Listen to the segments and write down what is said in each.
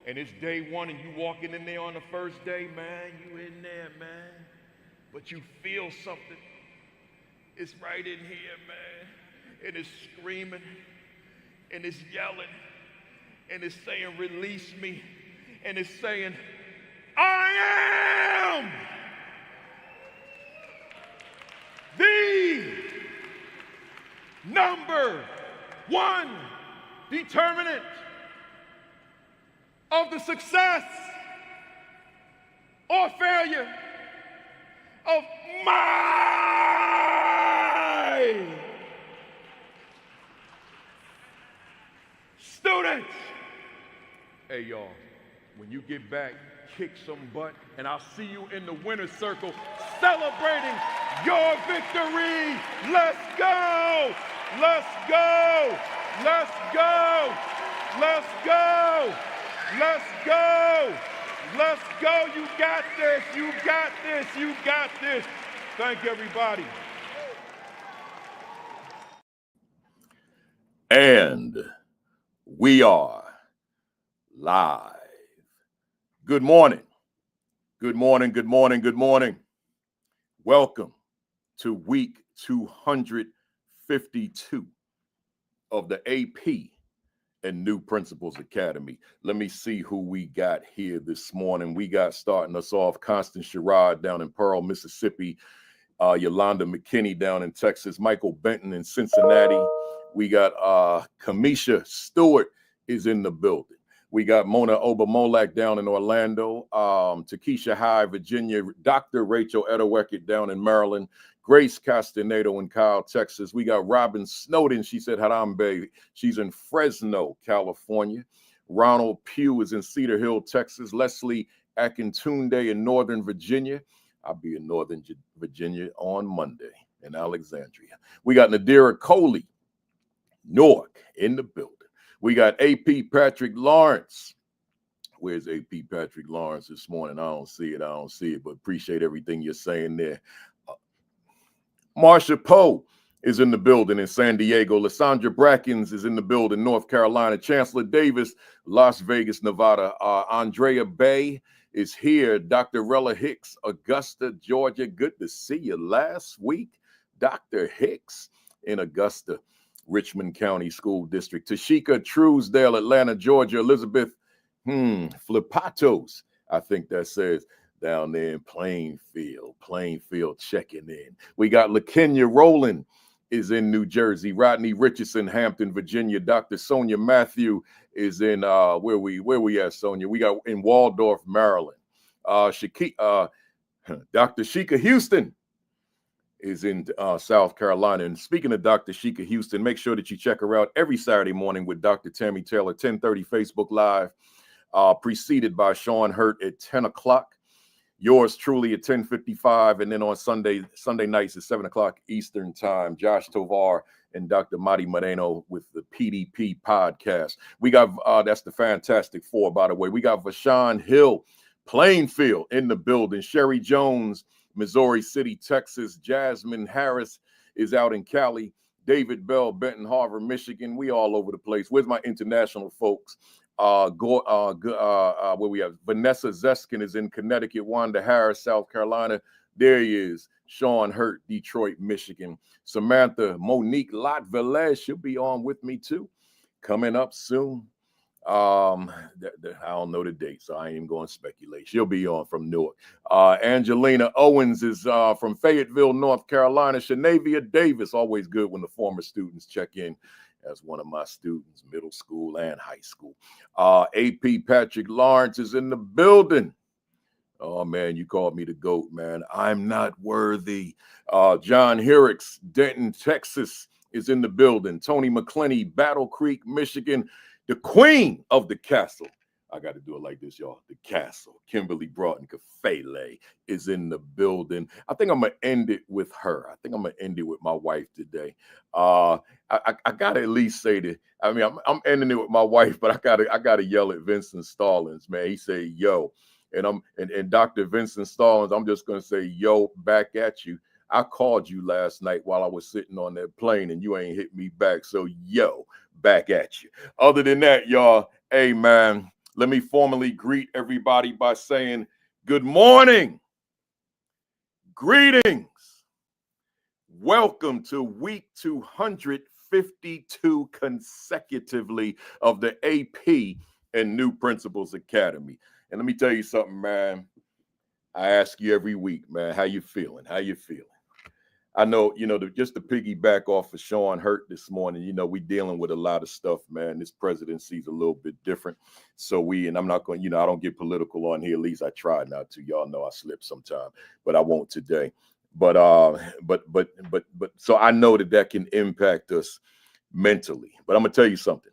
and it's day one and you walking in there on the first day, man, you in there, man. But you feel something. It's right in here, man. And it's screaming, and it's yelling, and it's saying, release me. And it's saying, I am the number one determinant of the success or failure of my students. Hey, y'all, when you get back, kick some butt, and I'll see you in the winner's circle celebrating your victory. Let's go! Let's go! Let's go! Let's go! Let's go! Let's go! You got this! You got this! You got this! Thank everybody. And we are live. Good morning. Good morning. Good morning. Good morning. Welcome to week 252 of the AP and New Principals Academy. Let me see who we got here this morning. We got starting us off Constance Sherrod down in Pearl, Mississippi. Yolanda McKinney down in Texas. Michael Benton in Cincinnati. We got Kamisha Stewart is in the building. We got Mona Obamolak down in Orlando, Takesha High, Virginia, Dr. Rachel Edeweckett down in Maryland, Grace Castanedo in Kyle, Texas. We got Robin Snowden. She said Harambe. She's in Fresno, California. Ronald Pugh is in Cedar Hill, Texas. Leslie Akintunde in Northern Virginia. I'll be in Northern Virginia on Monday in Alexandria. We got Nadira Coley, Newark in the building. We got AP Patrick Lawrence. Where's AP Patrick Lawrence this morning? I don't see it, but appreciate everything you're saying there. Marsha Poe is in the building in San Diego. Lysandra Brackens is in the building, North Carolina. Chancellor Davis, Las Vegas, Nevada. Andrea Bay is here. Dr. Rella Hicks, Augusta, Georgia. Good to see you last week. Dr. Hicks in Augusta, Richmond County School District. Tashika Truesdale, Atlanta, Georgia. Elizabeth Flipatos, I think that says, down there in Plainfield checking in. We got LaKenya Rowland is in New Jersey. Rodney Richardson, Hampton, Virginia. Dr. Sonia Matthew is in, where we at, Sonia? We got in Waldorf, Maryland. Dr. Sheikah Houston is in South Carolina. And speaking of Dr. Sheikah Houston, make sure that you check her out every Saturday morning with Dr. Tammy Taylor, 10:30 Facebook Live, preceded by Sean Hurt at 10 o'clock. Yours truly at 10:55. And then on Sunday nights at 7 o'clock Eastern time, Josh Tovar and Dr. Madi Moreno with the PDP podcast. We got, that's the Fantastic Four, by the way. We got Vashawn Hill, Plainfield in the building. Sherry Jones, Missouri City, Texas. Jasmine Harris is out in Cali. David Bell, Benton Harbor, Michigan. We all over the place. Where's my international folks? Where we have Vanessa Zeskin is in Connecticut. Wanda Harris, South Carolina. There he is. Sean Hurt, Detroit, Michigan. Samantha Monique Latvelez, she'll be on with me too. Coming up soon. I don't know the date, so I ain't even going to speculate. She'll be on from Newark. Angelina Owens is from Fayetteville, North Carolina. Shanavia Davis, always good when the former students check in as one of my students, middle school and high school. AP Patrick Lawrence is in the building. Oh, man, you called me the GOAT, man. I'm not worthy. John Herricks, Denton, Texas, is in the building. Tony McClenny, Battle Creek, Michigan. The queen of the castle. I got to do it like this, y'all. The castle. Kimberly Broughton Kafele is in the building. I think I'm going to end it with her. I think I'm going to end it with my wife today. I got to at least say that. I mean, I'm ending it with my wife, but I got to yell at Vincent Stallings, man. He said, yo. And Dr. Vincent Stallings, I'm just going to say, yo, back at you. I called you last night while I was sitting on that plane and you ain't hit me back. So, yo, back at you. Other than that, y'all, hey, man, Let me formally greet everybody by saying good morning. Greetings. Welcome to week 252 consecutively of the AP and New Principals Academy. And let me tell you something, man. I ask you every week, man, how you feeling? How you feeling? I know, just to piggyback off of Sean Hurt this morning, we dealing with a lot of stuff, man. This presidency is a little bit different. So and I'm not going, I don't get political on here. At least I try not to. Y'all know I slip sometime, but I won't today. But so I know that can impact us mentally. But I'm gonna tell you something.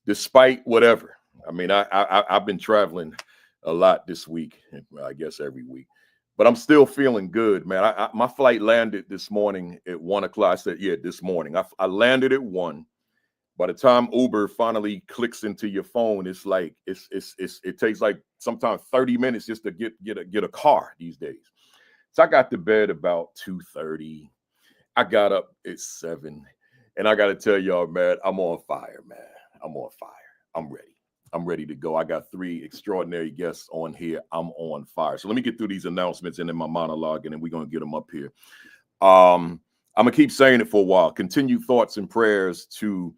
Despite whatever, I mean, I've been traveling a lot this week, I guess every week. But I'm still feeling good, man. My flight landed this morning at 1 o'clock. I said, yeah, this morning. I landed at 1. By the time Uber finally clicks into your phone, it's like it takes like sometimes 30 minutes just to get a car these days. So I got to bed about 2:30. I got up at 7, and I got to tell y'all, man, I'm on fire, man. I'm on fire. I'm ready. I'm ready to go. I got 3 extraordinary guests on here. I'm on fire. So let me get through these announcements and then my monologue, and then we're going to get them up here. I'm going to keep saying it for a while. Continue thoughts and prayers to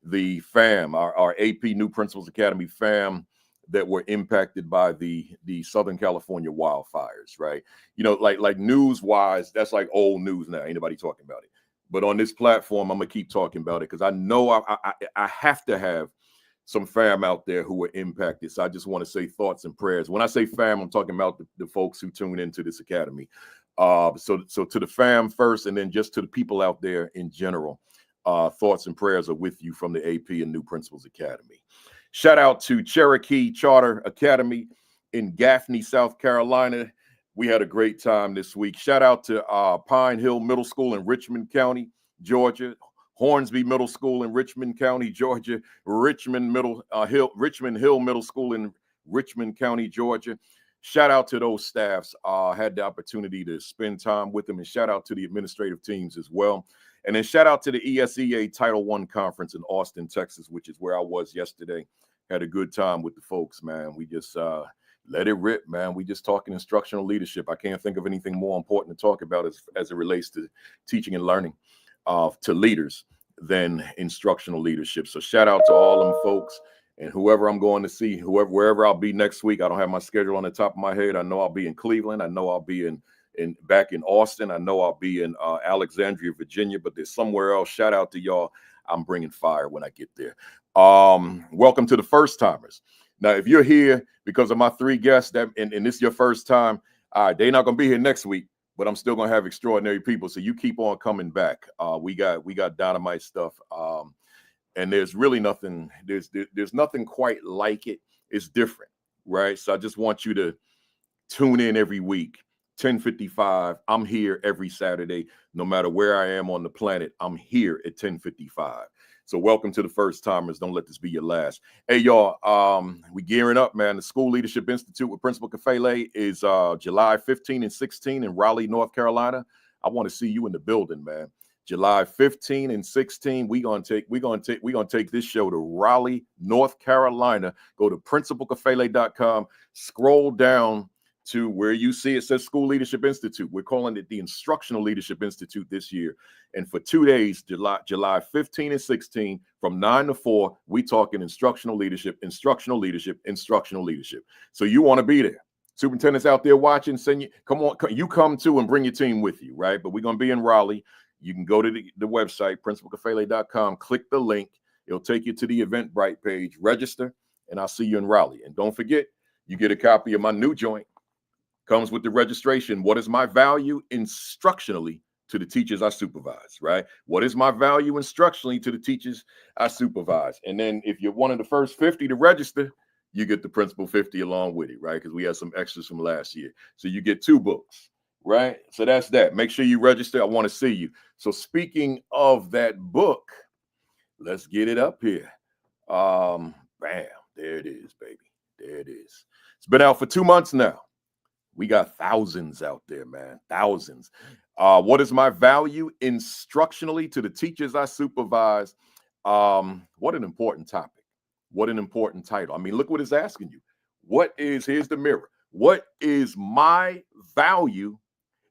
the fam, our AP New Principals Academy fam that were impacted by the Southern California wildfires, right? Like news-wise, that's like old news now. Ain't nobody talking about it. But on this platform, I'm going to keep talking about it because I know I have to have some fam out there who were impacted. So I just want to say thoughts and prayers. When I say fam, I'm talking about the folks who tune into this academy. So to the fam first, and then just to the people out there in general, thoughts and prayers are with you from the AP and New Principals Academy. Shout out to Cherokee Charter Academy in Gaffney, South Carolina. We had a great time this week. Shout out to Pine Hill Middle School in Richmond County, Georgia. Hornsby Middle School in Richmond County, Georgia, Richmond Hill Middle School in Richmond County, Georgia. Shout out to those staffs. Had the opportunity to spend time with them, and shout out to the administrative teams as well. And then shout out to the ESEA Title I Conference in Austin, Texas, which is where I was yesterday. Had a good time with the folks, man. We just let it rip, man. We just talking instructional leadership. I can't think of anything more important to talk about as it relates to teaching and learning to leaders than instructional leadership. So shout out to all them folks and whoever I'm going to see, wherever I'll be next week. I don't have my schedule on the top of my head. I know I'll be in Cleveland. I know I'll be back in Austin. I know I'll be in Alexandria, Virginia, but there's somewhere else. Shout out to y'all. I'm bringing fire when I get there. Welcome to the first timers. Now, if you're here because of my 3 guests and this is your first time, all right, they're not going to be here next week, but I'm still going to have extraordinary people. So you keep on coming back. We got dynamite stuff. And there's really nothing, there's nothing quite like it. It's different, right? So I just want you to tune in every week, 10:55. I'm here every Saturday, no matter where I am on the planet. I'm here at 10:55. So welcome to the first timers. Don't let this be your last. Hey, y'all, we gearing up, man. The School Leadership Institute with Principal Kafele is July 15 and 16 in Raleigh, North Carolina. I want to see you in the building, man. July 15 and 16, we're gonna take this show to Raleigh, North Carolina. Go to principalkafele.com, scroll down to where you see it says School Leadership Institute. We're calling it the Instructional Leadership Institute this year. And for 2 days, July 15 and 16, from 9 to 4, we talking instructional leadership. So you want to be there. Superintendents out there watching, come too and bring your team with you, right? But we're going to be in Raleigh. You can go to the website, principalkafele.com, click the link. It'll take you to the Eventbrite page, register, and I'll see you in Raleigh. And don't forget, you get a copy of my new joint. Comes with the registration. What is my value instructionally to the teachers I supervise, right? What is my value instructionally to the teachers I supervise? And then if you're one of the first 50 to register, you get the Principal 50 along with it, right? Because we had some extras from last year. So you get 2 books, right? So that's that. Make sure you register. I want to see you. So speaking of that book, let's get it up here. Bam, there it is, baby. There it is. It's been out for 2 months now. We got thousands out there, man. Thousands. What is my value instructionally to the teachers I supervise? What an important topic. What an important title. I mean, look what it's asking you. Here's the mirror. What is my value?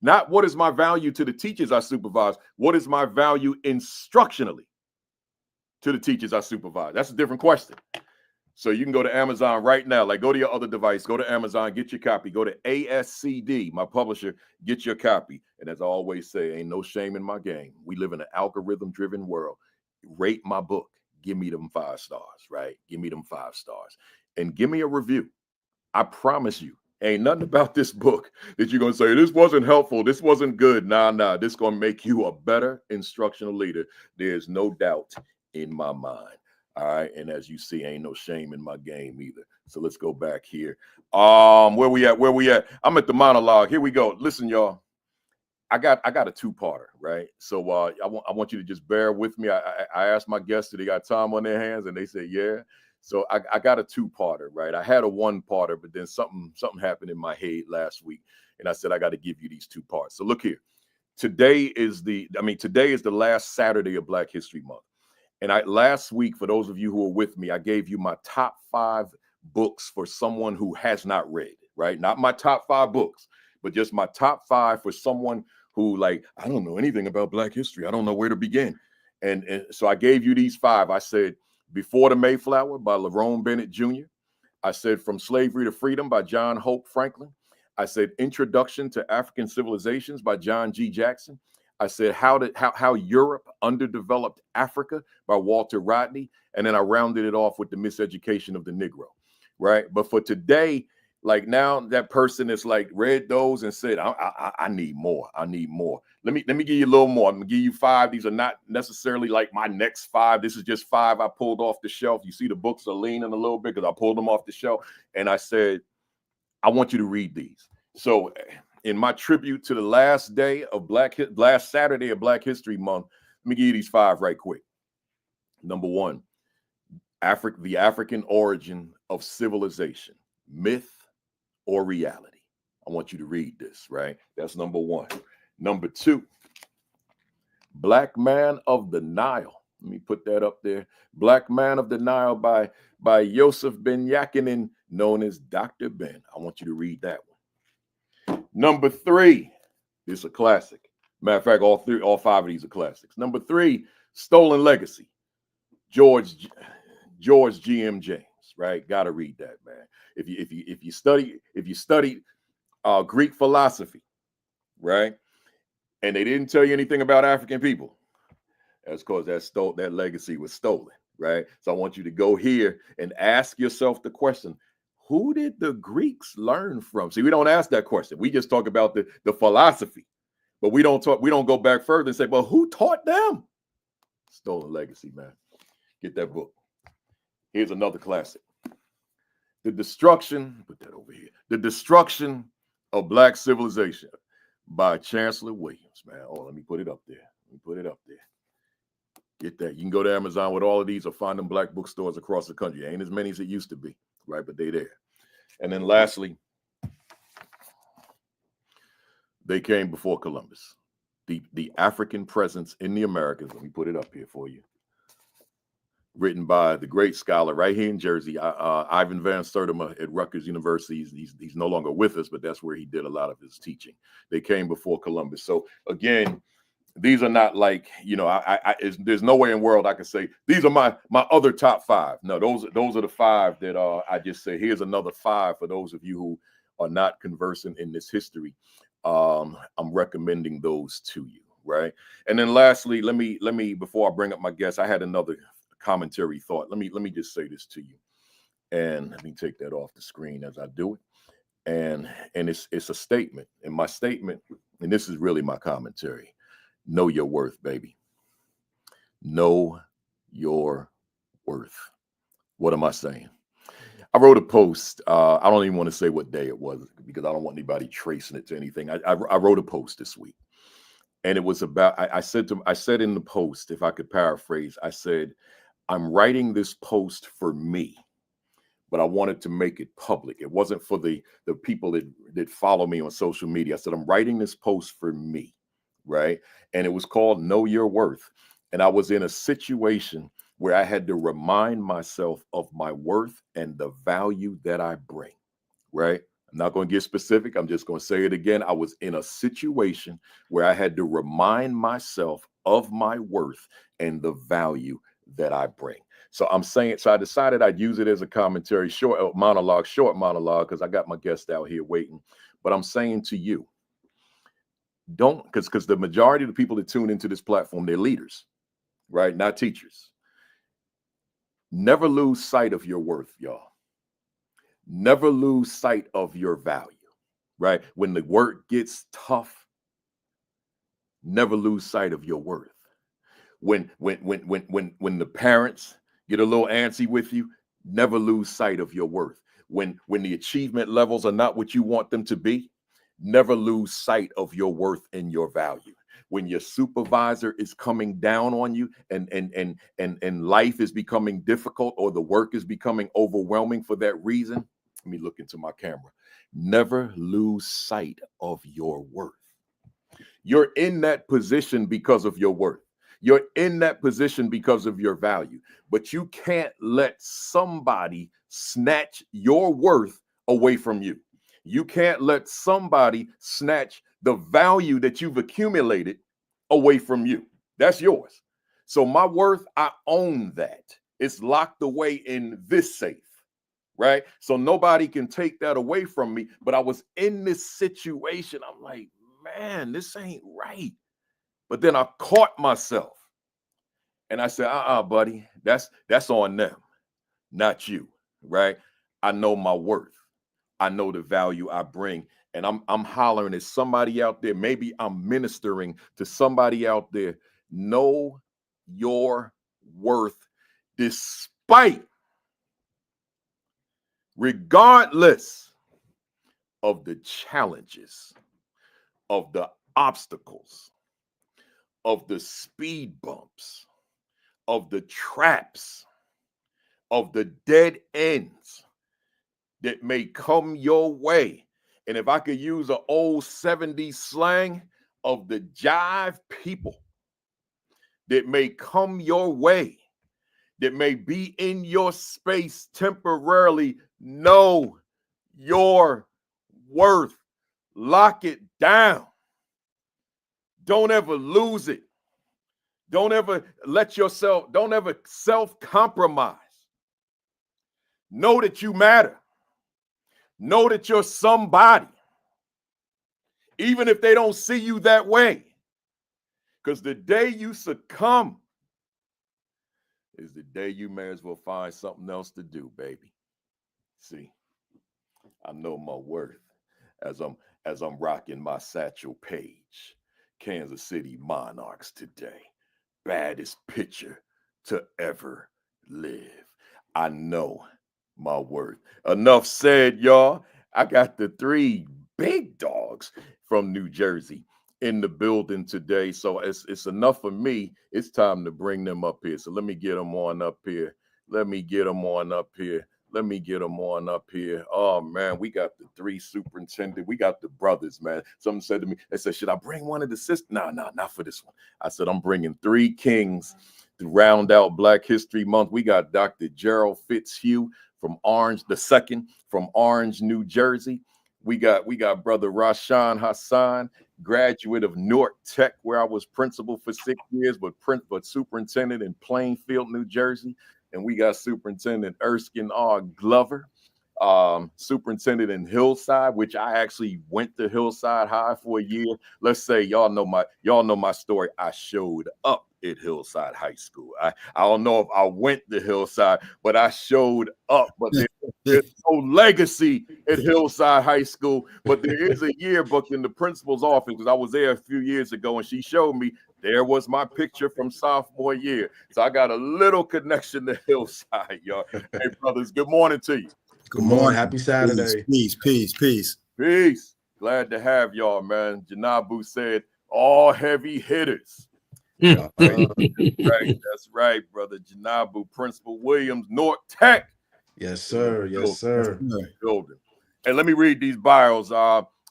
Not what is my value to the teachers I supervise. What is my value instructionally to the teachers I supervise? That's a different question. So you can go to Amazon right now. Like, go to your other device, go to Amazon, get your copy. Go to ASCD, my publisher, get your copy. And as I always say, ain't no shame in my game. We live in an algorithm-driven world. Rate my book. Give me them 5 stars, right? Give me them 5 stars. And give me a review. I promise you, ain't nothing about this book that you're going to say, this wasn't helpful, this wasn't good. Nah, this is going to make you a better instructional leader. There's no doubt in my mind. All right. And as you see, ain't no shame in my game either. So let's go back here. Where we at? I'm at the monologue. Here we go. Listen, y'all. I got a 2-parter, right? So I want you to just bear with me. I asked my guests, do they got time on their hands? And they said, yeah. So I got a 2-parter, right? I had a 1-parter, but then something happened in my head last week. And I said, I got to give you these 2 parts. So look here. Today is the last Saturday of Black History Month. And last week, for those of you who are with me, I gave you my top 5 books for someone who has not read, right? Not my top 5 books, but just my top 5 for someone who, like, I don't know anything about Black history. I don't know where to begin. And so I gave you these 5. I said, Before the Mayflower by Lerone Bennett Jr. I said, From Slavery to Freedom by John Hope Franklin. I said, Introduction to African Civilizations by John G. Jackson. I said, How Europe Underdeveloped Africa by Walter Rodney. And then I rounded it off with The Miseducation of the Negro, right? But for today, like, now that person is like read those and said, I need more. I need more. Let me give you a little more. I'm gonna give you 5. These are not necessarily like my next 5. This is just 5 I pulled off the shelf. You see the books are leaning a little bit because I pulled them off the shelf. And I said, I want you to read these. So in my tribute to the last Saturday of Black History Month, let me give you these 5 right quick. Number 1, the African origin of civilization, myth or reality. I want you to read this, right? That's number 1. Number 2, Black Man of the Nile. Let me put that up there. Black Man of the Nile by Yosef Ben Yakinen, known as Dr. Ben. I want you to read that one. Number 3, this is a classic. Matter of fact, all 5 of these are classics. Number 3, Stolen Legacy, George G.M. James. Right, got to read that, man. If you study Greek philosophy, right, and they didn't tell you anything about African people, that's because that legacy was stolen, right? So I want you to go here and ask yourself the question: who did the Greeks learn from? See, we don't ask that question. We just talk about the philosophy, but we don't go back further and say, well, who taught them? Stolen Legacy, man. Get that book. Here's another classic. Put that over here. The Destruction of Black Civilization by Chancellor Williams, man. Oh, let me put it up there. Get that. You can go to Amazon with all of these or find them Black bookstores across the country. Ain't as many as it used to be, right? But they there. And then lastly, They Came Before Columbus. The African Presence in the Americas. Let me put it up here for you. Written by the great scholar right here in Jersey, Ivan Van Sertima at Rutgers University. He's no longer with us, but that's where he did a lot of his teaching. They Came Before Columbus. So again, these are not like, there's no way in the world I can say these are my other top 5. No, those are the 5 that I just say. Here's another 5 for those of you who are not conversant in this history. I'm recommending those to you, right? And then lastly, let me before I bring up my guest, I had another commentary thought. Let me just say this to you, and let me take that off the screen as I do it. And it's a statement, and my statement, and this is really my commentary. Know your worth, baby. Know your worth. What am I saying? I wrote a post. I don't even want to say what day it was because I don't want anybody tracing it to anything. I wrote a post this week, and it was about. I said in the post, if I could paraphrase, I said, I'm writing this post for me, but I wanted to make it public. It wasn't for the people that follow me on social media. I said, I'm writing this post for me, right? And it was called Know Your Worth. And I was in a situation where I had to remind myself of my worth and the value that I bring, right? I'm not going to get specific. I'm just going to say it again. I was in a situation where I had to remind myself of my worth and the value that I bring. So I decided I'd use it as a commentary, short monologue, because I got my guest out here waiting. But I'm saying to you, don't, because the majority of the people that tune into this platform, they're leaders, right? Not teachers. Never lose sight of your worth, y'all. Never lose sight of your value, right? When the work gets tough, never lose sight of your worth. When the parents get a little antsy with you, never lose sight of your worth. When the achievement levels are not what you want them to be, never lose sight of your worth and your value. When your supervisor is coming down on you and life is becoming difficult or the work is becoming overwhelming for that reason, let me look into my camera. Never lose sight of your worth. You're in that position because of your worth. You're in that position because of your value, but you can't let somebody snatch your worth away from you. You can't let somebody snatch the value that you've accumulated away from you. That's yours. So my worth, I own that. It's locked away in this safe, right? So nobody can take that away from me. But I was in this situation. I'm like, man, this ain't right. But then I caught myself and I said, buddy, that's on them, not you, right? I know my worth. I know the value I bring. And I'm hollering at somebody out there. Maybe I'm ministering to somebody out there. Know your worth despite, regardless of the challenges, of the obstacles, of the speed bumps, of the traps, of the dead ends that may come your way. And if I could use an old 70s slang, of the jive people that may come your way, that may be in your space temporarily, know your worth. Lock it down. Don't ever lose it. Don't ever don't ever self-compromise. Know that you matter. Know that you're somebody, even if they don't see you that way. Because the day you succumb is the day you may as well find something else to do, baby. See, I know my worth as I'm rocking my Satchel Paige, Kansas City Monarchs today. Baddest pitcher to ever live. I know my worth. Enough said, y'all. I got the 3 big dogs from New Jersey in the building today. So it's enough for me. It's time to bring them up here. So let me get them on up here. Let me get them on up here. Let me get them on up here. Oh, man, we got the 3 superintendents. We got the brothers, man. Someone said to me, they said, should I bring one of the sisters? No, not for this one. I said, I'm bringing 3 kings to round out Black History Month. We got Dr. Gerald Fitzhugh from Orange, the second from Orange, New Jersey. We got brother Rashon Hasan, graduate of Newark Tech, where I was principal for 6 years, but superintendent in Plainfield, New Jersey. And we got Superintendent Erskine Glover, superintendent in Hillside, which I actually went to Hillside High for a year. Let's say y'all know my story. I showed up at Hillside High School. I don't know if I went to Hillside, but I showed up. But there's no legacy at Hillside High School, but there is a yearbook in the principal's office because I was there a few years ago, and she showed me there was my picture from sophomore year. So I got a little connection to Hillside, y'all. Hey, brothers, good morning to you. Good morning. Happy Saturday. Peace. Glad to have y'all, man. Janabu said, all heavy hitters. Yeah. That's right, brother. Janabu, Principal Williams, North Tech. Yes, sir. Yes, sir. Building. And let me read these bios.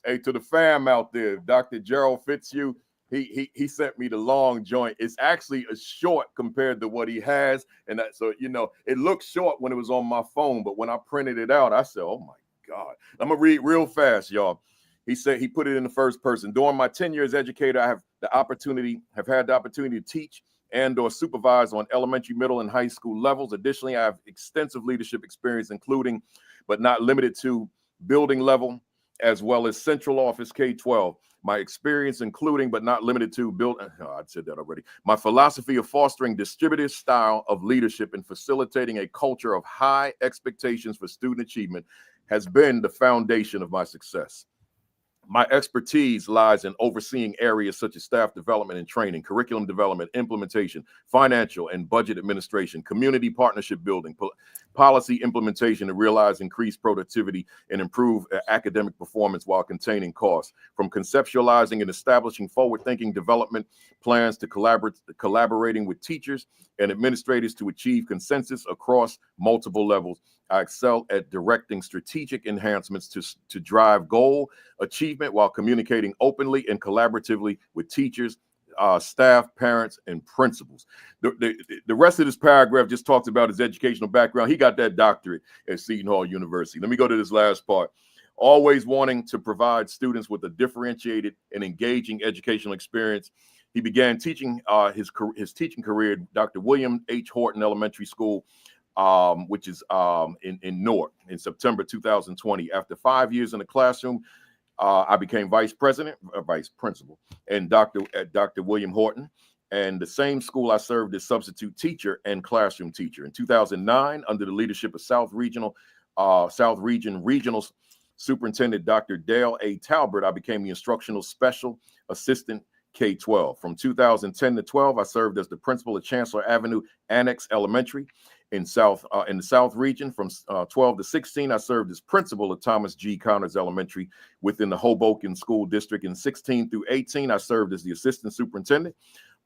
Hey, to the fam out there, Dr. Gerald Fitzhugh, he sent me the long joint. It's actually a short compared to what he has, and so it looked short when it was on my phone, but when I printed it out, I said, "Oh my God!" I'm gonna read real fast, y'all. He said he put it in the first person. During my tenure as educator, I have had the opportunity to teach and/or supervise on elementary, middle, and high school levels. Additionally, I have extensive leadership experience, including but not limited to building level, as well as central office K-12. My experience, including but not limited to I said that already. My philosophy of fostering distributive style of leadership and facilitating a culture of high expectations for student achievement has been the foundation of my success. My expertise lies in overseeing areas such as staff development and training, curriculum development, implementation, financial and budget administration, community partnership building, policy implementation to realize increased productivity and improve academic performance while containing costs. From conceptualizing and establishing forward-thinking development plans to collaborating with teachers and administrators to achieve consensus across multiple levels, I excel at directing strategic enhancements to drive goal achievement while communicating openly and collaboratively with teachers, staff, parents, and principals. The rest of this paragraph just talks about his educational background. He got that doctorate at Seton Hall University. Let me go to this last part. Always wanting to provide students with a differentiated and engaging educational experience, he began teaching his teaching career at Dr. William H. Horton Elementary School, which is in Newark, in September 2020. After 5 years in the classroom, I became vice principal, and Dr. William Horton. And the same school I served as substitute teacher and classroom teacher. In 2009, under the leadership of South Region Regional Superintendent Dr. Dale A. Talbert, I became the instructional special assistant K-12. From 2010 to 12, I served as the principal at Chancellor Avenue Annex Elementary in the South Region. From 12 to 16, I served as principal at Thomas G. Connors Elementary within the Hoboken School District. In 16 through 18, I served as the assistant superintendent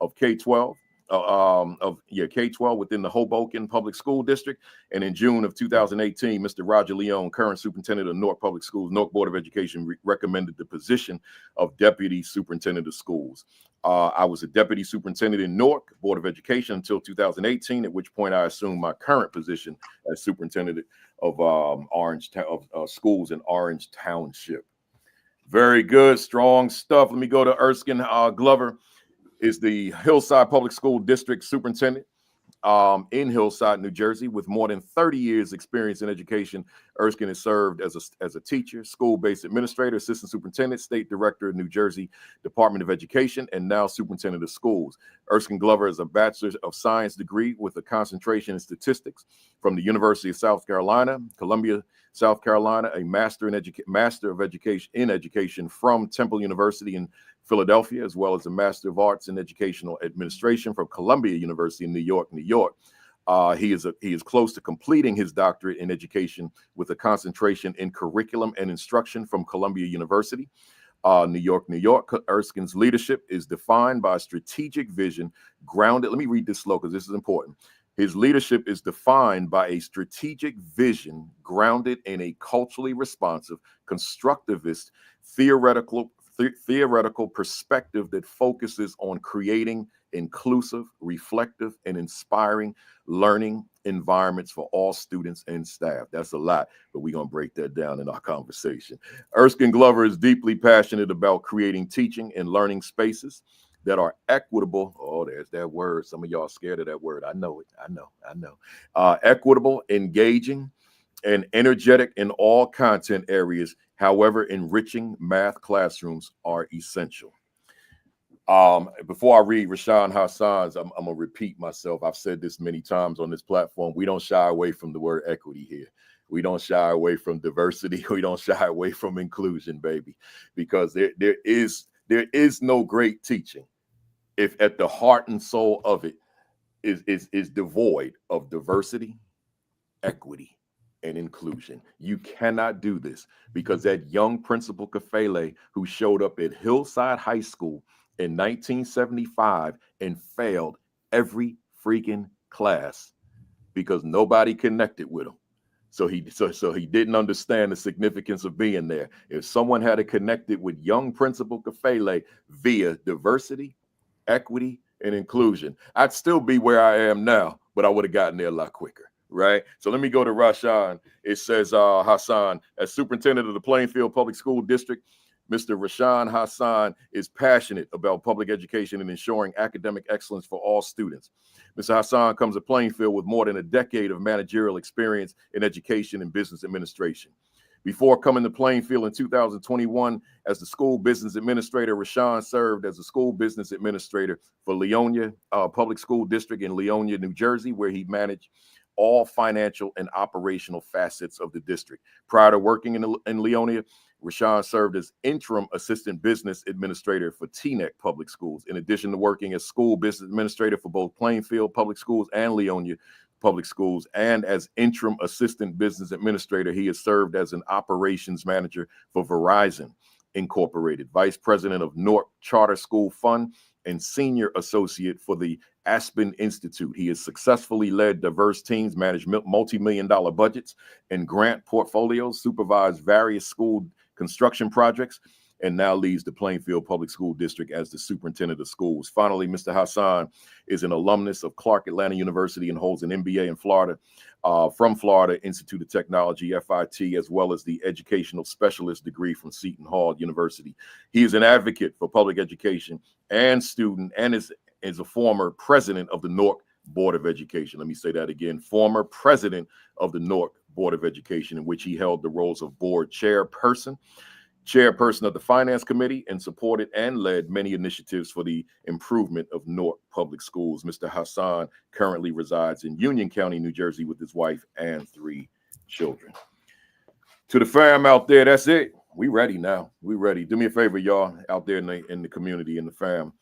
of K-12. K-12 within the Hoboken Public School District. And in June of 2018, Mr. Roger Leone, current superintendent of Newark Public Schools, Newark Board of Education, recommended the position of Deputy Superintendent of Schools. I was a Deputy Superintendent in Newark Board of Education until 2018, at which point I assumed my current position as Superintendent of Schools in Orange Township. Very good, strong stuff. Let me go to Erskine Glover. Is the Hillside Public School District Superintendent in Hillside, New Jersey. With more than 30 years experience in education, Erskine has served as a teacher, school-based administrator, assistant superintendent, state director of New Jersey Department of Education, and now superintendent of schools. Erskine Glover is a Bachelor of Science degree with a concentration in statistics from the University of South Carolina, Columbia, South Carolina, a Master of Education from Temple University in Philadelphia, as well as a Master of Arts in Educational Administration from Columbia University in New York. He is close to completing his doctorate in education with a concentration in curriculum and instruction from Columbia University, New York. Erskine's leadership is defined by a strategic vision grounded. Let me read this slow because this is important. His leadership is defined by a strategic vision grounded in a culturally responsive, constructivist, theoretical perspective that focuses on creating inclusive, reflective, and inspiring learning environments for all students and staff. That's a lot, but we're going to break that down in our conversation. Erskine Glover is deeply passionate about creating teaching and learning spaces that are equitable. Oh, there's that word. Some of y'all scared of that word. I know it. I know. Equitable, engaging, and energetic in all content areas. However, enriching math classrooms are essential. Before I read Rashon Hasan's, I'm going to repeat myself. I've said this many times on this platform. We don't shy away from the word equity here. We don't shy away from diversity. We don't shy away from inclusion, baby, because there is no great teaching if at the heart and soul of it is devoid of diversity, equity, and inclusion. You cannot do this because that young Principal Kafele who showed up at Hillside High School in 1975 and failed every freaking class because nobody connected with him. So he didn't understand the significance of being there. If someone had connected with young Principal Kafele via diversity, equity, and inclusion, I'd still be where I am now, but I would have gotten there a lot quicker, right? So let me go to Rashon. It says, Hasan, as superintendent of the Plainfield Public School District, Mr. Rashon Hasan is passionate about public education and ensuring academic excellence for all students. Mr. Hasan comes to Plainfield with more than a decade of managerial experience in education and business administration. Before coming to Plainfield in 2021 as the school business administrator, Rashon served as a school business administrator for Leonia Public School District in Leonia, New Jersey, where he managed all financial and operational facets of the district. Prior to working in Leonia, Rashon served as interim assistant business administrator for Teaneck Public Schools. In addition to working as school business administrator for both Plainfield Public Schools and Leonia Public Schools, and as interim assistant business administrator, he has served as an operations manager for Verizon Incorporated, vice president of Newark Charter School Fund, and senior associate for the Aspen Institute. He has successfully led diverse teams, managed multi-million-dollar budgets and grant portfolios, supervised various school construction projects, and now leads the Plainfield Public School District as the superintendent of schools. Finally, Mr. Hasan is an alumnus of Clark Atlanta University and holds an MBA in Florida from Florida Institute of Technology, FIT, as well as the educational specialist degree from Seton Hall University. He is an advocate for public education and student, and is a former president of the Newark Board of Education. Let me say that again, former president of the Newark Board of Education, in which he held the roles of board chairperson of the Finance Committee, and supported and led many initiatives for the improvement of Newark public schools. Mr. Hasan currently resides in Union County, New Jersey, with his wife and 3 children. To the fam out there, that's it. We ready now. We ready. Do me a favor, y'all, out there in the community, in the fam.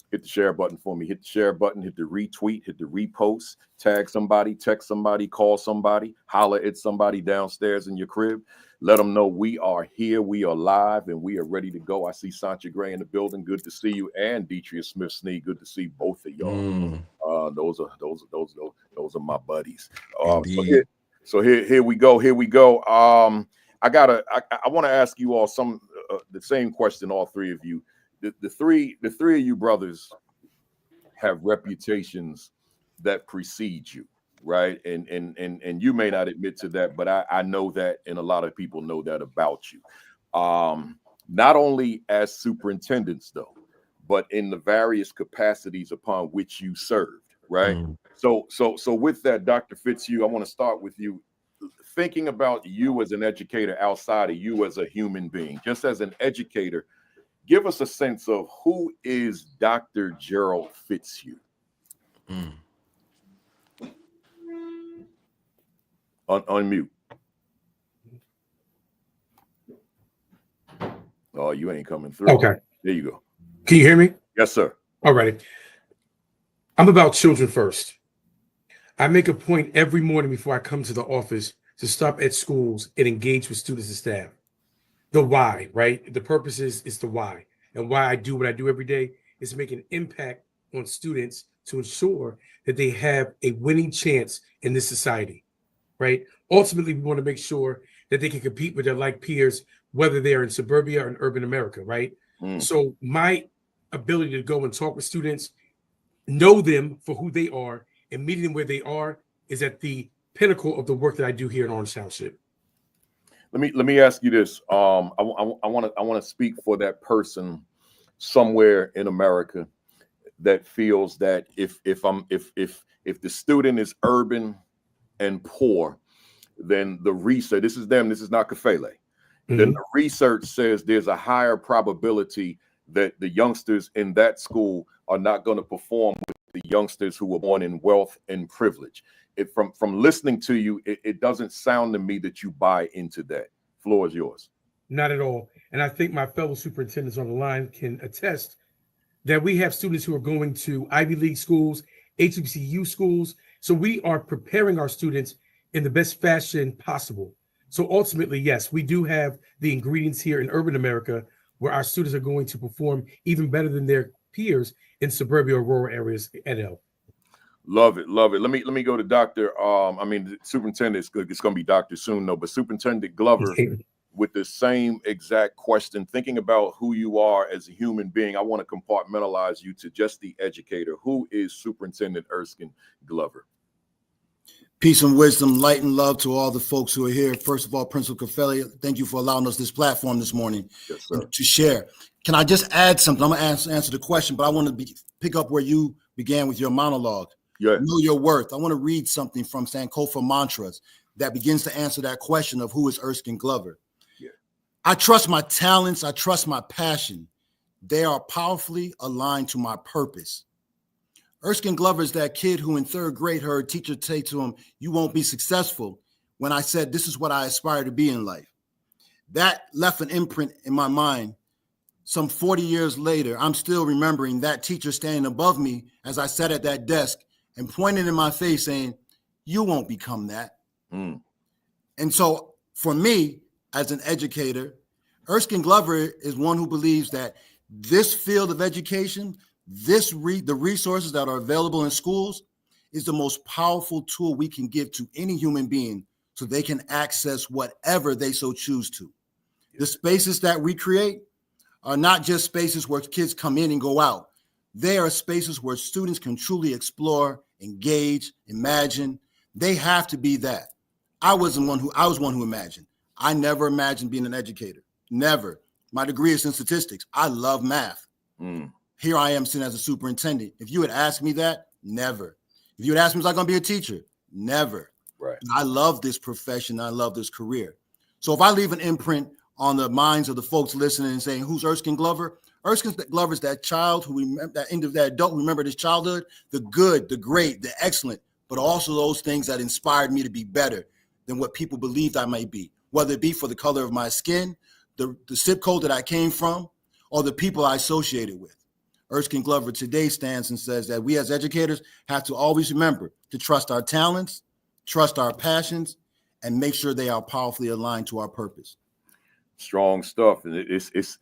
Hit the share button for me. Hit the share button, hit the retweet, hit the repost, tag somebody, text somebody, call somebody, holler at somebody downstairs in your crib. Let them know we are here, we are live, and we are ready to go. I see Sancha Gray in the building. Good to see you. And Deetria Smith-Sneed. Good to see both of y'all. Those are my buddies. So here we go. Here we go. I want to ask you all the same question, all 3 of you. The three of you brothers have reputations that precede you, right? And you may not admit to that, but I know that, and a lot of people know that about you. Not only as superintendents, though, but in the various capacities upon which you served, right? So with that, Dr. Fitzhugh, I want to start with you. Thinking about you as an educator outside of you as a human being, just as an educator, give us a sense of who is Dr. Gerald Fitzhugh. Unmute. Oh, you ain't coming through. Okay. There you go. Can you hear me? Yes, sir. All righty. I'm about children first. I make a point every morning before I come to the office to stop at schools and engage with students and staff. The why, right? The purpose is the why. And why I do what I do every day is to make an impact on students to ensure that they have a winning chance in this society, right? Ultimately, we want to make sure that they can compete with their like peers, whether they are in suburbia or in urban America, right? So my ability to go and talk with students, know them for who they are, and meeting them where they are is at the pinnacle of the work that I do here in Orange Township. Let me ask you this. I want to speak for that person somewhere in America that feels that if the student is urban and poor, then the research, this is them, this is not Kafele. Then the research says there's a higher probability that the youngsters in that school are not going to perform with the youngsters who were born in wealth and privilege. From listening to you, it doesn't sound to me that you buy into that. Floor is yours. Not at all. And I think my fellow superintendents on the line can attest that we have students who are going to Ivy League schools, HBCU schools. So we are preparing our students in the best fashion possible. So ultimately, yes, we do have the ingredients here in urban America where our students are going to perform even better than their peers in suburbia or rural areas, NL. Love it, love it. Let me go to Dr. I mean, the superintendent is good. It's going to be Dr. soon, though. But Superintendent Glover, with the same exact question, thinking about who you are as a human being, I want to compartmentalize you to just the educator. Who is Superintendent Erskine Glover? Peace and wisdom, light and love to all the folks who are here. First of all, Principal Caffelli, thank you for allowing us this platform this morning to share. Can I just add something? I'm going to answer the question, but I want to pick up where you began with your monologue. Yeah. Know your worth. I want to read something from Sankofa Mantras that begins to answer that question of who is Erskine Glover. Yeah. I trust my talents. I trust my passion. They are powerfully aligned to my purpose. Erskine Glover is that kid who in third grade heard a teacher say to him, "You won't be successful," when I said, "This is what I aspire to be in life." That left an imprint in my mind. Some 40 years later, I'm still remembering that teacher standing above me as I sat at that desk and pointing in my face saying, "You won't become that." Mm. And so for me, as an educator, Erskine Glover is one who believes that this field of education, the resources that are available in schools, is the most powerful tool we can give to any human being so they can access whatever they so choose to. The spaces that we create are not just spaces where kids come in and go out. They are spaces where students can truly explore, engage, imagine. They have to be that. I was one who imagined. I never imagined being an educator. Never. My degree is in statistics. I love math. Mm. Here I am sitting as a superintendent. If you had asked me that, never. If you had asked me, was I going to be a teacher? Never. Right. I love this profession. I love this career. So if I leave an imprint on the minds of the folks listening and saying, who's Erskine Glover? Erskine Glover is that child who remember that adult who remembered his childhood, the good, the great, the excellent, but also those things that inspired me to be better than what people believed I might be, whether it be for the color of my skin, the zip code that I came from, or the people I associated with. Erskine Glover today stands and says that we as educators have to always remember to trust our talents, trust our passions, and make sure they are powerfully aligned to our purpose. Strong stuff. And it's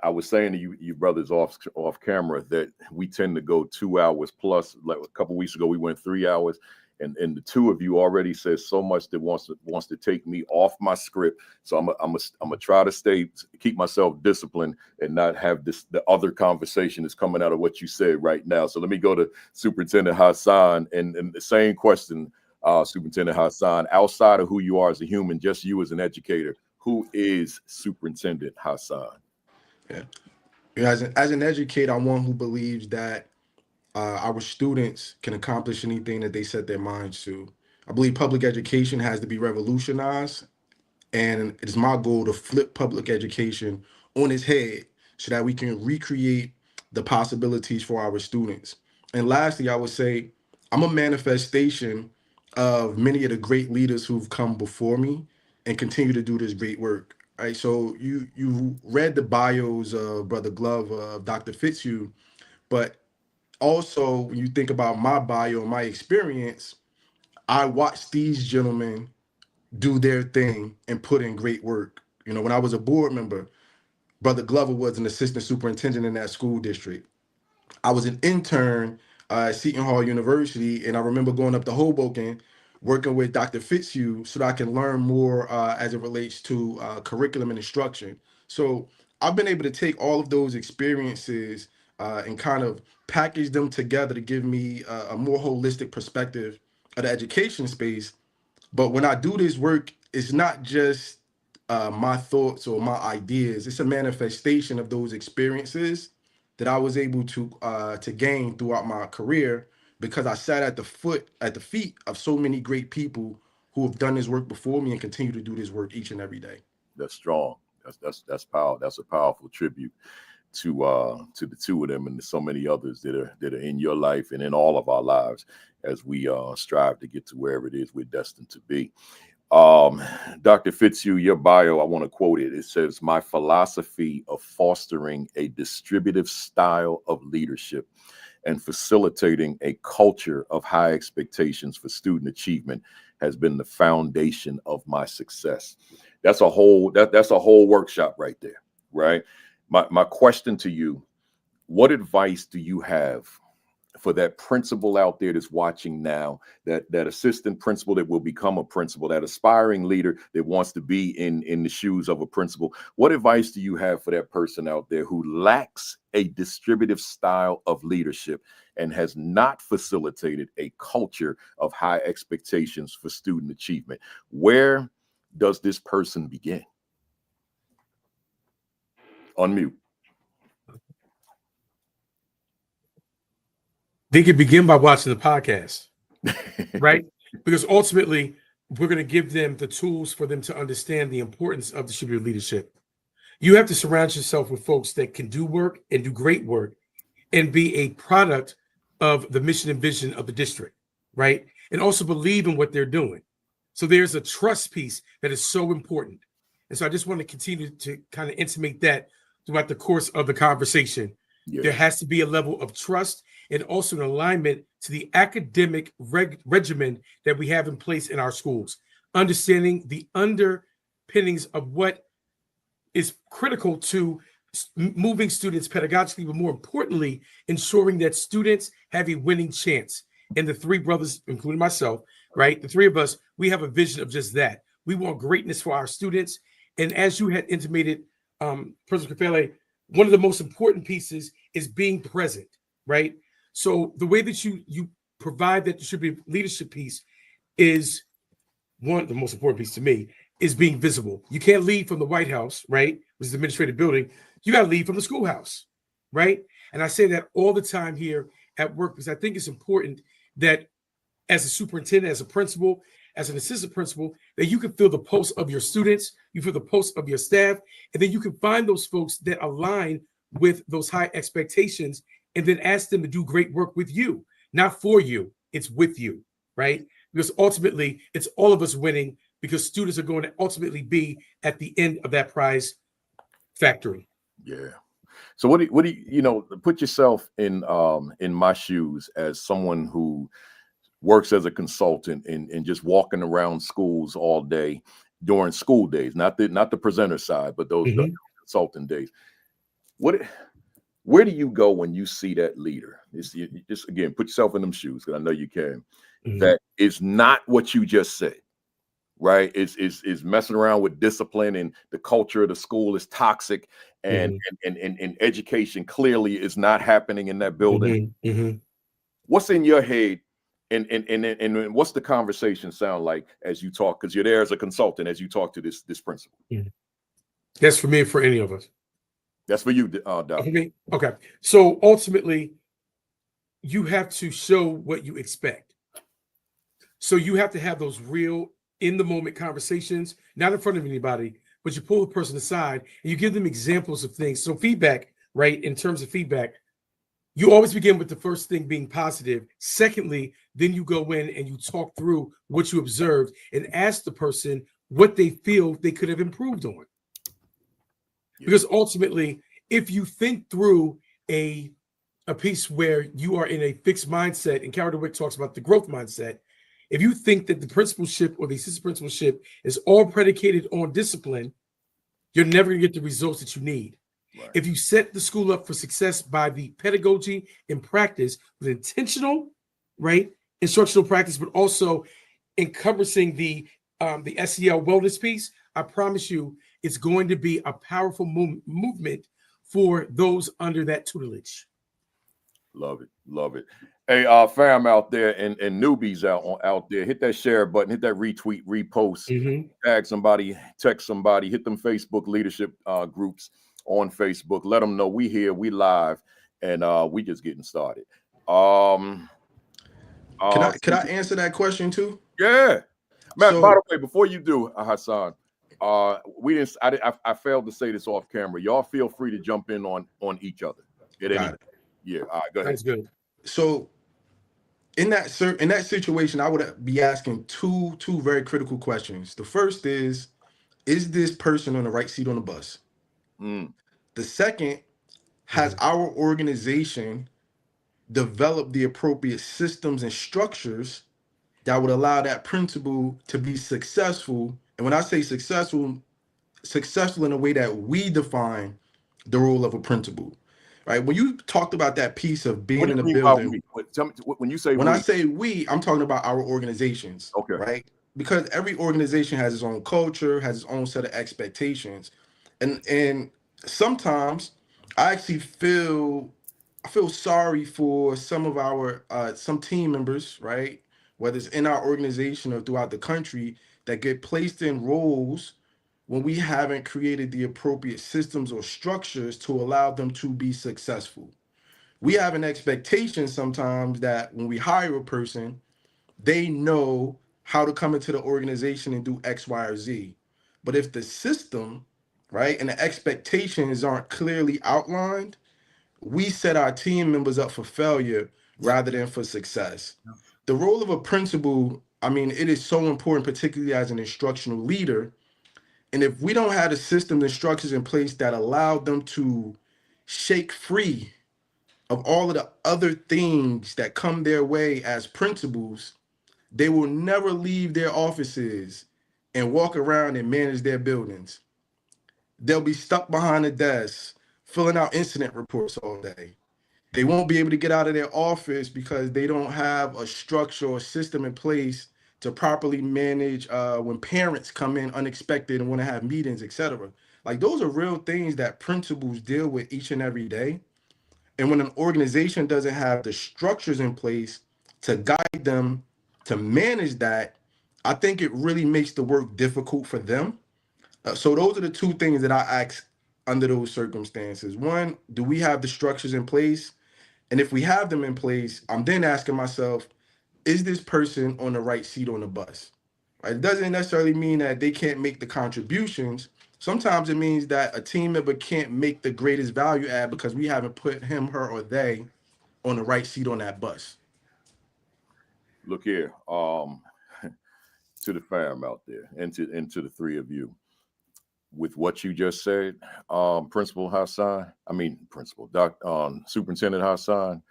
I was saying to you brothers off camera that we tend to go 2 hours plus. Like a couple weeks ago, we went 3 hours. And the two of you already said so much that wants to take me off my script. So I'm gonna try to keep myself disciplined and not have the other conversation that's coming out of what you said right now. So let me go to Superintendent Hasan and the same question, Superintendent Hasan. Outside of who you are as a human, just you as an educator, who is Superintendent Hasan? Yeah. As an educator, I'm one who believes that our students can accomplish anything that they set their minds to. I believe public education has to be revolutionized, and it is my goal to flip public education on its head so that we can recreate the possibilities for our students. And lastly, I would say I'm a manifestation of many of the great leaders who've come before me and continue to do this great work. Right. So you read the bios of Brother Glove, of Dr. Fitzhugh, but also, when you think about my bio and my experience, I watched these gentlemen do their thing and put in great work. You know, when I was a board member, Brother Glover was an assistant superintendent in that school district. I was an intern at Seton Hall University, and I remember going up to Hoboken, working with Dr. Fitzhugh so that I can learn more as it relates to curriculum and instruction. So I've been able to take all of those experiences and kind of package them together to give me a more holistic perspective of the education space. But when I do this work, it's not just my thoughts or my ideas. It's a manifestation of those experiences that I was able to gain throughout my career because I sat at the feet of so many great people who have done this work before me and continue to do this work each and every day. That's strong. That's powerful. That's a powerful tribute to the two of them and to so many others that are in your life and in all of our lives as we strive to get to wherever it is we're destined to be. Dr. Fitzhugh, your bio, I want to quote it. It says, "My philosophy of fostering a distributive style of leadership and facilitating a culture of high expectations for student achievement has been the foundation of my success." That's a whole workshop right there, right? My question to you, what advice do you have for that principal out there that's watching now, that assistant principal that will become a principal, that aspiring leader that wants to be in the shoes of a principal? What advice do you have for that person out there who lacks a distributive style of leadership and has not facilitated a culture of high expectations for student achievement? Where does this person begin? Unmute. They could begin by watching the podcast, right? Because ultimately, we're going to give them the tools for them to understand the importance of distributed leadership. You have to surround yourself with folks that can do work and do great work and be a product of the mission and vision of the district, right? And also believe in what they're doing. So there's a trust piece that is so important. And so I just want to continue to kind of intimate that throughout the course of the conversation. Yeah. There has to be a level of trust and also an alignment to the academic regimen that we have in place in our schools, understanding the underpinnings of what is critical to moving students pedagogically, but more importantly, ensuring that students have a winning chance. And the three brothers, including myself, right? The three of us, we have a vision of just that. We want greatness for our students. And as you had intimated, Principal Kafele, one of the most important pieces is being present, right? So the way that you provide that distributed leadership piece is one, the most important piece to me, is being visible. You can't lead from the White House, right? Which is the administrative building. You got to lead from the schoolhouse, right? And I say that all the time here at work because I think it's important that as a superintendent, as a principal, as an assistant principal, that you can feel the pulse of your students, you feel the pulse of your staff, and then you can find those folks that align with those high expectations and then ask them to do great work with you, not for you, it's with you, right? Because ultimately, it's all of us winning because students are going to ultimately be at the end of that prize factory. Yeah. So what do you put yourself in my shoes as someone who works as a consultant and just walking around schools all day during school days, not the presenter side, but those consultant days. Where do you go when you see that leader? Just again, put yourself in them shoes, because I know you can. That is not what you just said, right? Is messing around with discipline, and the culture of the school is toxic, and education clearly is not happening in that building. What's in your head, and what's the conversation sound like as you talk? Because you're there as a consultant as you talk to this principal. That's for me and for any of us. That's for you, Doc. For me? Okay. So ultimately, you have to show what you expect. So you have to have those real in-the-moment conversations, not in front of anybody, but you pull the person aside and you give them examples of things. So feedback, right, in terms of feedback, you always begin with the first thing being positive. Secondly, then you go in and you talk through what you observed and ask the person what they feel they could have improved on. Because ultimately, if you think through a piece where you are in a fixed mindset, and Carol DeWitt talks about the growth mindset, if you think that the principalship or the assistant principalship is all predicated on discipline, you're never going to get the results that you need. Right. If you set the school up for success by the pedagogy and practice with intentional, right, instructional practice, but also encompassing the SEL wellness piece, I promise you, it's going to be a powerful movement for those under that tutelage. Love it. Love it. Hey, fam out there and newbies out there, hit that share button, hit that retweet, repost, tag somebody, text somebody, hit them Facebook leadership groups on Facebook. Let them know we here, we live, and we just getting started. Can I answer that question too? Yeah. Matt, by the way, before you do, Hasan, we didn't. I failed to say this off camera. Y'all feel free to jump in on each other. Yeah. All right. Go ahead. That's good. So, in that situation, I would be asking two very critical questions. The first is this person on the right seat on the bus? The second, has our organization developed the appropriate systems and structures that would allow that principal to be successful? And when I say successful in a way that we define the role of a principal, right? When you talked about that piece of What being do in you a mean by building, we? Tell me, when you say when I we, say we, I'm talking about our organizations, okay. right? Because every organization has its own culture, has its own set of expectations. And sometimes I actually I feel sorry for some of our some team members, right? Whether it's in our organization or throughout the country that get placed in roles when we haven't created the appropriate systems or structures to allow them to be successful. We have an expectation sometimes that when we hire a person, they know how to come into the organization and do X, Y, or Z. But if the system, right, and the expectations aren't clearly outlined, we set our team members up for failure Yep. rather than for success. The role of a principal, I mean, it is so important, particularly as an instructional leader. And if we don't have the systems and structures in place that allow them to shake free of all of the other things that come their way as principals, they will never leave their offices and walk around and manage their buildings. They'll be stuck behind a desk filling out incident reports all day. They won't be able to get out of their office because they don't have a structure or system in place to properly manage when parents come in unexpected and want to have meetings, etc. Like those are real things that principals deal with each and every day. And when an organization doesn't have the structures in place to guide them to manage that, I think it really makes the work difficult for them. So those are the two things that I ask under those circumstances. One, do we have the structures in place? And if we have them in place, I'm then asking myself, is this person on the right seat on the bus? Right? It doesn't necessarily mean that they can't make the contributions. Sometimes it means that a team member can't make the greatest value add because we haven't put him, her, or they on the right seat on that bus. Look here, to the fam out there, and to the three of you, with what you just said, Principal Hasan, Principal Superintendent Hasan,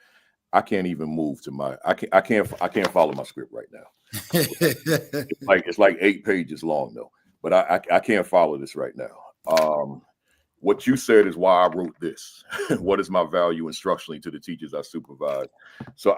I can't even move to my. I can't follow my script right now. It's like 8 pages long though, but I can't follow this right now. What you said is why I wrote this. What is my value instructionally to the teachers I supervise? So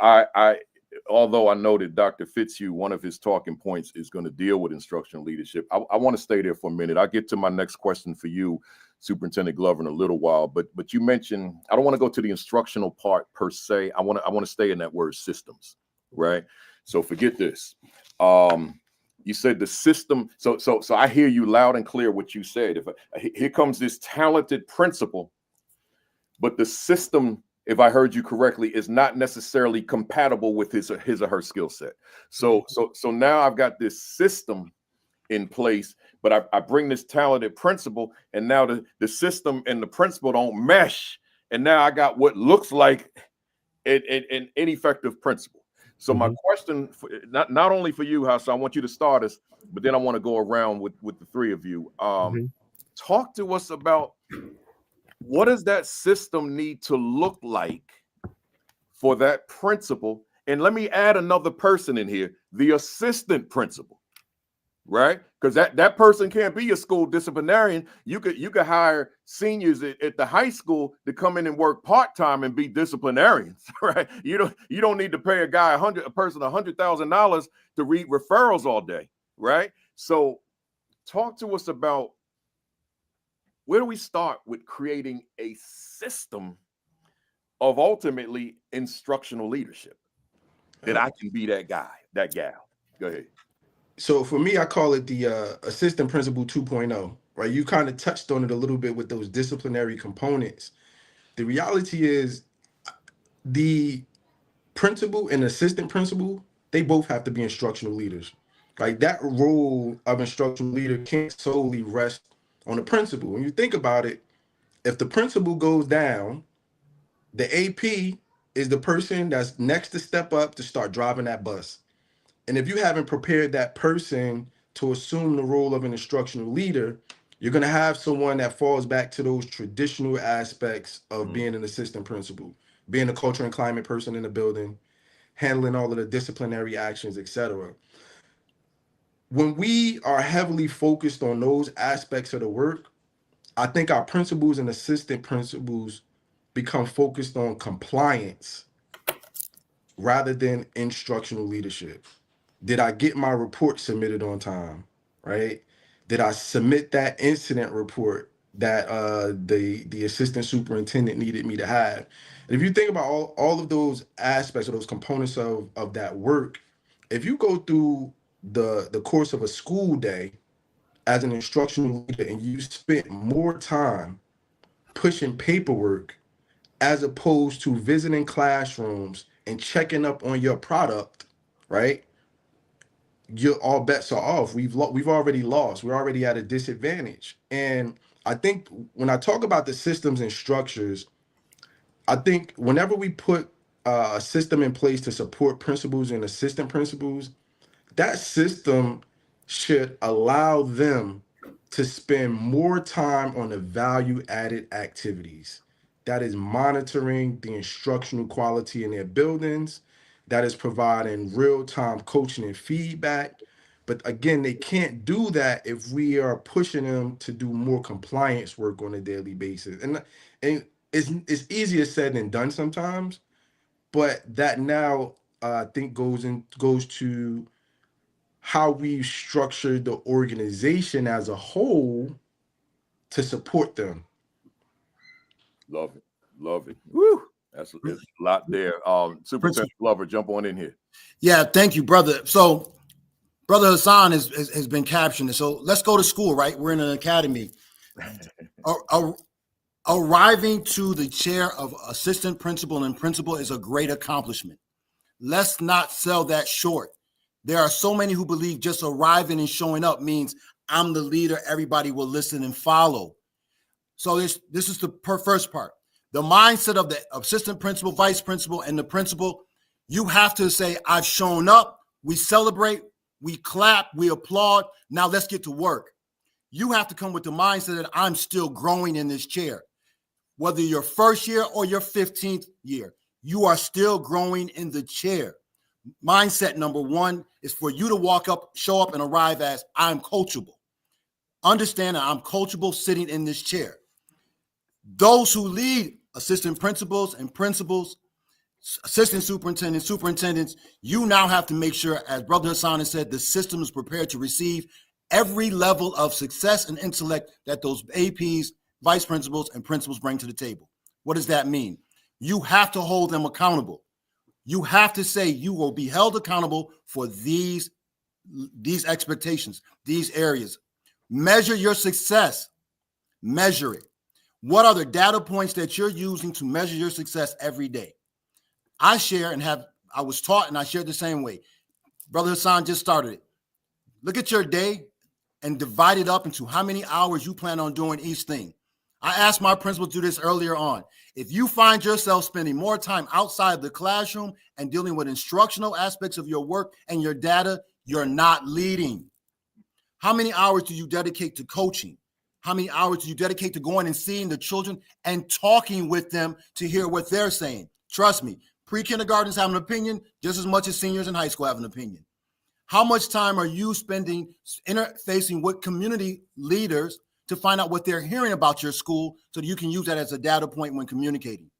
although I know that Dr. Fitzhugh, one of his talking points is going to deal with instructional leadership, I want to stay there for a minute. I'll get to my next question for you, Superintendent Glover, in a little while. But you mentioned, I don't want to go to the instructional part per se. I want to stay in that word systems, right? So forget this. You said the system. So I hear you loud and clear what you said. Here comes this talented principal, but the system, if I heard you correctly, is not necessarily compatible with his or her skill set. So now I've got this system in place, but I bring this talented principal, and now the system and the principal don't mesh, and now I got what looks like an ineffective principal. So my question, not only for you, Hasan, I want you to start us, but then I want to go around with the three of you. Talk to us about, what does that system need to look like for that principal? And let me add another person in here, the assistant principal, right? Because that person can't be a school disciplinarian. You could hire seniors at the high school to come in and work part-time and be disciplinarians, right? You don't need to pay a person $100,000 to read referrals all day, right? So talk to us about, where do we start with creating a system of ultimately instructional leadership that I can be that guy, that gal? Go ahead. So for me, I call it the assistant principal 2.0, right? You kind of touched on it a little bit with those disciplinary components. The reality is the principal and assistant principal, they both have to be instructional leaders. Like that role of instructional leader can't solely rest on the principal. When you think about it, if the principal goes down, the AP is the person that's next to step up to start driving that bus. And if you haven't prepared that person to assume the role of an instructional leader, you're going to have someone that falls back to those traditional aspects of being an assistant principal, being a culture and climate person in the building, handling all of the disciplinary actions, etc. When we are heavily focused on those aspects of the work, I think our principals and assistant principals become focused on compliance rather than instructional leadership? Did I get my report submitted on time? Right? Did I submit that incident report that the assistant superintendent needed me to have? And if you think about all of those aspects or those components of that work, if you go through the course of a school day as an instructional leader and you spent more time pushing paperwork as opposed to visiting classrooms and checking up on your product, right? All bets are off. We've already lost. We're already at a disadvantage. And I think when I talk about the systems and structures, I think whenever we put a system in place to support principals and assistant principals, that system should allow them to spend more time on the value added activities. That is monitoring the instructional quality in their buildings, that is providing real time coaching and feedback. But again, they can't do that if we are pushing them to do more compliance work on a daily basis. And it's easier said than done sometimes, but that now I think goes to how we structure the organization as a whole to support them. Love it. Love it. Woo. That's a lot there. Superintendent Glover, jump on in here. Yeah, thank you, brother. So Brother Hasan has been captioning it. So let's go to school, right? We're in an academy. Arriving to the chair of assistant principal and principal is a great accomplishment. Let's not sell that short. There are so many who believe just arriving and showing up means I'm the leader, everybody will listen and follow. So this is the first part. The mindset of the assistant principal, vice principal, and the principal, you have to say, I've shown up, we celebrate, we clap, we applaud, now let's get to work. You have to come with the mindset that I'm still growing in this chair. Whether your first year or your 15th year, you are still growing in the chair. Mindset number one is for you to walk up, show up, and arrive as I'm coachable. Understand that I'm coachable sitting in this chair. Those who lead assistant principals and principals, assistant superintendents, superintendents, you now have to make sure, as Brother Hasan has said, the system is prepared to receive every level of success and intellect that those APs, vice principals, and principals bring to the table. What does that mean? You have to hold them accountable. You have to say you will be held accountable for these expectations, these areas. Measure your success. Measure it. What are the data points that you're using to measure your success every day? I share I was taught and I shared the same way. Brother Hasan just started it. Look at your day and divide it up into how many hours you plan on doing each thing. I asked my principal to do this earlier on. If you find yourself spending more time outside the classroom and dealing with instructional aspects of your work and your data, you're not leading. How many hours do you dedicate to coaching? How many hours do you dedicate to going and seeing the children and talking with them to hear what they're saying? Trust me, pre-kindergartners have an opinion just as much as seniors in high school have an opinion. How much time are you spending interfacing with community leaders to find out what they're hearing about your school so that you can use that as a data point when communicating?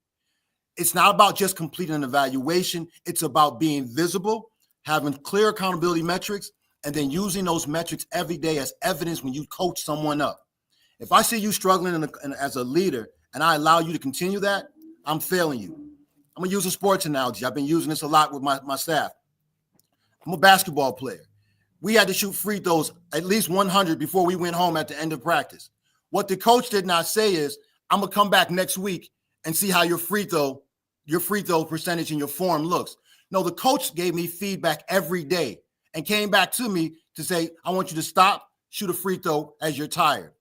It's not about just completing an evaluation. It's about being visible, having clear accountability metrics, and then using those metrics every day as evidence when you coach someone up. If I see you struggling as a leader and I allow you to continue that, I'm failing you. I'm going to use a sports analogy. I've been using this a lot with my staff. I'm a basketball player. We had to shoot free throws at least 100 before we went home at the end of practice. What the coach did not say is, I'm going to come back next week and see how your free throw percentage and your form looks. No, the coach gave me feedback every day and came back to me to say, I want you to stop, shoot a free throw as you're tired.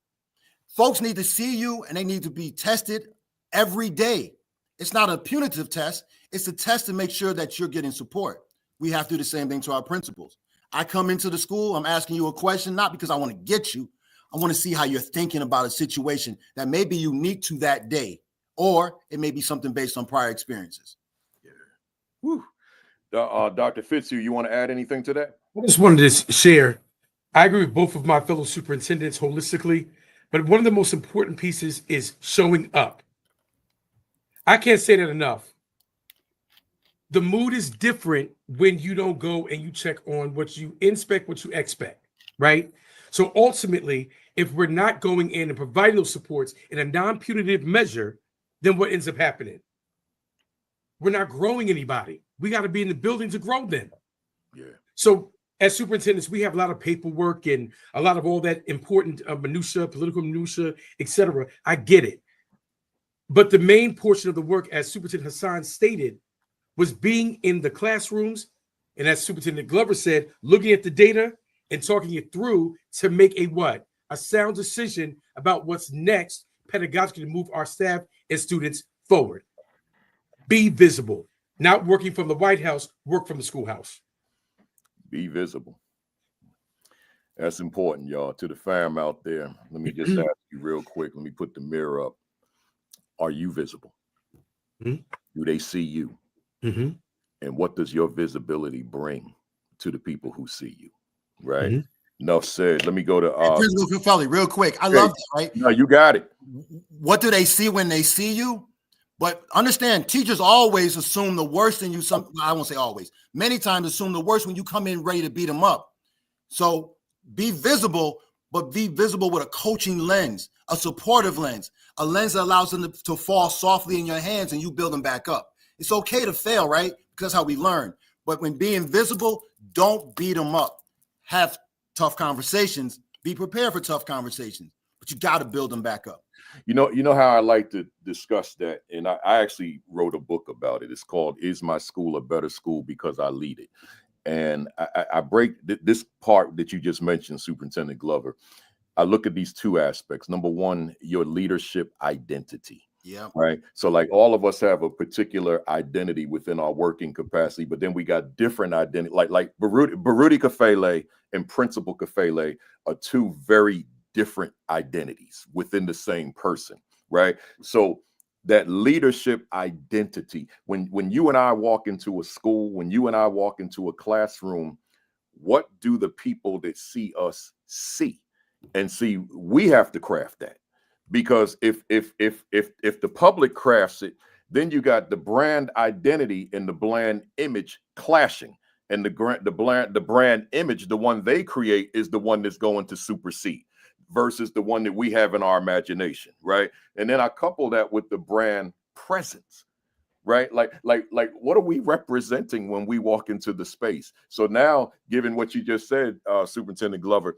Folks need to see you and they need to be tested every day. It's not a punitive test. It's a test to make sure that you're getting support. We have to do the same thing to our principals. I come into the school, I'm asking you a question, not because I want to get you. I want to see how you're thinking about a situation that may be unique to that day, or it may be something based on prior experiences. Yeah. Woo. Dr. Fitzhugh, you want to add anything to that? I just wanted to share. I agree with both of my fellow superintendents holistically, but one of the most important pieces is showing up. I can't say that enough. The mood is different when you don't go and you check on what you inspect, what you expect, right? So ultimately, if we're not going in and providing those supports in a non-punitive measure, then what ends up happening? We're not growing anybody. We got to be in the building to grow them. Yeah. So as superintendents, we have a lot of paperwork and a lot of all that important minutia, political minutia, etc. I get it. But the main portion of the work, as Superintendent Hasan stated, was being in the classrooms, and as Superintendent Glover said, looking at the data and talking it through to make a what? A sound decision about what's next pedagogically to move our staff and students forward. Be visible. Not working from the White House, work from the schoolhouse. Be visible. That's important, y'all. To the fam out there, let me just ask you real quick. Let me put the mirror up. Are you visible? Mm-hmm. Do they see you? Mm-hmm. And what does your visibility bring to the people who see you? Right. Mm-hmm. Enough said. Let me go to Principal Fufeli, real quick. I love that, right? No, you got it. What do they see when they see you? But understand, teachers always assume the worst in you. I won't say always. Many times assume the worst when you come in ready to beat them up. So be visible, but be visible with a coaching lens, a supportive lens, a lens that allows them to fall softly in your hands and you build them back up. It's okay to fail, right? Because that's how we learn. But when being visible, don't beat them up. Have tough conversations. Be prepared for tough conversations, but you got to build them back up. You know how I like to discuss that, and I actually wrote a book about it. It's called "Is My School a Better School Because I Lead It?" And I break this part that you just mentioned, Superintendent Glover. I look at these two aspects. Number one, your leadership identity. Yeah. Right. So like all of us have a particular identity within our working capacity, but then we got different identity. Like Baruti Kafele and Principal Kafele are two very different identities within the same person. Right. So that leadership identity, when you and I walk into a school, when you and I walk into a classroom, what do the people that see us see? And see, we have to craft that. Because if the public crafts it, then you got the brand identity and the brand image clashing, and the brand image, the one they create, is the one that's going to supersede versus the one that we have in our imagination, right? And then I couple that with the brand presence, right? Like what are we representing when we walk into the space? So now, given what you just said, Superintendent Glover,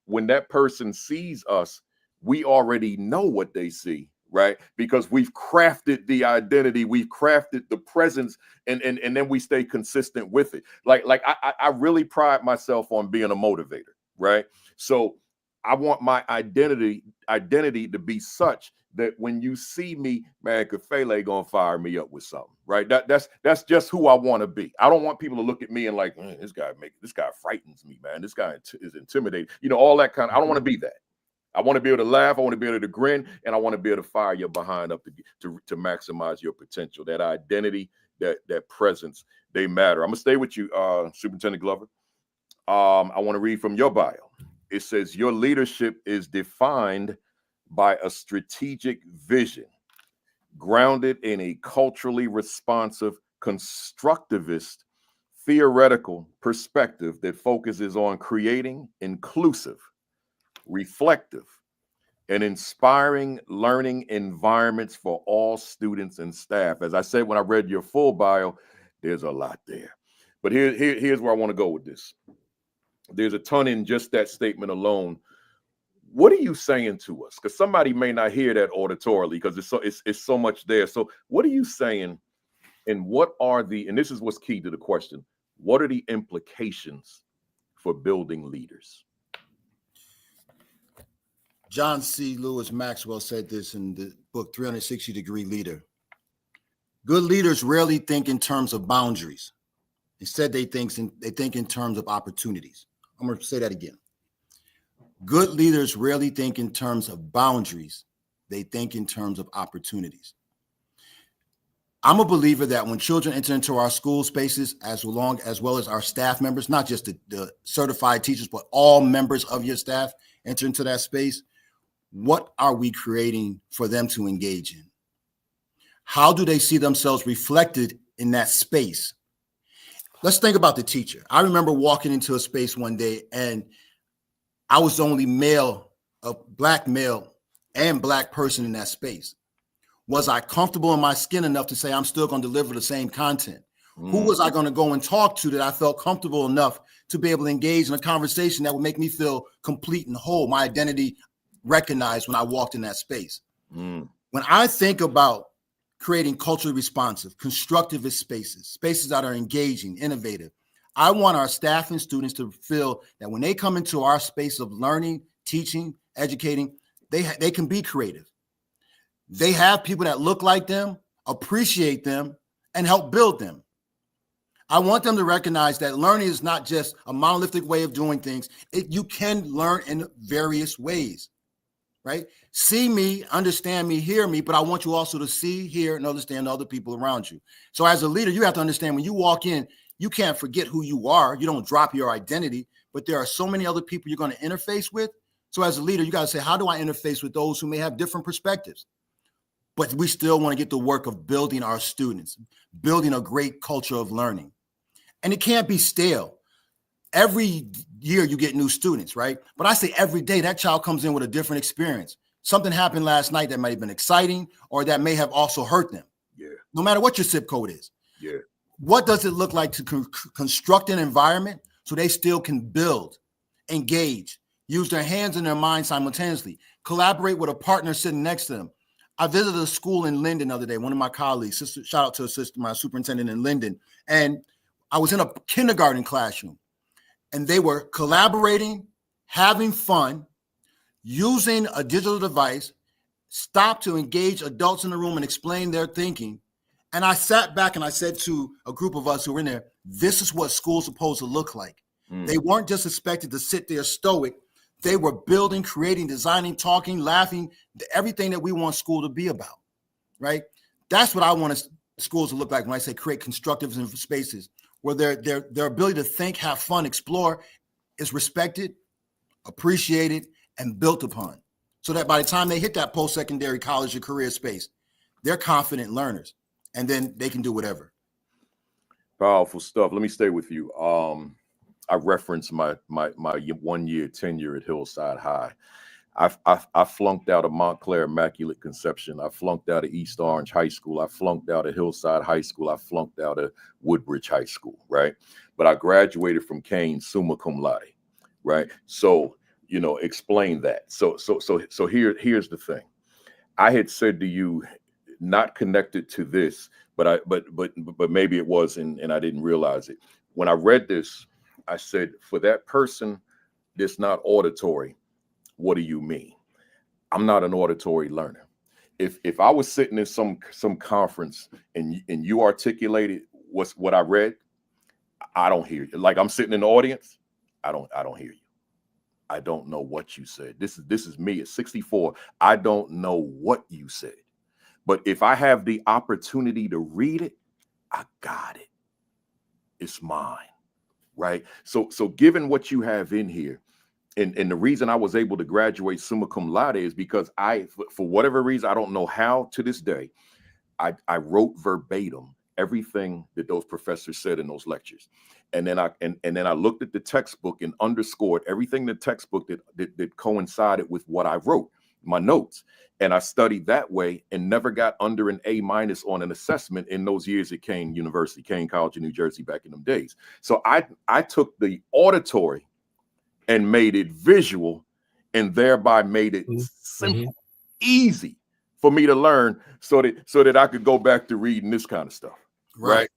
when that person sees us, we already know what they see, right? Because we've crafted the identity, we've crafted the presence, and then we stay consistent with it. Like I really pride myself on being a motivator, right? So I want my identity to be such that when you see me, man, Kafele gonna fire me up with something, right? That's just who I want to be. I don't want people to look at me and like, this guy frightens me, man. This guy is intimidating, all that kind of. I don't want to be that. I want to be able to laugh. I want to be able to grin, and I want to be able to fire your behind up to maximize your potential. That identity, that presence, they matter. I'm gonna stay with you, Superintendent Glover. I want to read from your bio. It says your leadership is defined by a strategic vision, grounded in a culturally responsive, constructivist, theoretical perspective that focuses on creating inclusive, reflective, and inspiring learning environments for all students and staff. As I said when I read your full bio, there's a lot there. But here's where I want to go with this. There's a ton in just that statement alone. What are you saying to us? Because somebody may not hear that auditorily because it's so much there. So what are you saying? And what are and this is what's key to the question, what are the implications for building leaders? John C. Lewis Maxwell said this in the book 360-Degree Leader. Good leaders rarely think in terms of boundaries. Instead, they think in terms of opportunities. I'm going to say that again. Good leaders rarely think in terms of boundaries. They think in terms of opportunities. I'm a believer that when children enter into our school spaces, as well as our staff members, not just the certified teachers, but all members of your staff enter into that space, what are we creating for them to engage in? how do they see themselves reflected in that space? Let's think about the teacher. I remember walking into a space one day and I was the only male, a black male and black person in that space. Was I comfortable in my skin enough to say I'm still going to deliver the same content? Who was I going to go and talk to that I felt comfortable enough to be able to engage in a conversation that would make me feel complete and whole, my identity recognized when I walked in that space? When I think about creating culturally responsive, constructivist spaces, spaces that are engaging, innovative, I want our staff and students to feel that when they come into our space of learning, teaching, educating, they can be creative. They have people that look like them, appreciate them, and help build them. I want them to recognize that learning is not just a monolithic way of doing things. You can learn in various ways, right? See me, understand me, hear me, but I want you also to see, hear, and understand the other people around you. So as a leader, you have to understand when you walk in, you can't forget who you are. You don't drop your identity, but there are so many other people you're going to interface with. So as a leader, you got to say, how do I interface with those who may have different perspectives? But we still want to get the work of building our students, building a great culture of learning. And it can't be stale. Every year you get new students, right? But I say every day that child comes in with a different experience. Something happened last night that might have been exciting or that may have also hurt them. Yeah. No matter what your zip code is. Yeah. What does it look like to construct an environment so they still can build, engage, use their hands and their minds simultaneously, collaborate with a partner sitting next to them? I visited a school in Linden the other day, one of my colleagues, shout out to a sister, my superintendent in Linden, and I was in a kindergarten classroom and they were collaborating, having fun, using a digital device, stopped to engage adults in the room and explain their thinking. And I sat back and I said to a group of us who were in there, this is what school's supposed to look like. They weren't just expected to sit there stoic. They were building, creating, designing, talking, laughing, everything that we want school to be about, right? That's what I want schools to look like when I say create constructive spaces where their ability to think, have fun, explore is respected, appreciated, and built upon. So that by the time they hit that post-secondary college or career space, they're confident learners and then they can do whatever. Powerful stuff. Let me stay with you. I referenced my 1 year tenure at Hillside High. I flunked out of Montclair Immaculate Conception. I flunked out of East Orange High School. I flunked out of Hillside High School. I flunked out of Woodbridge High School, right? But I graduated from Kane summa cum laude, right? So, you know, explain that. So here's the thing. I had said to you, not connected to this, but maybe it was, and I didn't realize it. When I read this, I said, for that person that's not auditory, what do you mean? I'm not an auditory learner. If I was sitting in some conference and you articulated what I read, I don't hear you. Like I'm sitting in the audience, I don't hear you. I don't know what you said. This is me at 64. I don't know what you said. But if I have the opportunity to read it, I got it. It's mine. Right. So given what you have in here, and the reason I was able to graduate summa cum laude is because for whatever reason, I don't know how to this day, I wrote verbatim everything that those professors said in those lectures. And then I looked at the textbook and underscored everything in the textbook that coincided with what I wrote, my notes. And I studied that way and never got under an A- on an assessment in those years at Kane University, Kane College in New Jersey back in them days. So I took the auditory and made it visual and thereby made it simple, easy for me to learn so that I could go back to reading this kind of stuff. Right.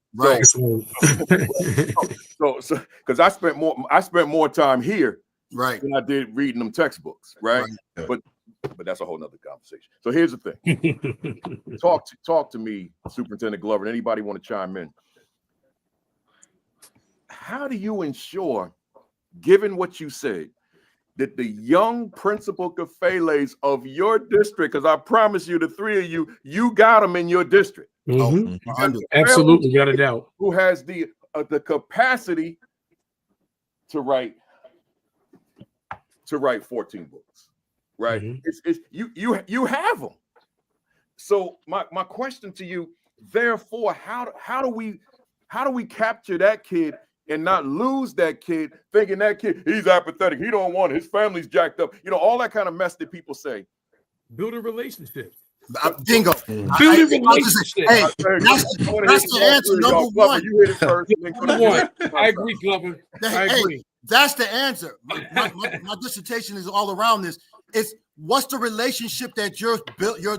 So because I spent more time here than I did reading them textbooks. Right. But that's a whole nother conversation. So here's the thing. Talk to me, Superintendent Glover, and anybody want to chime in. How do you ensure, given what you said, that the young principal Kafeles of your district, because I promise you, the three of you got them in your district. Absolutely, without a doubt. Who has the capacity to write 14 books, right? It's you have them. So my question to you, therefore, how do we capture that kid and not lose that kid, thinking that kid, he's apathetic, he don't want it, his family's jacked up, all that kind of mess that people say. Build a relationship. Bingo. Build a relationship. Hey, that's the answer. Number one. You hit it first. Number one. I agree, Glover. I agree. Hey, that's the answer. My dissertation is all around this. It's what's the relationship that your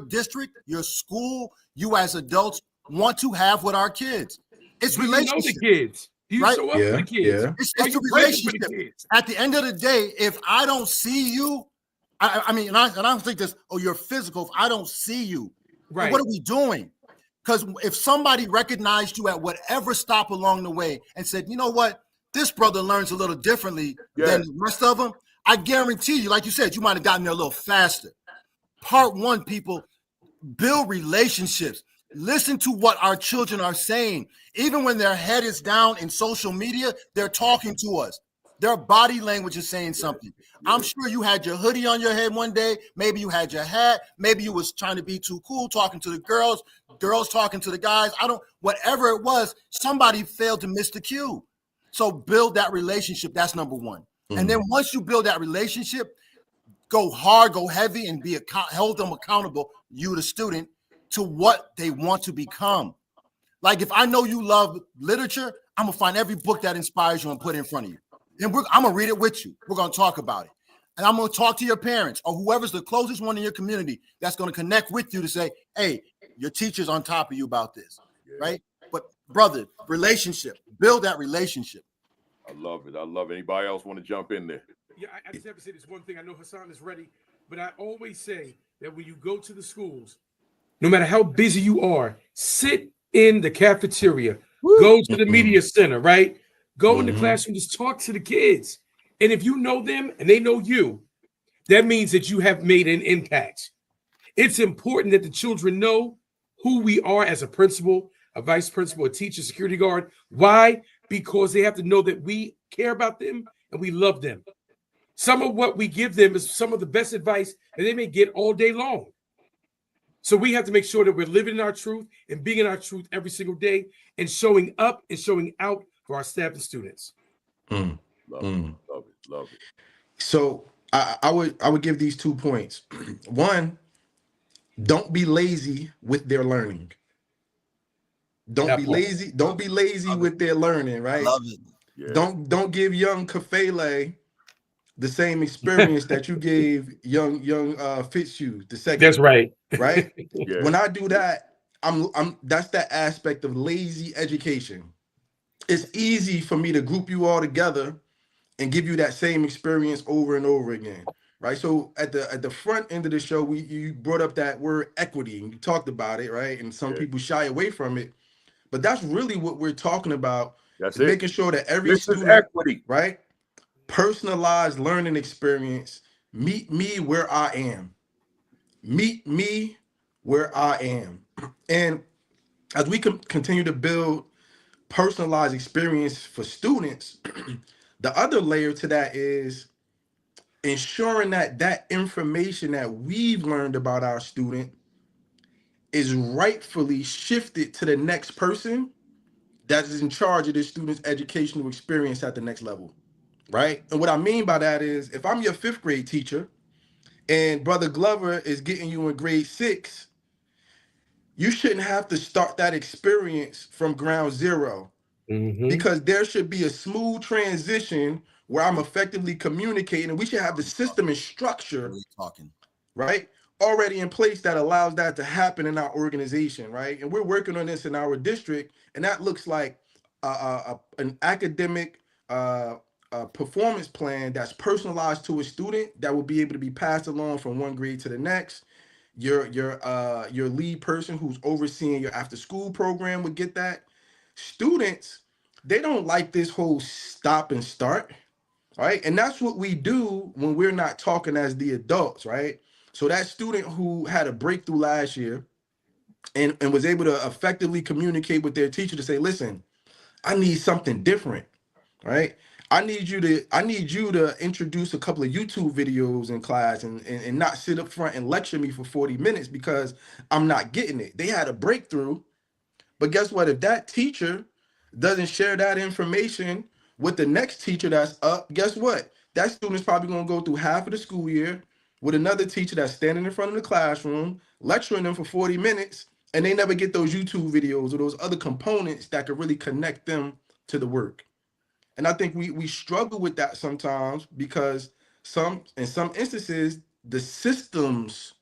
district, your school, you as adults want to have with our kids? It's relationship. You know the kids. You right? show up for the kids. Yeah. It's the relationship. At the end of the day, if I don't see you, I mean, and I don't think this, oh, you're physical. If I don't see you, right? What are we doing? Because if somebody recognized you at whatever stop along the way and said, you know what, this brother learns a little differently than the rest of them, I guarantee you, like you said, you might have gotten there a little faster. Part one, people, build relationships. Listen to what our children are saying. Even when their head is down in social media, they're talking to us. Their body language is saying something. I'm sure you had your hoodie on your head one day. Maybe you had your hat. Maybe you was trying to be too cool, talking to the girls talking to the guys. Whatever it was, somebody failed to miss the cue. So build that relationship. That's number one. Mm-hmm. And then once you build that relationship, go hard, go heavy, and hold them accountable, you the student, to what they want to become. Like if I know you love literature, I'm gonna find every book that inspires you and put it in front of you. And I'm gonna read it with you. We're gonna talk about it. And I'm gonna talk to your parents or whoever's the closest one in your community that's gonna connect with you to say, hey, your teacher's on top of you about this, right? But brother, relationship, build that relationship. I love it. Anybody else want to jump in there? Yeah, I just have to say this one thing. I know Hasan is ready, but I always say that when you go to the schools, no matter how busy you are, sit in the cafeteria, go to the media center, right? Go in the classroom, just talk to the kids. And if you know them and they know you, that means that you have made an impact. It's important that the children know who we are as a principal, a vice principal, a teacher, security guard. Why? Because they have to know that we care about them and we love them. Some of what we give them is some of the best advice that they may get all day long. So we have to make sure that we're living in our truth and being in our truth every single day and showing up and showing out for our staff and students. Love it. So I would give these 2 points. One, don't be lazy with their learning. Don't be lazy with their learning, right? Love it. Yeah. Don't give young Kafele the same experience that you gave young Fitzhugh the second. That's right. Right? Yeah. When I do that, I'm that's that aspect of lazy education. It's easy for me to group you all together and give you that same experience over and over again. Right. So at the front end of the show, you brought up that word equity and you talked about it, right? And some people shy away from it. But that's really what we're talking about. That's it. Making sure that every student, equity, right? Personalized learning experience. Meet me where I am. Meet me where I am. And as we continue to build personalized experience for students, the other layer to that is ensuring that that information that we've learned about our student is rightfully shifted to the next person that is in charge of the student's educational experience at the next level, right? And what I mean by that is if I'm your 5th grade teacher and Brother Glover is getting you in grade 6, you shouldn't have to start that experience from ground zero, because there should be a smooth transition where I'm effectively communicating, and we should have the system and structure right, already in place that allows that to happen in our organization, right? And we're working on this in our district, and that looks like an academic performance plan that's personalized to a student that will be able to be passed along from one grade to the next. Your lead person who's overseeing your after school program would get that. Students, they don't like this whole stop and start, right? And that's what we do when we're not talking as the adults, right? So that student who had a breakthrough last year and was able to effectively communicate with their teacher to say, listen, I need something different, right? I need you to introduce a couple of YouTube videos in class and not sit up front and lecture me for 40 minutes because I'm not getting it. They had a breakthrough, but guess what? If that teacher doesn't share that information with the next teacher that's up, guess what? That student's probably going to go through half of the school year with another teacher that's standing in front of the classroom, lecturing them for 40 minutes, and they never get those YouTube videos or those other components that could really connect them to the work. And I think we struggle with that sometimes because in some instances, the systems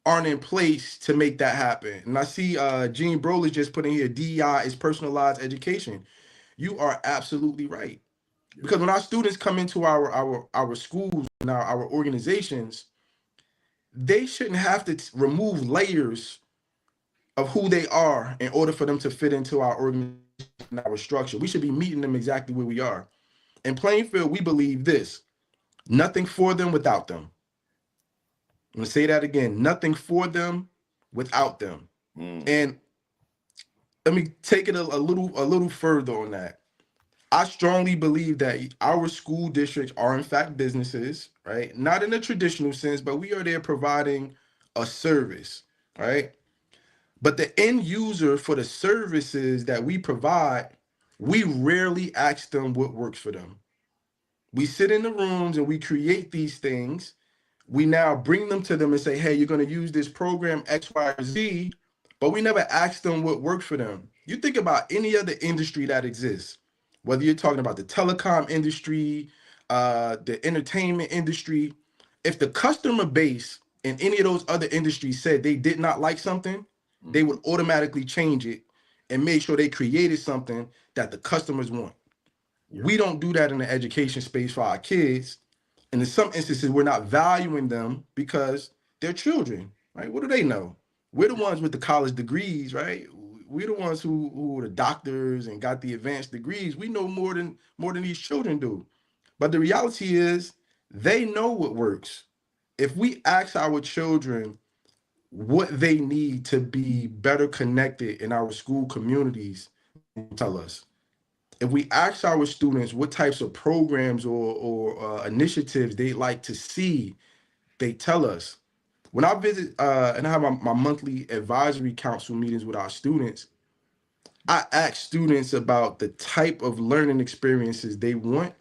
aren't in place to make that happen. And I see Gene Broly just put in here, DEI is personalized education. You are absolutely right. Because when our students come into our schools and our organizations, they shouldn't have to remove layers of who they are in order for them to fit into our organization and our structure. We should be meeting them exactly where we are. In Plainfield, we believe this: nothing for them without them. I'm gonna say that again: nothing for them without them. And let me take it a little further on that. I strongly believe that our school districts are in fact businesses, right? Not in a traditional sense, but we are there providing a service, right? But the end user for the services that we provide, we rarely ask them what works for them. We sit in the rooms and we create these things. We now bring them to them and say, hey, you're going to use this program X, Y, or Z, but we never ask them what worked for them. You think about any other industry that exists, whether you're talking about the telecom industry, the entertainment industry, if the customer base in any of those other industries said they did not like something, they would automatically change it and make sure they created something that the customers want. We don't do that in the education space for our kids. And in some instances, we're not valuing them because they're children, right? What do they know? We're the ones with the college degrees, right? We're the ones who are the doctors and got the advanced degrees. We know more than these children do. But the reality is they know what works. If we ask our children what they need to be better connected in our school communities, tell us. If we ask our students what types of programs or initiatives they like to see, they tell us. When I visit and I have my monthly advisory council meetings with our students, I ask students about the type of learning experiences they want.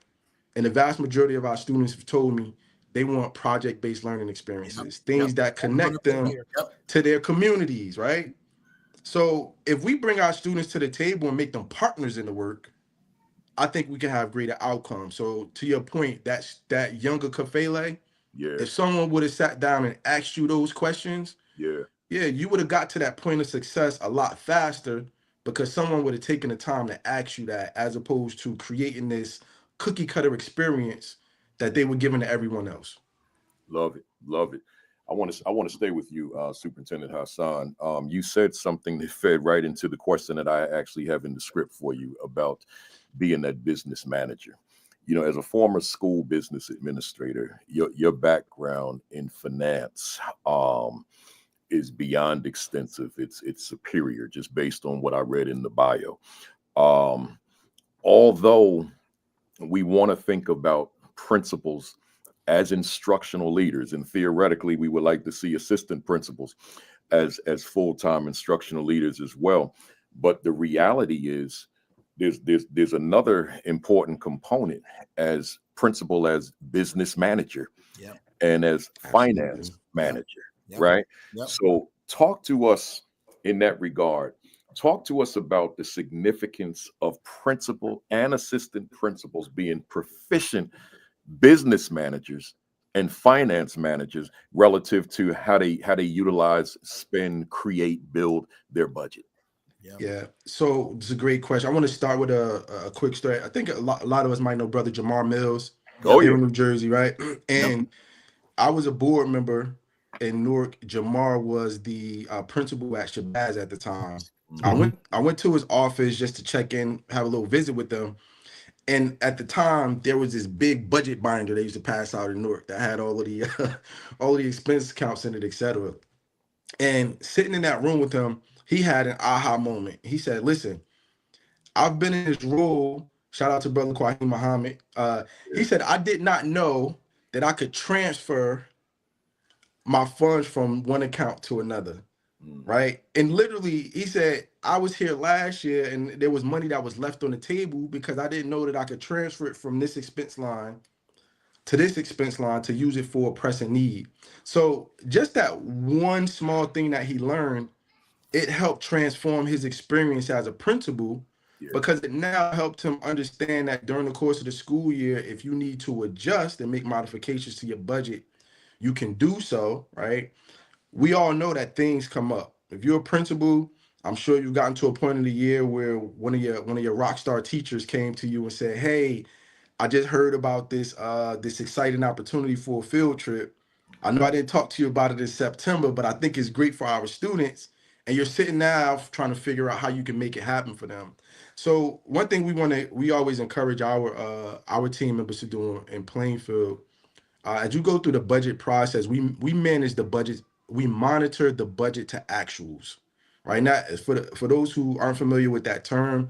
And the vast majority of our students have told me they want project-based learning experiences, things that connect them to their communities, right? So if we bring our students to the table and make them partners in the work, I think we can have greater outcomes. So to your point, that younger Kafele, if someone would have sat down and asked you those questions, you would have got to that point of success a lot faster because someone would have taken the time to ask you that, as opposed to creating this cookie cutter experience that they were giving to everyone else. Love it. Love it. I want to stay with you, Superintendent Hasan. You said something that fed right into the question that I actually have in the script for you about being that business manager. You know, as a former school business administrator, your background in finance is beyond extensive. It's superior, just based on what I read in the bio. Although we want to think about principals as instructional leaders, and theoretically we would like to see assistant principals as full-time instructional leaders as well, but the reality is there's another important component as principal, as business manager, and as finance manager, right? So talk to us in that regard. Talk to us about the significance of principal and assistant principals being proficient business managers and finance managers relative to how they utilize, spend, create, build their budget. Yeah. So it's a great question. I want to start with a quick story. I think a lot of us might know Brother Jamar Mills here in New Jersey, right? And I was a board member in Newark. Jamar was the principal at Shabazz at the time. I went to his office just to check in, have a little visit with them. And at the time, there was this big budget binder they used to pass out in Newark that had all of the expense accounts in it, et cetera. And sitting in that room with him, he had an aha moment. He said, listen, I've been in this role Shout out to brother Kwahim Muhammad. He said, I did not know that I could transfer my funds from one account to another. Right. And literally, he said, I was here last year and there was money that was left on the table because I didn't know that I could transfer it from this expense line to this expense line to use it for a pressing need. So just that one small thing that he learned, it helped transform his experience as a principal, because it now helped him understand that during the course of the school year, if you need to adjust and make modifications to your budget, you can do so, right? We all know that things come up. If you're a principal, I'm sure you've gotten to a point in the year where one of your rock star teachers came to you and said, hey, I just heard about this this exciting opportunity for a field trip. I know I didn't talk to you about it in September, but I think it's great for our students. And you're sitting now trying to figure out how you can make it happen for them. So one thing we always encourage our team members to do in Plainfield, as you go through the budget process, we manage the budget, we monitor the budget to actuals, right? Now, for those who aren't familiar with that term,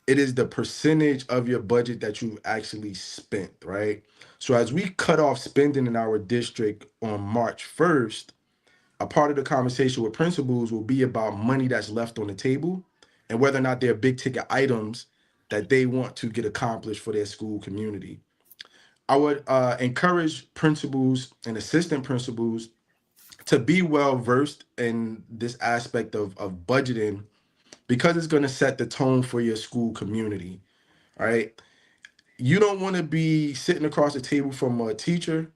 it is the percentage of your budget that you've actually spent, right? So as we cut off spending in our district on March 1st, a part of the conversation with principals will be about money that's left on the table and whether or not they're big ticket items that they want to get accomplished for their school community. I would encourage principals and assistant principals to be well versed in this aspect of budgeting, because it's going to set the tone for your school community. All right. You don't want to be sitting across the table from a teacher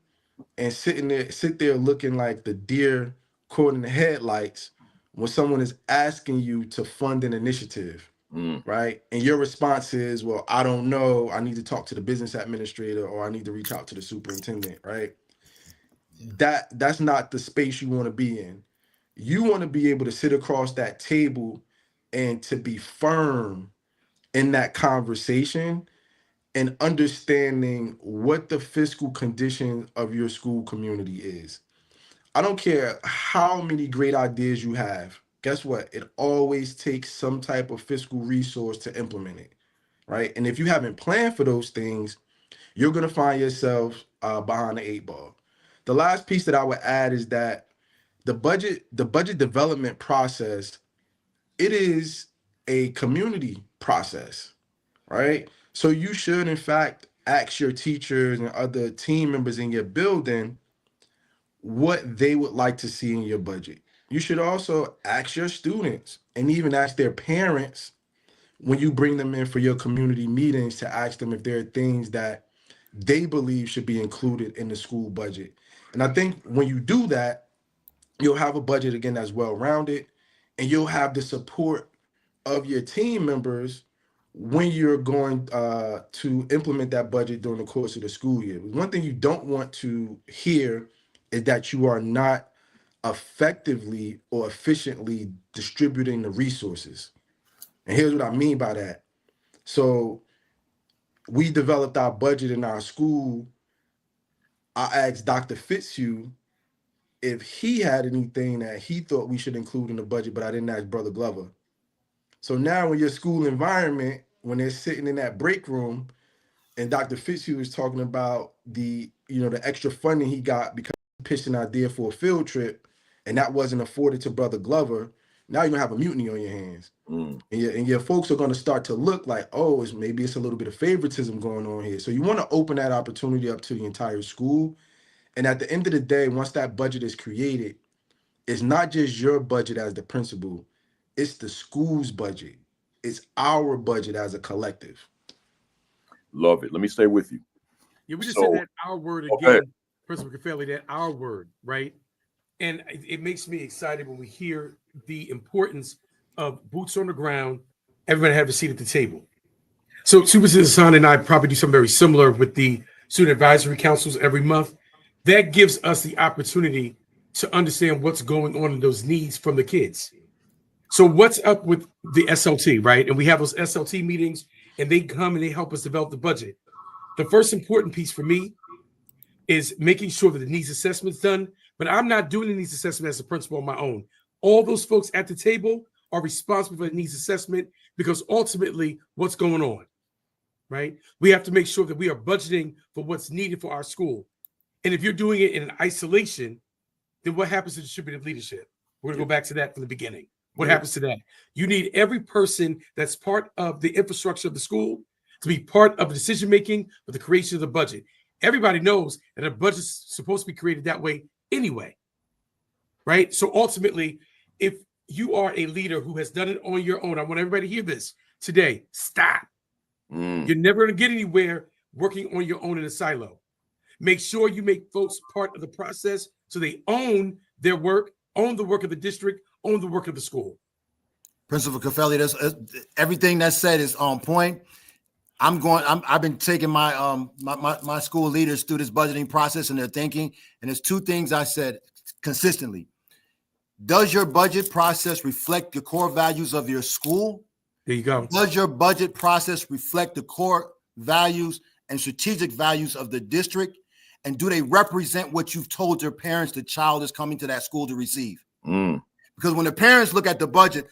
and sit there looking like the deer caught in the headlights when someone is asking you to fund an initiative. Right. And your response is, well, I don't know. I need to talk to the business administrator or I need to reach out to the superintendent. Right. That's not the space you want to be in. You want to be able to sit across that table and to be firm in that conversation and understanding what the fiscal condition of your school community is. I don't care how many great ideas you have. Guess what? It always takes some type of fiscal resource to implement it, right? And if you haven't planned for those things, you're going to find yourself behind the eight ball. The last piece that I would add is that the budget development process, it is a community process, right? So you should, in fact, ask your teachers and other team members in your building what they would like to see in your budget. You should also ask your students and even ask their parents when you bring them in for your community meetings to ask them if there are things that they believe should be included in the school budget. And I think when you do that, you'll have a budget again that's well-rounded, and you'll have the support of your team members when you're going to implement that budget during the course of the school year. One thing you don't want to hear is that you are not effectively or efficiently distributing the resources. And here's what I mean by that. So we developed our budget in our school. I asked Dr. Fitzhugh if he had anything that he thought we should include in the budget, but I didn't ask Brother Glover. So now in your school environment, when they're sitting in that break room and Dr. Fitzhugh is talking about the extra funding he got because he pitched an idea for a field trip and that wasn't afforded to Brother Glover, now you're gonna have a mutiny on your hands. And your folks are gonna start to look like, oh, maybe it's a little bit of favoritism going on here. So you want to open that opportunity up to the entire school. And at the end of the day, once that budget is created, it's not just your budget as the principal, it's the school's budget. It's our budget as a collective. Love it. Let me stay with you. Yeah, we just said that our word again, Principal Caffelli, that our word, right? And it makes me excited when we hear the importance of boots on the ground, everybody have a seat at the table. So Superintendent Hasan and I probably do something very similar with the student advisory councils every month. That gives us the opportunity to understand what's going on in those needs from the kids. So what's up with the SLT, right? And we have those SLT meetings and they come and they help us develop the budget. The first important piece for me is making sure that the needs assessment's done, but I'm not doing the needs assessment as a principal on my own. All those folks at the table are responsible for the needs assessment because ultimately what's going on? right? We have to make sure that we are budgeting for what's needed for our school. And if you're doing it in isolation, then what happens to distributive leadership? We're going to go back to that from the beginning. What happens to that? You need every person that's part of the infrastructure of the school to be part of the decision-making for the creation of the budget. Everybody knows that a budget's supposed to be created that way anyway, right? So ultimately, if you are a leader who has done it on your own, I want everybody to hear this today. Stop. You're never going to get anywhere working on your own in a silo. Make sure you make folks part of the process so they own their work, own the work of the district, own the work of the school. Principal Caffelli, everything that's said is on point. I've been taking my my school leaders through this budgeting process and their thinking, and there's two things I said consistently. Does your budget process reflect the core values of your school? There you go. Does your budget process reflect the core values and strategic values of the district? And do they represent what you've told your parents the child is coming to that school to receive? Because when the parents look at the budget,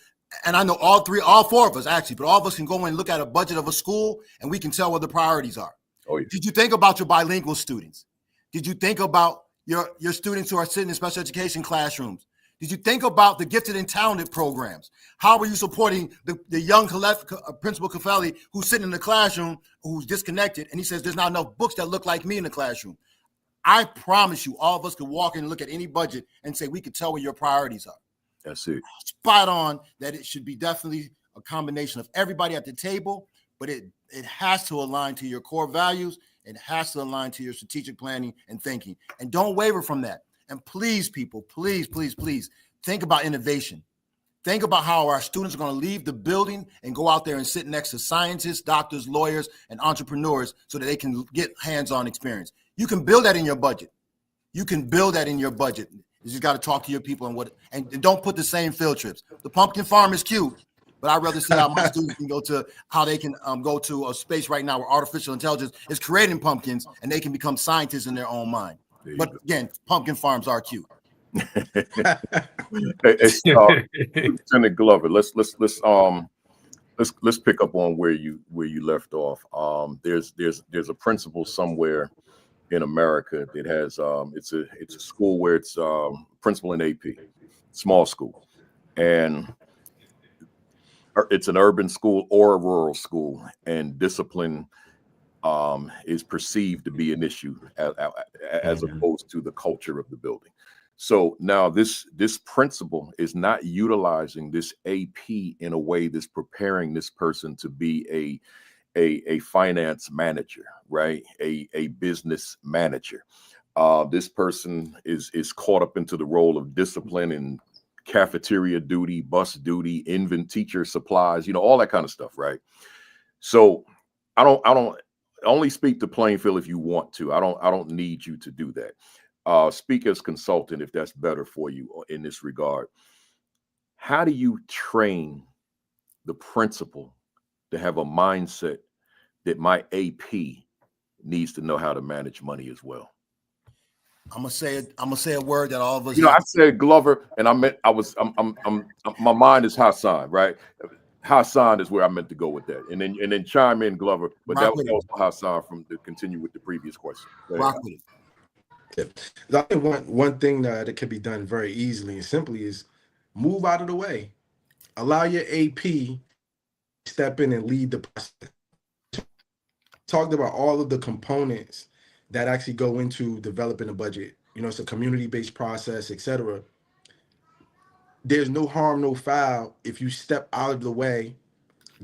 and I know all four of us actually, but all of us can go in and look at a budget of a school and we can tell what the priorities are. Oh, yeah. Did you think about your bilingual students? Did you think about your students who are sitting in special education classrooms? Did you think about the gifted and talented programs? How are you supporting the young Principal Caffelli who's sitting in the classroom, who's disconnected, and he says there's not enough books that look like me in the classroom? I promise you, all of us could walk in and look at any budget and say we could tell where your priorities are. That's it. Spot on that it should be definitely a combination of everybody at the table, but it has to align to your core values. It has to align to your strategic planning and thinking. And don't waver from that. And please, people, please, please, please think about innovation. Think about how our students are going to leave the building and go out there and sit next to scientists, doctors, lawyers, and entrepreneurs so that they can get hands-on experience. You can build that in your budget. You can build that in your budget. You just got to talk to your people and don't put the same field trips. The pumpkin farm is cute, but I'd rather see how my students can how they can go to a space right now where artificial intelligence is creating pumpkins and they can become scientists in their own mind. But again, pumpkin farms are cute. Lieutenant Glover, let's pick up on where you left off. There's a principal somewhere in America that has it's a school where it's principal in AP, small school, and it's an urban school or a rural school, and discipline is perceived to be an issue as opposed to the culture of the building. So now this principal is not utilizing this AP in a way that's preparing this person to be a finance manager, right? A business manager. This person is caught up into the role of discipline and cafeteria duty, bus duty, teacher supplies, all that kind of stuff, right? So I don't only speak to Plainfield if you want to. I don't need you to do that. Speak as consultant if that's better for you in this regard. How do you train the principal to have a mindset that my AP needs to know how to manage money as well? I'm gonna say a word that all of us. I said Glover, and my mind is Hasan, right? Hasan is where I meant to go with that, and then chime in, Glover. But that was also Hasan to continue with the previous question. Rock with it. Yeah. I think one thing that can be done very easily and simply is move out of the way. Allow your AP step in and lead the process. Talked about all of the components that actually go into developing a budget. It's a community-based process, etc. There's no harm, no foul if you step out of the way,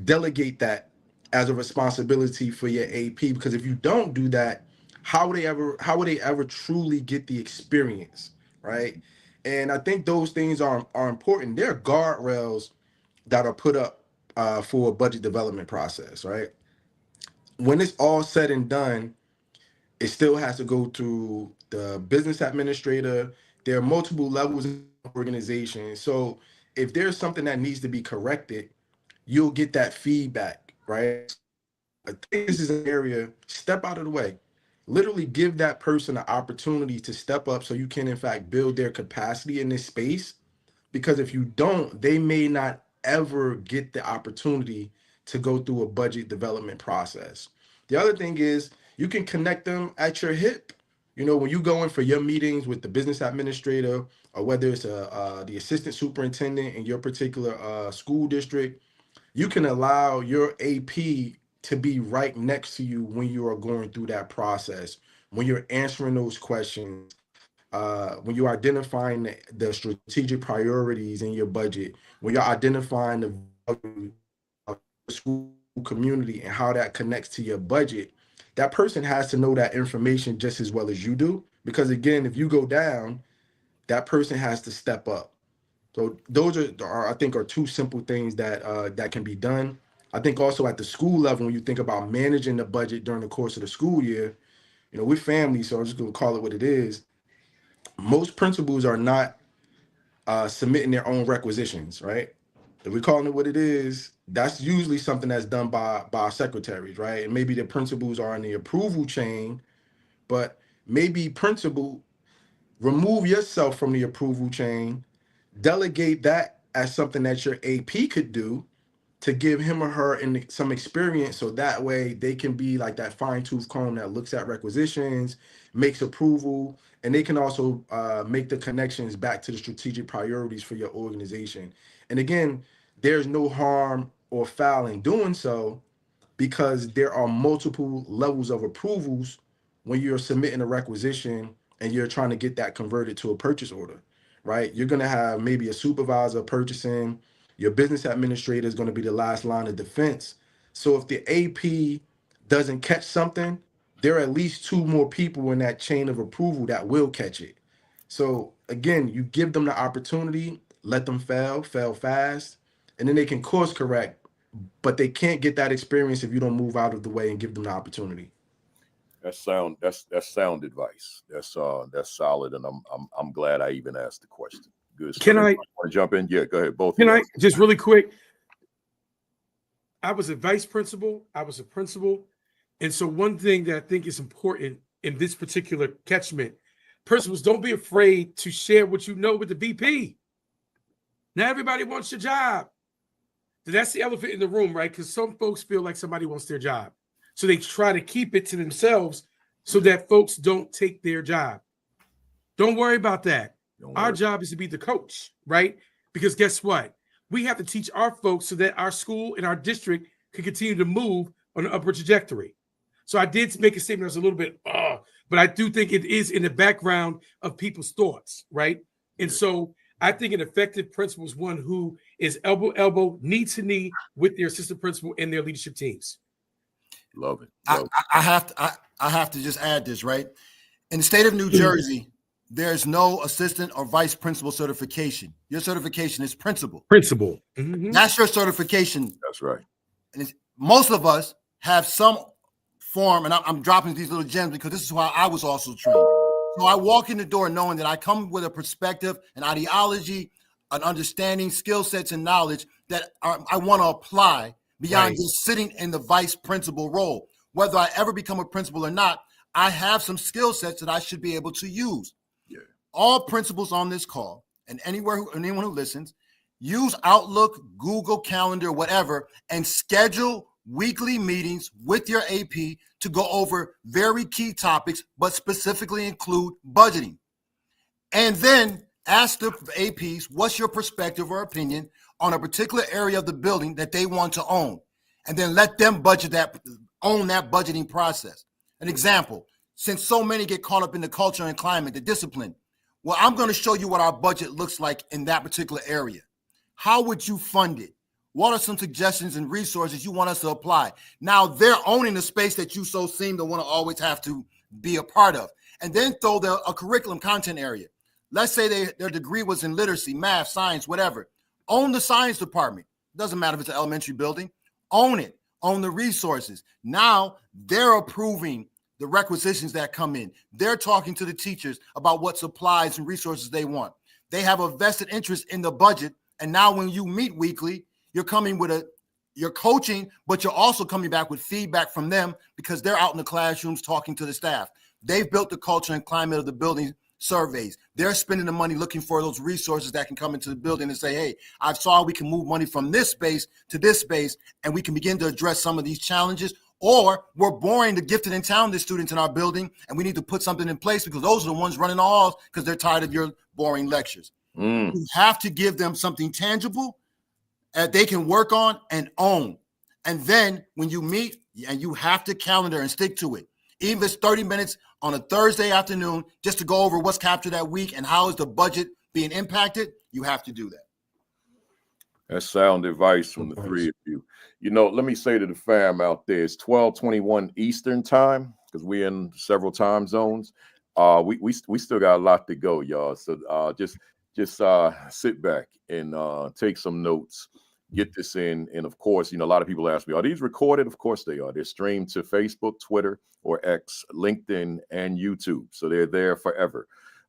delegate that as a responsibility for your AP. Because if you don't do that, how would they ever truly get the experience, right? And I think those things are important. There are guardrails that are put up for a budget development process, right? When it's all said and done, it still has to go through the business administrator. There are multiple levels in the organization. So if there's something that needs to be corrected, you'll get that feedback, right? I think this is an area, step out of the way. Literally give that person an opportunity to step up so you can, in fact, build their capacity in this space. Because if you don't, they may not ever get the opportunity to go through a budget development process. The other thing is you can connect them at your hip. You know, when you go in for your meetings with the business administrator, or whether it's the assistant superintendent in your particular school district, you can allow your AP to be right next to you when you are going through that process, when you're answering those questions, when you're identifying the strategic priorities in your budget, when you're identifying the value of the school community and how that connects to your budget. That person has to know that information just as well as you do. Because again, if you go down, that person has to step up. So those are I think are two simple things that that can be done. I think also at the school level, when you think about managing the budget during the course of the school year, you know, we're family, so I'm just gonna call it what it is. Most principals are not submitting their own requisitions, right? If we're calling it what it is, that's usually something that's done by our secretaries, right? And maybe the principals are in the approval chain, but maybe principal, remove yourself from the approval chain, delegate that as something that your AP could do to give him or her some experience, so that way they can be like that fine-tooth comb that looks at requisitions, makes approval, and they can also make the connections back to the strategic priorities for your organization. And again, there's no harm or foul in doing so, because there are multiple levels of approvals when you're submitting a requisition and you're trying to get that converted to a purchase order, right? You're going to have maybe a supervisor purchasing, your business administrator is going to be the last line of defense. So if the AP doesn't catch something, there are at least two more people in that chain of approval that will catch it. So again, you give them the opportunity, let them fail fast, and then they can course correct, but they can't get that experience if you don't move out of the way and give them the opportunity. That's sound advice. That's solid, and I'm glad I even asked the question. Good. So Can I want to jump in? Yeah, go ahead. Both. Can I just really quick? I was a vice principal. I was a principal. And so one thing that I think is important in this particular catchment, principals, don't be afraid to share what you know with the VP. Not everybody wants your job. That's the elephant in the room, right? Because some folks feel like somebody wants their job. So they try to keep it to themselves so that folks don't take their job. Don't worry about that. Our job is to be the coach, right? Because guess what? We have to teach our folks so that our school and our district can continue to move on an upward trajectory. So I did make a statement that was a little bit, but I do think it is in the background of people's thoughts, right? And so I think an effective principal is one who is elbow, knee to knee with their assistant principal and their leadership teams. Love it. I have to just add this, right? In the state of New Jersey, there's no assistant or vice principal certification. Your certification is principal. Principal. Mm-hmm. That's your certification. That's right. And most of us have some form, and I'm dropping these little gems because this is how I was also trained. So I walk in the door knowing that I come with a perspective, an ideology, an understanding, skill sets, and knowledge that I want to apply beyond just sitting in the vice principal role. Whether I ever become a principal or not, I have some skill sets that I should be able to use. Yeah. All principals on this call and anyone who listens, use Outlook, Google Calendar, whatever, and schedule weekly meetings with your AP to go over very key topics, but specifically include budgeting. And then ask the APs, what's your perspective or opinion on a particular area of the building that they want to own? And then let them own that budgeting process. An example, since so many get caught up in the culture and climate, the discipline, well, I'm going to show you what our budget looks like in that particular area. How would you fund it? What are some suggestions and resources you want us to apply? Now they're owning the space that you so seem to want to always have to be a part of. And then throw a curriculum content area. Let's say their degree was in literacy, math, science, whatever. Own the science department. Doesn't matter if it's an elementary building. Own it. Own the resources. Now they're approving the requisitions that come in. They're talking to the teachers about what supplies and resources they want. They have a vested interest in the budget. And now when you meet weekly, you're coming with you're coaching, but you're also coming back with feedback from them because they're out in the classrooms talking to the staff. They've built the culture and climate of the building surveys. They're spending the money looking for those resources that can come into the building and say, hey, I saw we can move money from this space to this space, and we can begin to address some of these challenges or we're boring the gifted and talented students in our building, and we need to put something in place because those are the ones running all because they're tired of your boring lectures. You have to give them something tangible that they can work on and own. And then when you meet, and you have to calendar and stick to it, even if it's 30 minutes on a Thursday afternoon, just to go over what's captured that week and how is the budget being impacted, you have to do that. That's sound advice from the three of you. You know, let me say to the fam out there, it's 12:21 Eastern time because we're in several time zones. We still got a lot to go, y'all. So just sit back and take some notes, get this in. And of course, you know, a lot of people ask me, are these recorded? Of course they are. They're streamed to Facebook, Twitter, or X, LinkedIn, and YouTube. So they're there forever.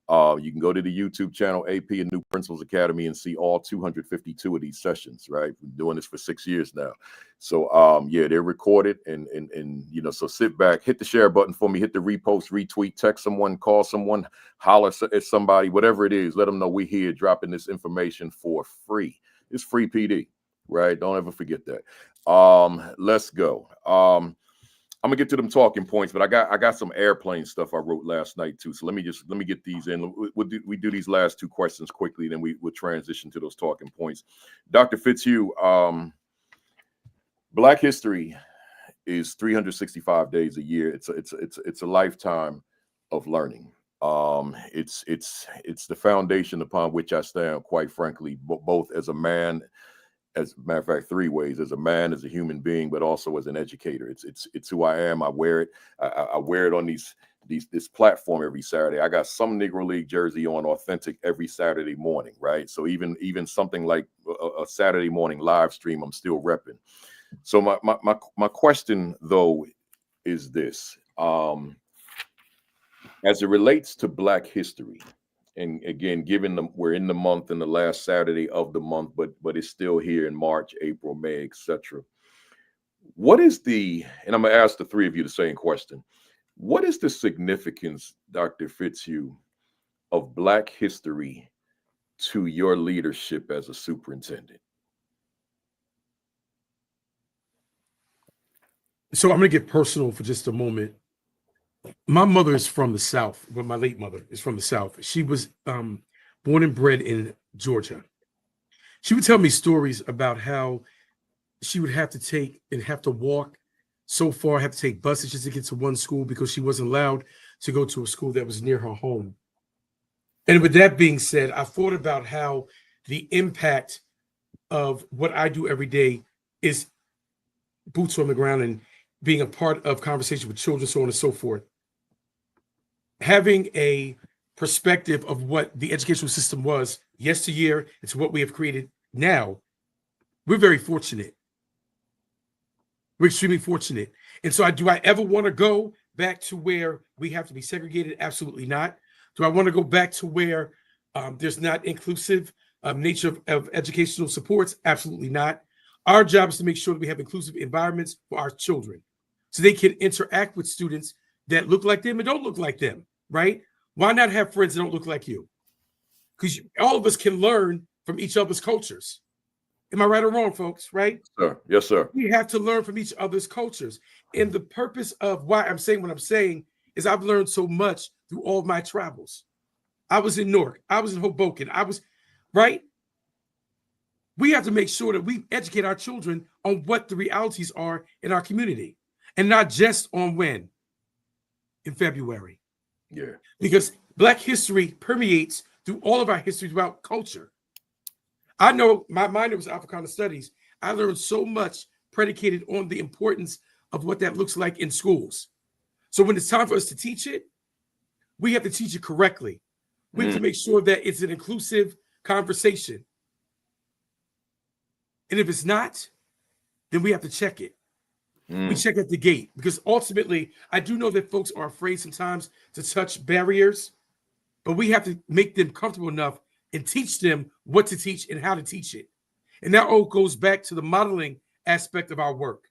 You can go to the YouTube channel, AP and New Principals Academy, and see all 252 of these sessions, right? We've been doing this for 6 years now. So, yeah, they're recorded. And you know, so sit back, hit the share button for me, hit the repost, retweet, text someone, call someone, holler at somebody, whatever it is. Let them know we're here dropping this information for free. It's free PD, right? Don't ever forget that. Let's go. I'm gonna get to them talking points, but I got some airplane stuff I wrote last night too. So let me get these in. We do these last two questions quickly, then we'll transition to those talking points. Dr. Fitzhugh, Black History is 365 days a year. It's a lifetime of learning. It's the foundation upon which I stand, quite frankly, both as a man. As a matter of fact, three ways: as a man, as a human being, but also as an educator. It's who I am. I wear it. I wear it on this platform every Saturday. I got some Negro League jersey on, authentic, every Saturday morning, right? So even something like a Saturday morning live stream, I'm still repping. So my question though is this: as it relates to Black history. And again, given we're in the month and the last Saturday of the month, but it's still here in March, April, May, etc. What is and I'm gonna ask the three of you the same question. What is the significance, Dr. Fitzhugh, of Black history to your leadership as a superintendent? So I'm gonna get personal for just a moment. My mother is from the South, but my late mother is from the South. She was born and bred in Georgia. She would tell me stories about how she would have to walk so far, have to take buses just to get to one school because she wasn't allowed to go to a school that was near her home. And with that being said, I thought about how the impact of what I do every day is boots on the ground and being a part of conversation with children, so on and so forth. Having a perspective of what the educational system was yesteryear and to what we have created now, we're very fortunate. We're extremely fortunate. And so do I ever want to go back to where we have to be segregated? Absolutely not. Do I want to go back to where there's not inclusive nature of educational supports? Absolutely not. Our job is to make sure that we have inclusive environments for our children so they can interact with students that look like them and don't look like them, right? Why not have friends that don't look like you? Because all of us can learn from each other's cultures. Am I right or wrong, folks, right? Sir. Yes, sir. We have to learn from each other's cultures. And the purpose of why I'm saying what I'm saying is I've learned so much through all of my travels. I was in Newark. I was in Hoboken. Right? We have to make sure that we educate our children on what the realities are in our community and not just on when. In February. Yeah. Because Black history permeates through all of our history throughout culture. I know my minor was Africana Studies. I learned so much predicated on the importance of what that looks like in schools. So when it's time for us to teach it, we have to teach it correctly. We have to make sure that it's an inclusive conversation. And if it's not, then we have to check it. We check at the gate because ultimately, I do know that folks are afraid sometimes to touch barriers, but we have to make them comfortable enough and teach them what to teach and how to teach it. And that all goes back to the modeling aspect of our work.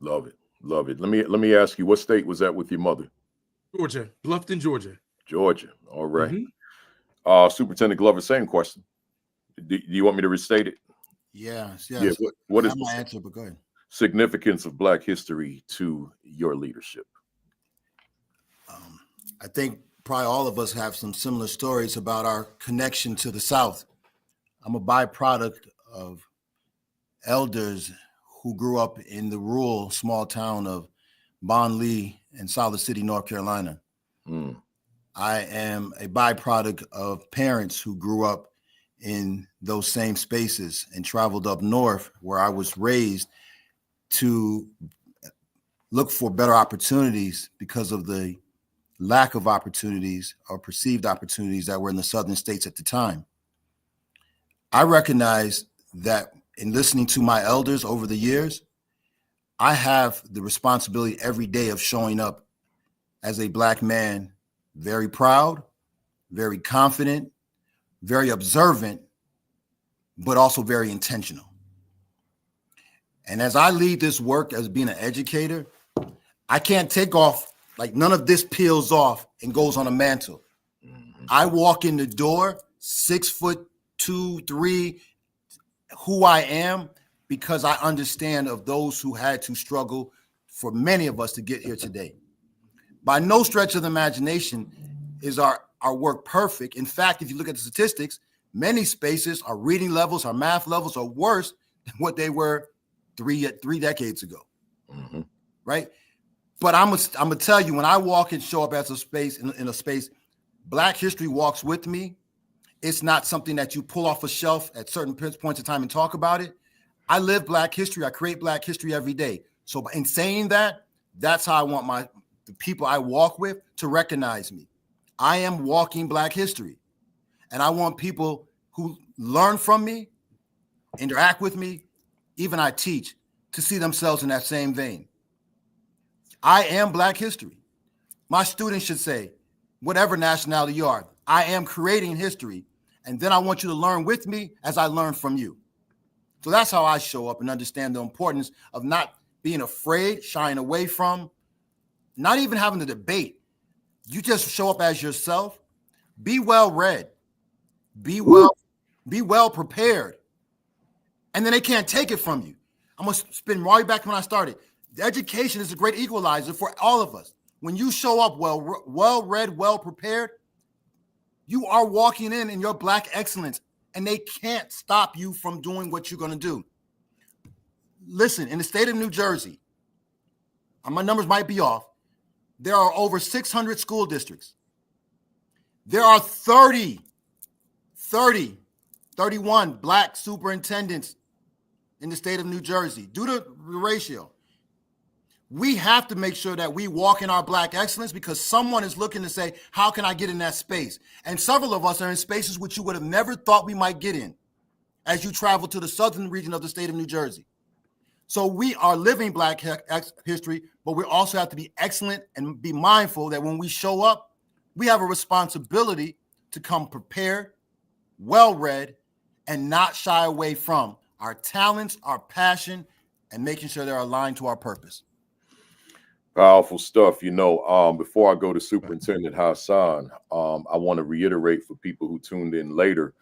Love it. Love it. Let me ask you, what state was that with your mother? Georgia, Bluffton, Georgia. Georgia. All right. Superintendent Glover, same question. Do you want me to restate it? Yes. Yeah. What is my answer? But go ahead. significance of Black history to your leadership? I think probably all of us have some similar stories about our connection to the South. I'm a byproduct of elders who grew up in the rural small town of Bon Lee in Solid City, North Carolina. I am a byproduct of parents who grew up in those same spaces and traveled up north where I was raised to look for better opportunities because of the lack of opportunities or perceived opportunities that were in the southern states at the time. I recognize that in listening to my elders over the years, I have the responsibility every day of showing up as a Black man, very proud, very confident, very observant, but also very intentional. And as I lead this work as being an educator, I can't take off, like none of this peels off and goes on a mantle. I walk in the door 6'2", 3", who I am, because I understand of those who had to struggle for many of us to get here today. By no stretch of the imagination is our work perfect. In fact, if you look at the statistics, many spaces, our reading levels, our math levels are worse than what they were three decades ago, right? But I'm gonna tell you, when I walk and show up as a space in a space, Black history walks with me. It's not something that you pull off a shelf at certain points in time and talk about it. I live Black history. I create Black history every day. So in saying that, that's how I want the people I walk with to recognize me. I am walking Black history. And I want people who learn from me, interact with me, even I teach, to see themselves in that same vein. I am Black history. My students should say, whatever nationality you are, I am creating history. And then I want you to learn with me as I learn from you. So that's how I show up and understand the importance of not being afraid, shying away from, not even having the debate. You just show up as yourself. Be well read. Be well prepared. And then they can't take it from you. I'm going to spin right back when I started. The education is a great equalizer for all of us. When you show up well read, well prepared, you are walking in your Black excellence, and they can't stop you from doing what you're going to do. Listen, in the state of New Jersey, my numbers might be off, there are over 600 school districts. There are 31 Black superintendents in the state of New Jersey due to the ratio. We have to make sure that we walk in our Black excellence, because someone is looking to say, how can I get in that space? And several of us are in spaces which you would have never thought we might get in as you travel to the southern region of the state of New Jersey. So we are living Black history, but we also have to be excellent and be mindful that when we show up, we have a responsibility to come prepared, well-read, and not shy away from our talents, our passion, and making sure they're aligned to our purpose. Powerful stuff. Before I go to Superintendent Hasan, I want to reiterate for people who tuned in later,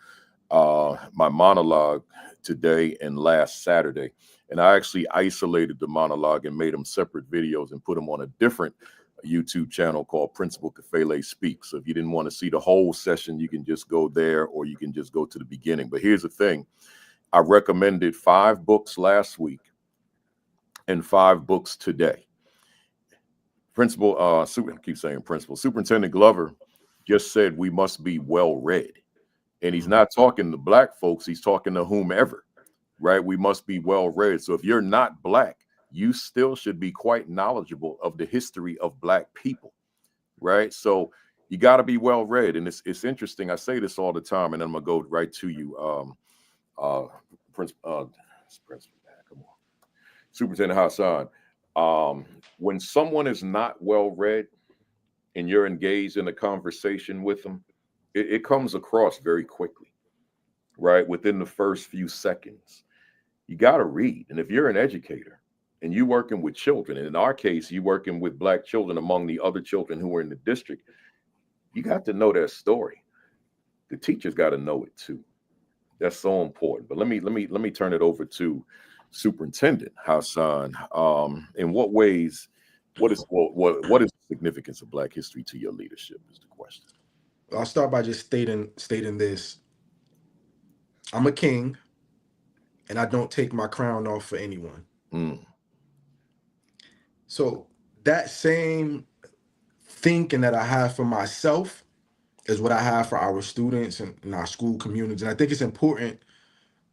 my monologue today and last Saturday. And I actually isolated the monologue and made them separate videos and put them on a different YouTube channel called Principal Kafele Speaks. So if you didn't want to see the whole session, you can just go there, or you can just go to the beginning. But here's the thing. I recommended 5 books last week and 5 books today. Superintendent Glover just said we must be well read. And he's not talking to Black folks, he's talking to whomever, right? We must be well read. So if you're not Black, you still should be quite knowledgeable of the history of Black people, right? So you got to be well read. And it's interesting. I say this all the time, and then I'm gonna go right to you, Superintendent Hasan. When someone is not well read and you're engaged in a conversation with them, it comes across very quickly, right? Within the first few seconds, you got to read. And if you're an educator and you're working with children, and in our case, you're working with Black children among the other children who are in the district, you got to know their story. The teachers got to know it too. That's so important. But let me turn it over to Superintendent Hasan, in what ways, what is the significance of Black history to your leadership is the question. I'll start by just stating this. I'm a king, and I don't take my crown off for anyone. So that same thinking that I have for myself is what I have for our students and our school communities. And I think it's important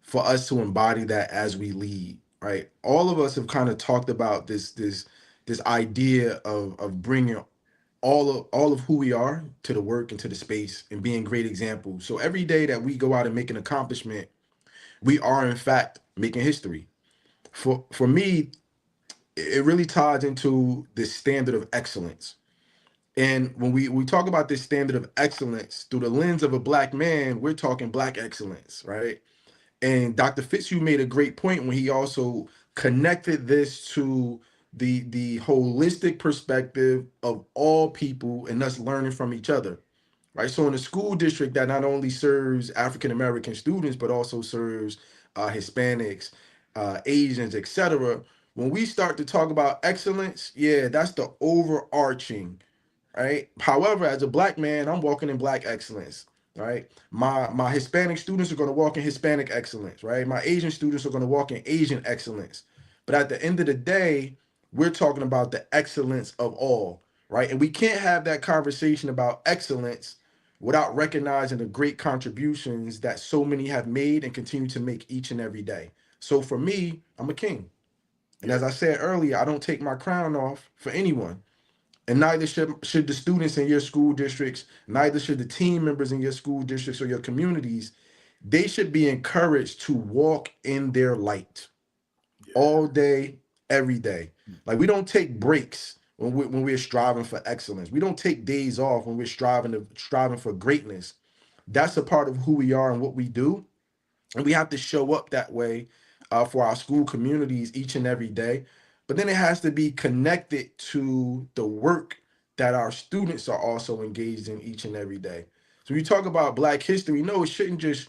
for us to embody that as we lead, right? All of us have kind of talked about this idea of bringing all of who we are to the work and to the space and being great examples. So every day that we go out and make an accomplishment, we are in fact making history. For me, it really ties into this standard of excellence. And when we talk about this standard of excellence through the lens of a Black man, we're talking Black excellence, right? And Dr. Fitzhugh made a great point when he also connected this to the holistic perspective of all people and us learning from each other, right? So in a school district that not only serves African American students but also serves Hispanics, Asians, etc. When we start to talk about excellence, yeah, that's the overarching, right? However, as a Black man, I'm walking in Black excellence, right? My Hispanic students are going to walk in Hispanic excellence, right? My Asian students are going to walk in Asian excellence. But at the end of the day, we're talking about the excellence of all, right? And we can't have that conversation about excellence without recognizing the great contributions that so many have made and continue to make each and every day. So for me, I'm a king. And as I said earlier, I don't take my crown off for anyone. And neither should the students in your school districts, neither should the team members in your school districts or your communities. They should be encouraged to walk in their light all day, every day. Like we don't take breaks when we're striving for excellence. We don't take days off when we're striving for greatness. That's a part of who we are and what we do. And we have to show up that way for our school communities each and every day. But then it has to be connected to the work that our students are also engaged in each and every day. So when you talk about Black history, no, it shouldn't just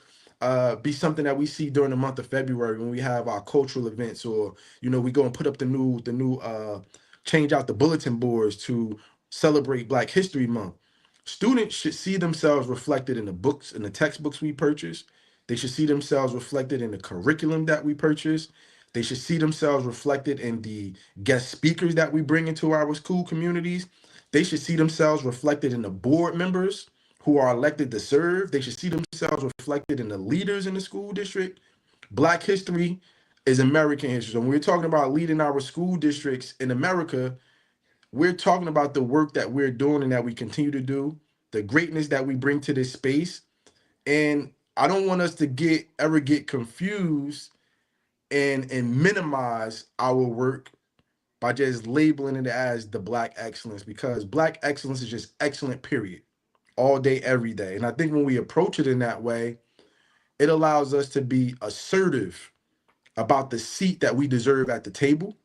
be something that we see during the month of February when we have our cultural events, or we go and put up the new change out the bulletin boards to celebrate Black History Month. Students should see themselves reflected in the books and the textbooks we purchase. They should see themselves reflected in the curriculum that we purchase. They should see themselves reflected in the guest speakers that we bring into our school communities. They should see themselves reflected in the board members who are elected to serve. They should see themselves reflected in the leaders in the school district. Black history is American history. So when we're talking about leading our school districts in America, we're talking about the work that we're doing and that we continue to do, the greatness that we bring to this space. And I don't want us to ever get confused and minimize our work by just labeling it as the Black excellence, because Black excellence is just excellent, period, all day, every day. And I think when we approach it in that way, it allows us to be assertive about the seat that we deserve at the table,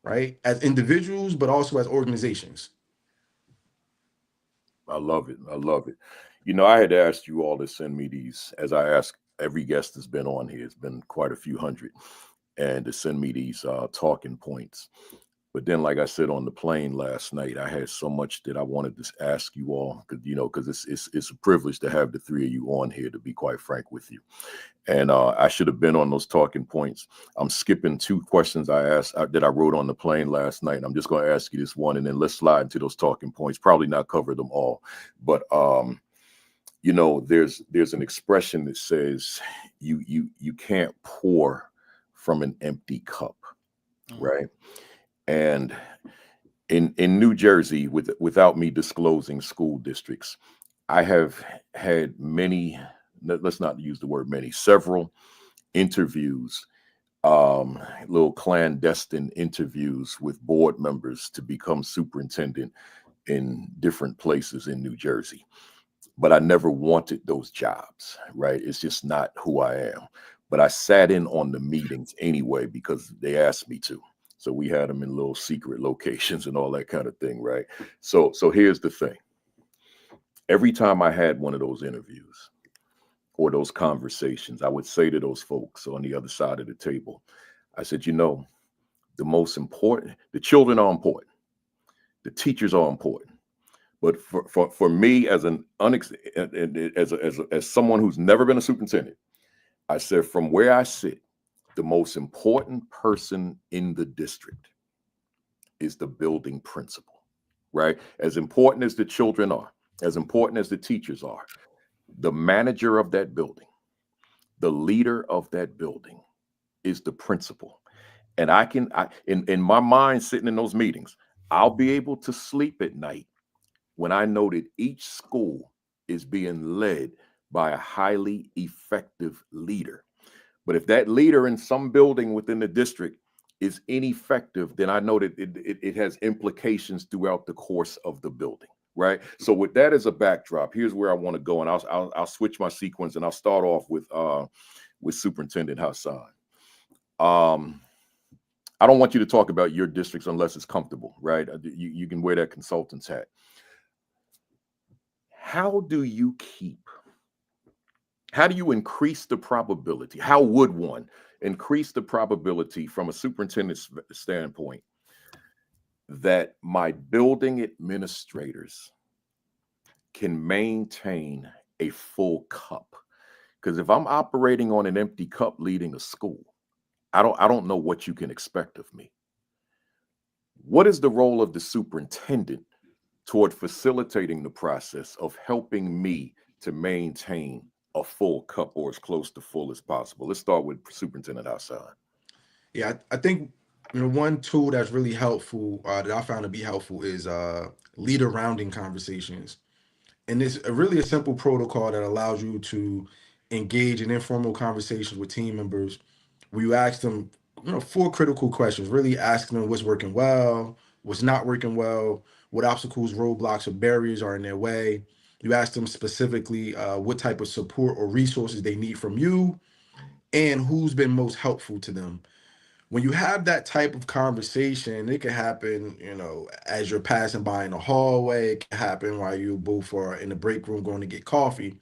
right? As individuals, but also as organizations. I love it. I love it. I had asked you all to send me these, as I ask every guest that's been on here. It's been quite a few hundred, and to send me these talking points. But then, like I said on the plane last night, I had so much that I wanted to ask you all, because it's a privilege to have the three of you on here, to be quite frank with you. And I should have been on those talking points. I'm skipping two questions that I wrote on the plane last night. And I'm just going to ask you this one, and then let's slide into those talking points. Probably not cover them all, but there's an expression that says you can't pour from an empty cup, right? And in New Jersey, without me disclosing school districts, I have had many, let's not use the word many, several interviews, little clandestine interviews with board members to become superintendent in different places in New Jersey. But I never wanted those jobs, right? It's just not who I am. But I sat in on the meetings anyway because they asked me to. So we had them in little secret locations and all that kind of thing, right? So here's the thing. Every time I had one of those interviews or those conversations, I would say to those folks on the other side of the table, I said, you know, the most important, the children are important, the teachers are important. But for me, as as someone who's never been a superintendent, I said, from where I sit, the most important person in the district is the building principal, right? As important as the children are, as important as the teachers are, the manager of that building, the leader of that building is the principal. And in my mind, sitting in those meetings, I'll be able to sleep at night when I know that each school is being led by a highly effective leader. But if that leader in some building within the district is ineffective, then I know that it has implications throughout the course of the building, right? So with that as a backdrop, here's where I want to go, and I'll switch my sequence, and I'll start off with Superintendent Hasan. I don't want you to talk about your districts unless it's comfortable, right? You can wear that consultant's hat. How do you increase the probability? How would one increase the probability from a superintendent's standpoint that my building administrators can maintain a full cup? Because if I'm operating on an empty cup leading a school, I don't know what you can expect of me. What is the role of the superintendent toward facilitating the process of helping me to maintain a full cup, or as close to full as possible? Let's start with Superintendent Hasan. Yeah, I think one tool that's really helpful that I found to be helpful is leader rounding conversations. And it's really a simple protocol that allows you to engage in informal conversations with team members where you ask them, 4 critical questions, really asking them what's working well, what's not working well, what obstacles, roadblocks, or barriers are in their way. You ask them specifically what type of support or resources they need from you and who's been most helpful to them. When you have that type of conversation, it can happen, as you're passing by in the hallway. It can happen while you both are in the break room going to get coffee.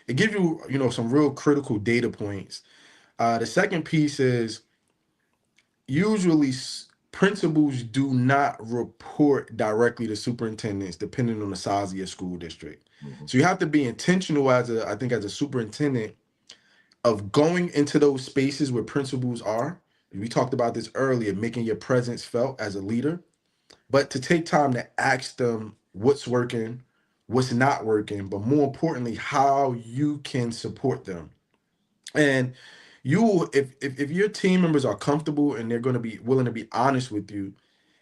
It gives you, some real critical data points. The second piece is usually principals do not report directly to superintendents, depending on the size of your school district. Mm-hmm. So you have to be intentional as a superintendent of going into those spaces where principals are. We talked about this earlier, making your presence felt as a leader, but to take time to ask them what's working, what's not working, but more importantly, how you can support them. And if your team members are comfortable and they're going to be willing to be honest with you,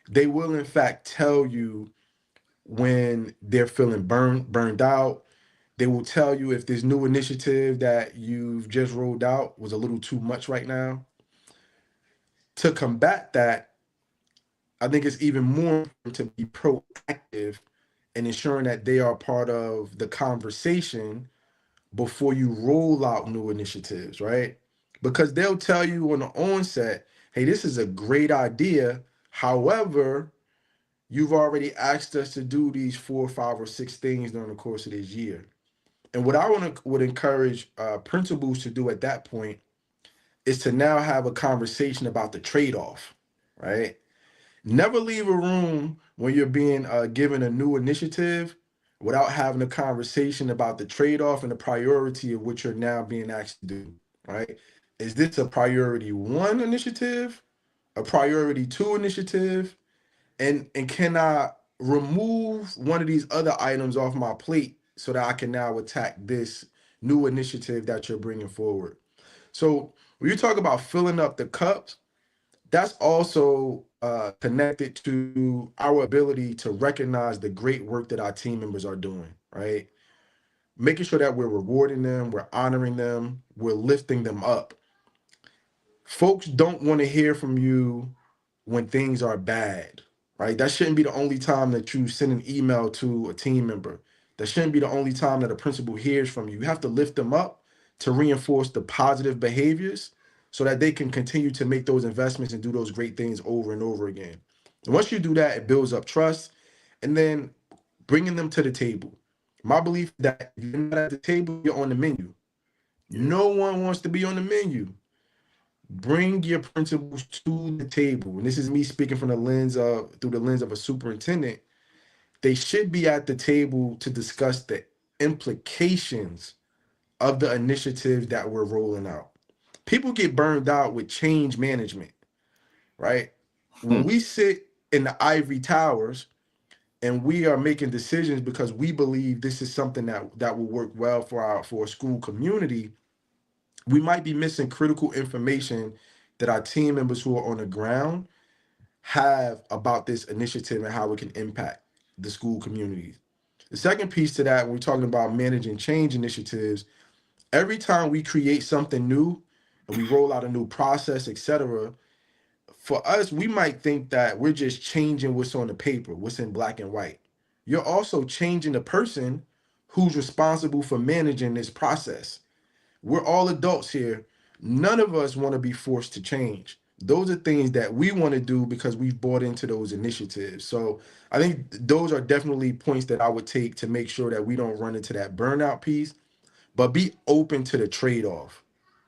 they will in fact tell you when they're feeling burned out. They will tell you if this new initiative that you've just rolled out was a little too much right now. To combat that, I think it's even more important to be proactive in ensuring that they are part of the conversation before you roll out new initiatives, right? Because they'll tell you on the onset, hey, this is a great idea. However, you've already asked us to do these 4, 5, or 6 things during the course of this year. And what I would encourage principals to do at that point is to now have a conversation about the trade-off, right? Never leave a room when you're being given a new initiative without having a conversation about the trade-off and the priority of what you're now being asked to do, right? Is this a priority 1 initiative, a priority 2 initiative, and can I remove one of these other items off my plate so that I can now attack this new initiative that you're bringing forward? So when you talk about filling up the cups, that's also connected to our ability to recognize the great work that our team members are doing, right? Making sure that we're rewarding them, we're honoring them, we're lifting them up. Folks don't want to hear from you when things are bad, right? That shouldn't be the only time that you send an email to a team member. That shouldn't be the only time that a principal hears from you. You have to lift them up to reinforce the positive behaviors so that they can continue to make those investments and do those great things over and over again. And once you do that, it builds up trust. And then bringing them to the table. My belief that if you're not at the table, you're on the menu. Yeah. No one wants to be on the menu. Bring your principals to the table. And this is me speaking from the lens of through the lens of a superintendent. They should be at the table to discuss the implications of the initiatives that we're rolling out. People get burned out with change management, right? When we sit in the ivory towers and we are making decisions because we believe this is something that will work well for a school community, we might be missing critical information that our team members who are on the ground have about this initiative and how it can impact the school communities. The second piece to that, when we're talking about managing change initiatives, every time we create something new and we roll out a new process, etc., for us, we might think that we're just changing what's on the paper, what's in black and white. You're also changing the person who's responsible for managing this process. We're all adults here. None of us want to be forced to change. Those are things that we want to do because we've bought into those initiatives. So I think those are definitely points that I would take to make sure that we don't run into that burnout piece, but be open to the trade-off.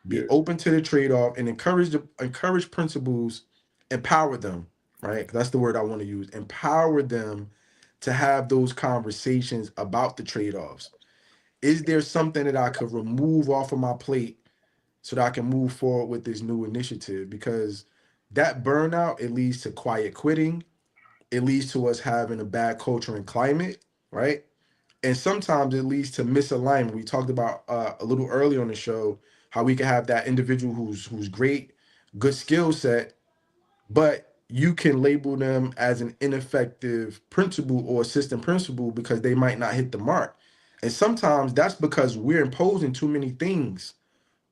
Be Yeah. open to the trade-off and encourage principals, empower them, right? That's the word I want to use. Empower them to have those conversations about the trade-offs. Is there something that I could remove off of my plate so that I can move forward with this new initiative? Because that burnout, it leads to quiet quitting. It leads to us having a bad culture and climate, right? And sometimes it leads to misalignment. We talked about a little earlier on the show how we can have that individual who's great, good skill set, but you can label them as an ineffective principal or assistant principal because they might not hit the mark. And sometimes that's because we're imposing too many things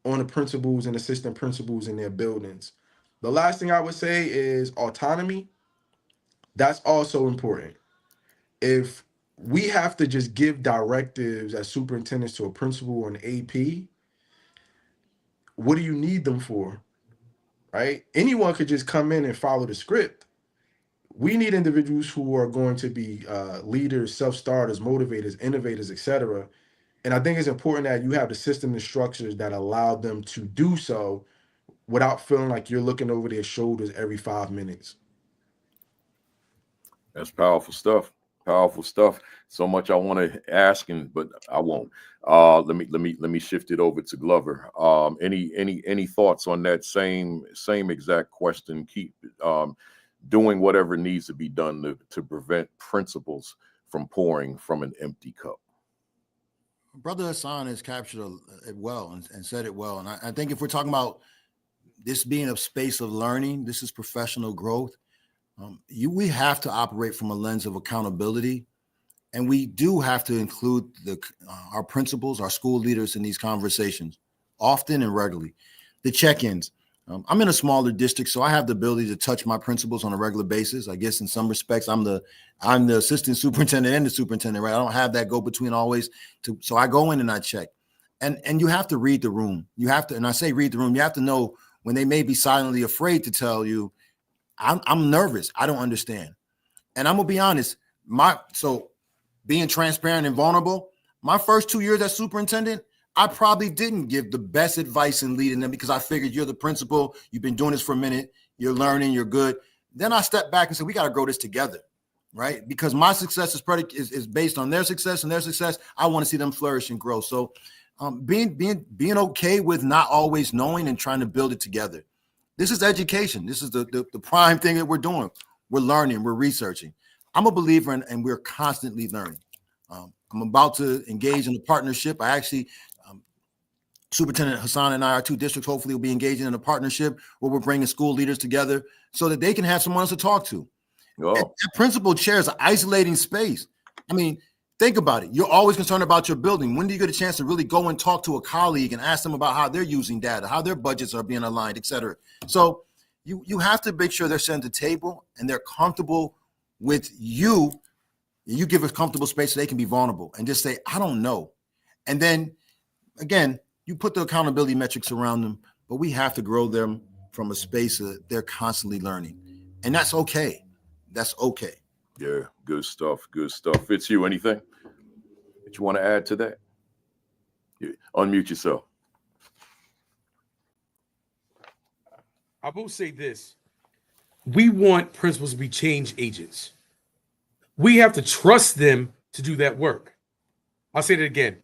on the principals and assistant principals in their buildings. The last thing I would say is autonomy. That's also important. If we have to just give directives as superintendents to a principal or an AP, what do you need them for? Right? Anyone could just come in and follow the script. We need individuals who are going to be leaders, self-starters, motivators, innovators, etc. And I think it's important that you have the system and structures that allow them to do so without feeling like you're looking over their shoulders every 5 minutes. That's powerful stuff. Powerful stuff. So much I want to ask, but I won't. Let me shift it over to Glover. Any thoughts on that same exact question? Keep doing whatever needs to be done to prevent principals from pouring from an empty cup. Brother Hasan has captured it well and said it well. And I think if we're talking about this being a space of learning, this is professional growth. We have to operate from a lens of accountability, and we do have to include our principals, our school leaders in these conversations, often and regularly. The check-ins. I'm in a smaller district, so I have the ability to touch my principals on a regular basis. I guess in some respects, I'm the assistant superintendent and the superintendent, right? I don't have that go between always. So I go in and I check, and you have to read the room. You have to, and I say read the room. You have to know when they may be silently afraid to tell you, I'm nervous. I don't understand. And I'm gonna be honest, so being transparent and vulnerable, my first 2 years as superintendent, I probably didn't give the best advice in leading them because I figured you're the principal, you've been doing this for a minute, you're learning, you're good. Then I stepped back and said, we got to grow this together, right? Because my success is based on their success, and their success, I want to see them flourish and grow. So being okay with not always knowing and trying to build it together. This is education. This is the prime thing that we're doing. We're learning, we're researching. I'm a believer in, and we're constantly learning. I'm about to engage in a partnership. Superintendent Hasan and I, our two districts, hopefully will be engaging in a partnership where we're bringing school leaders together so that they can have someone else to talk to. Oh. That principal chair is an isolating space. I mean, think about it. You're always concerned about your building. When do you get a chance to really go and talk to a colleague and ask them about how they're using data, how their budgets are being aligned, et cetera? So you have to make sure they're sitting at the table and they're comfortable with you. You give a comfortable space so they can be vulnerable and just say, I don't know. And then, again, you put the accountability metrics around them, but we have to grow them from a space that they're constantly learning. And that's okay. That's okay. Yeah, good stuff. Good stuff. Fitzhugh, anything that you want to add to that? Unmute yourself. I will say this. We want principals to be change agents. We have to trust them to do that work. I'll say that again.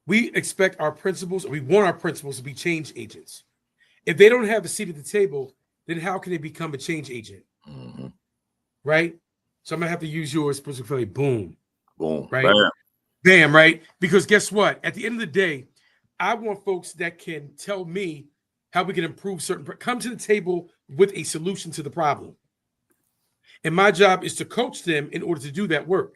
We expect our principals, or we want our principals to be change agents. If they don't have a seat at the table, then how can they become a change agent? Mm-hmm. Right? So I'm gonna have to use yours, specifically. Boom. Boom. Right? Bam. Bam, right? Because guess what? At the end of the day, I want folks that can tell me how we can improve come to the table with a solution to the problem. And my job is to coach them in order to do that work.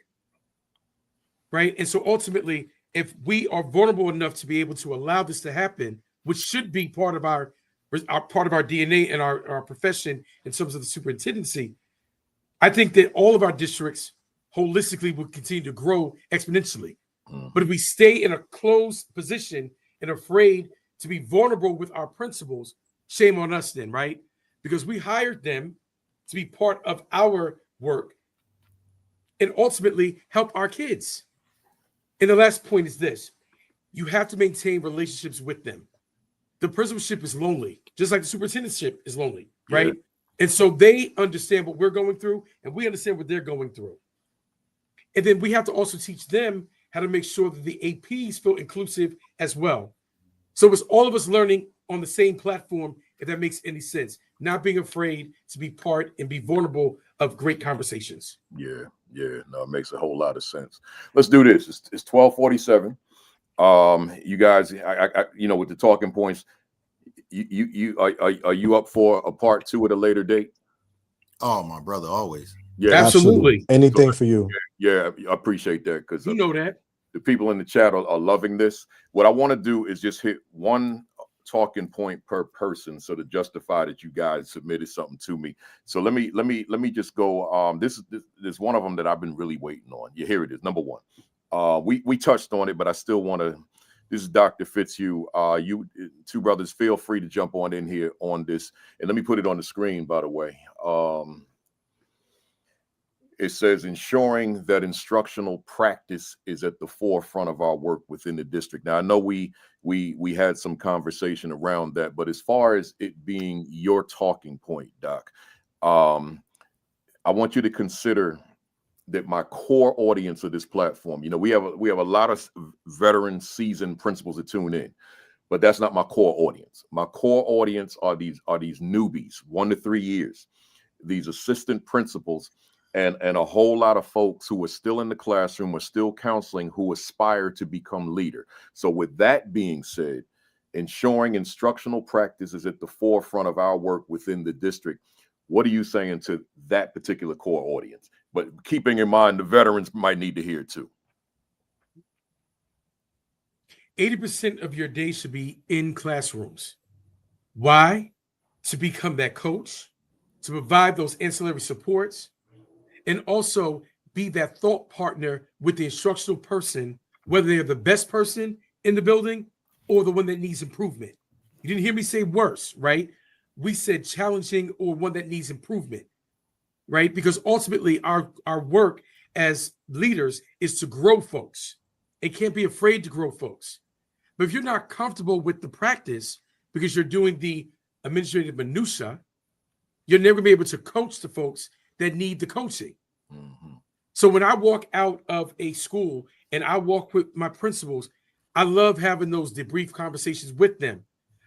Right? And so ultimately, if we are vulnerable enough to be able to allow this to happen, which should be part of our DNA and our profession in terms of the superintendency, I think that all of our districts holistically will continue to grow exponentially. But if we stay in a closed position and afraid to be vulnerable with our principals, shame on us then, right? Because we hired them to be part of our work and ultimately help our kids. And the last point is this. You have to maintain relationships with them. The principalship is lonely, just like the superintendentship is lonely, right? Yeah. And so they understand what we're going through, and we understand what they're going through. And then we have to also teach them how to make sure that the APs feel inclusive as well. So it's all of us learning on the same platform, if that makes any sense. Not being afraid to be part and be vulnerable of great conversations. Yeah. No, it makes a whole lot of sense. Let's do this. It's 12:47. You guys, I with the talking points, are you up for a part 2 at a later date? Oh, my brother, always. Yeah, absolutely. Anything for you. Yeah, I appreciate that, because you know that the people in the chat are loving this. What I want to do is just hit one talking point per person, so to justify that you guys submitted something to me. So let me just go. This is one of them that I've been really waiting on. Yeah, here it is. Number one. We touched on it, but I still want to. This is Dr. Fitzhugh. You two brothers, feel free to jump on in here on this, and let me put it on the screen. By the way, it says ensuring that instructional practice is at the forefront of our work within the district. Now, I know we had some conversation around that, but as far as it being your talking point, Doc, I want you to consider that my core audience of this platform, we have a lot of veteran, seasoned principals that tune in, but that's not my core audience. My core audience are these newbies, 1 to 3 years, these assistant principals, and a whole lot of folks who are still in the classroom, are still counseling, who aspire to become leader. So with that being said, ensuring instructional practice is at the forefront of our work within the district. What are you saying to that particular core audience? But keeping in mind, the veterans might need to hear too. 80% of your day should be in classrooms. Why? To become that coach, to provide those ancillary supports, and also be that thought partner with the instructional person, whether they're the best person in the building or the one that needs improvement. You didn't hear me say worse, right? We said challenging or one that needs improvement, right? Because ultimately our work as leaders is to grow folks. It can't be afraid to grow folks. But if you're not comfortable with the practice because you're doing the administrative minutia, you're never gonna be able to coach the folks that need the coaching. Mm-hmm. So when I walk out of a school and I walk with my principals, I love having those debrief conversations with them.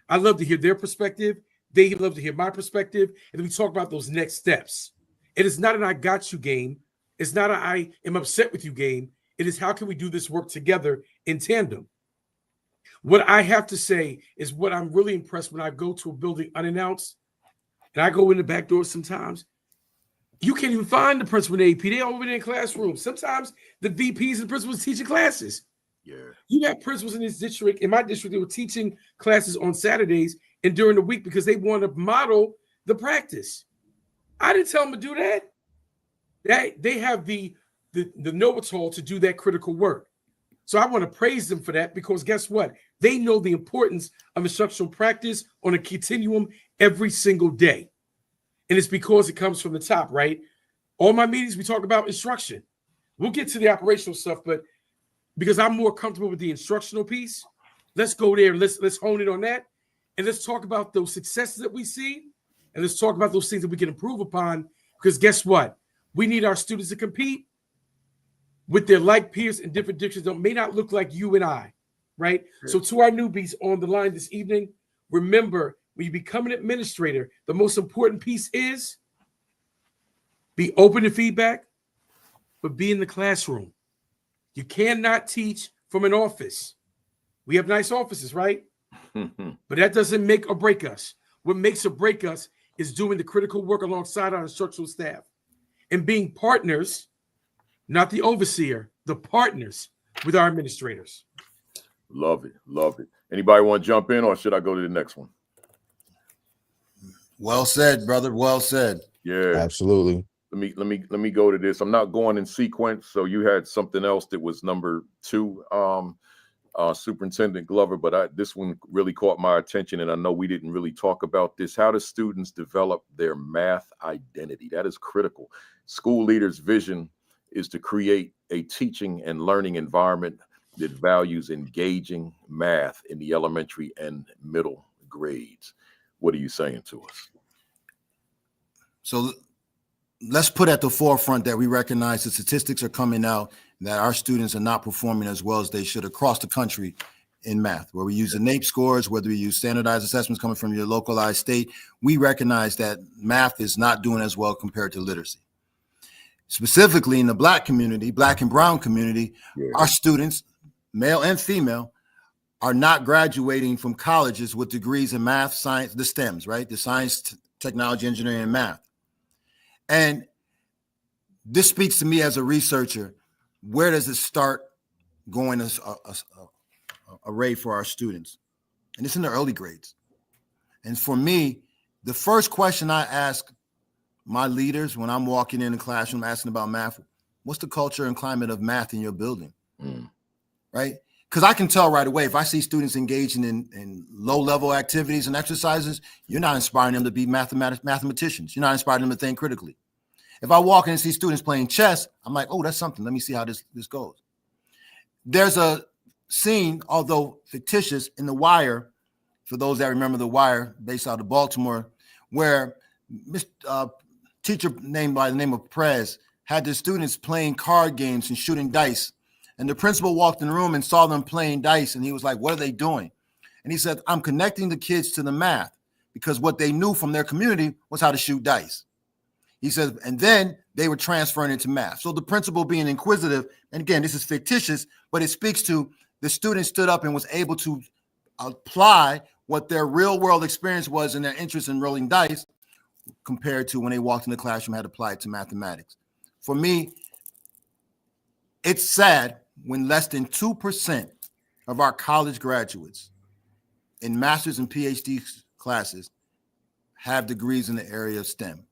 I love to hear their perspective. They love to hear my perspective. And then we talk about those next steps. It is not an I got you game. It's not an I am upset with you game. It is how can we do this work together in tandem? What I have to say is what I'm really impressed when I go to a building unannounced and I go in the back door sometimes. You can't even find the principal and AP. They're over there in classrooms. Sometimes the VPs and principals teaching classes. Yeah. You have principals in this district, in my district, they were teaching classes on Saturdays and during the week because they want to model the practice. I didn't tell them to do that. They have the know-it-all to do that critical work. So I want to praise them for that because guess what? They know the importance of instructional practice on a continuum every single day. And it's because it comes from the top, right? All my meetings, we talk about instruction. We'll get to the operational stuff, but because I'm more comfortable with the instructional piece, let's go there. Let's hone it on that. And let's talk about those successes that we see and let's talk about those things that we can improve upon. Because guess what? We need our students to compete with their like peers in different districts that may not look like you and I, right? So to our newbies on the line this evening, remember, when you become an administrator, the most important piece is be open to feedback, but be in the classroom. You cannot teach from an office. We have nice offices, right? But that doesn't make or break us. What makes or break us is doing the critical work alongside our instructional staff and being partners, not the overseer, the partners with our administrators. Love it. Love it. Anybody want to jump in, or should I go to the next one? Well said, brother. Well said. Yeah. Absolutely. Let me go to this. I'm not going in sequence. So you had something else that was number 2, Superintendent Glover, but this one really caught my attention, and I know we didn't really talk about this. How do students develop their math identity? That is critical. School leaders' vision is to create a teaching and learning environment that values engaging math in the elementary and middle grades. What are you saying to us? So let's put at the forefront that we recognize the statistics are coming out that our students are not performing as well as they should across the country in math, where we use the NAEP scores, whether we use standardized assessments coming from your localized state. We recognize that math is not doing as well compared to literacy. Specifically in the Black community, Black and Brown community, our students, male and female, are not graduating from colleges with degrees in math, science, the STEMs, right? The science, technology, engineering, and math. And this speaks to me as a researcher. Where does it start going as a array for our students? And it's in the early grades. And for me, the first question I ask my leaders when I'm walking in the classroom asking about math, what's the culture and climate of math in your building? Right? Because I can tell right away, if I see students engaging in low-level activities and exercises, you're not inspiring them to be mathematicians. You're not inspiring them to think critically. If I walk in and see students playing chess, I'm like, oh, that's something. Let me see how this goes. There's a scene, although fictitious, in The Wire, for those that remember The Wire, based out of Baltimore, where teacher named by the name of Prez had the students playing card games and shooting dice. And the principal walked in the room and saw them playing dice. And he was like, what are they doing? And he said, I'm connecting the kids to the math because what they knew from their community was how to shoot dice. He said, and then they were transferring into math. So the principal being inquisitive, and again, this is fictitious, but it speaks to the student stood up and was able to apply what their real world experience was and their interest in rolling dice compared to when they walked in the classroom, had applied to mathematics. For me, it's sad when less than 2% of our college graduates in master's and PhD classes have degrees in the area of STEM.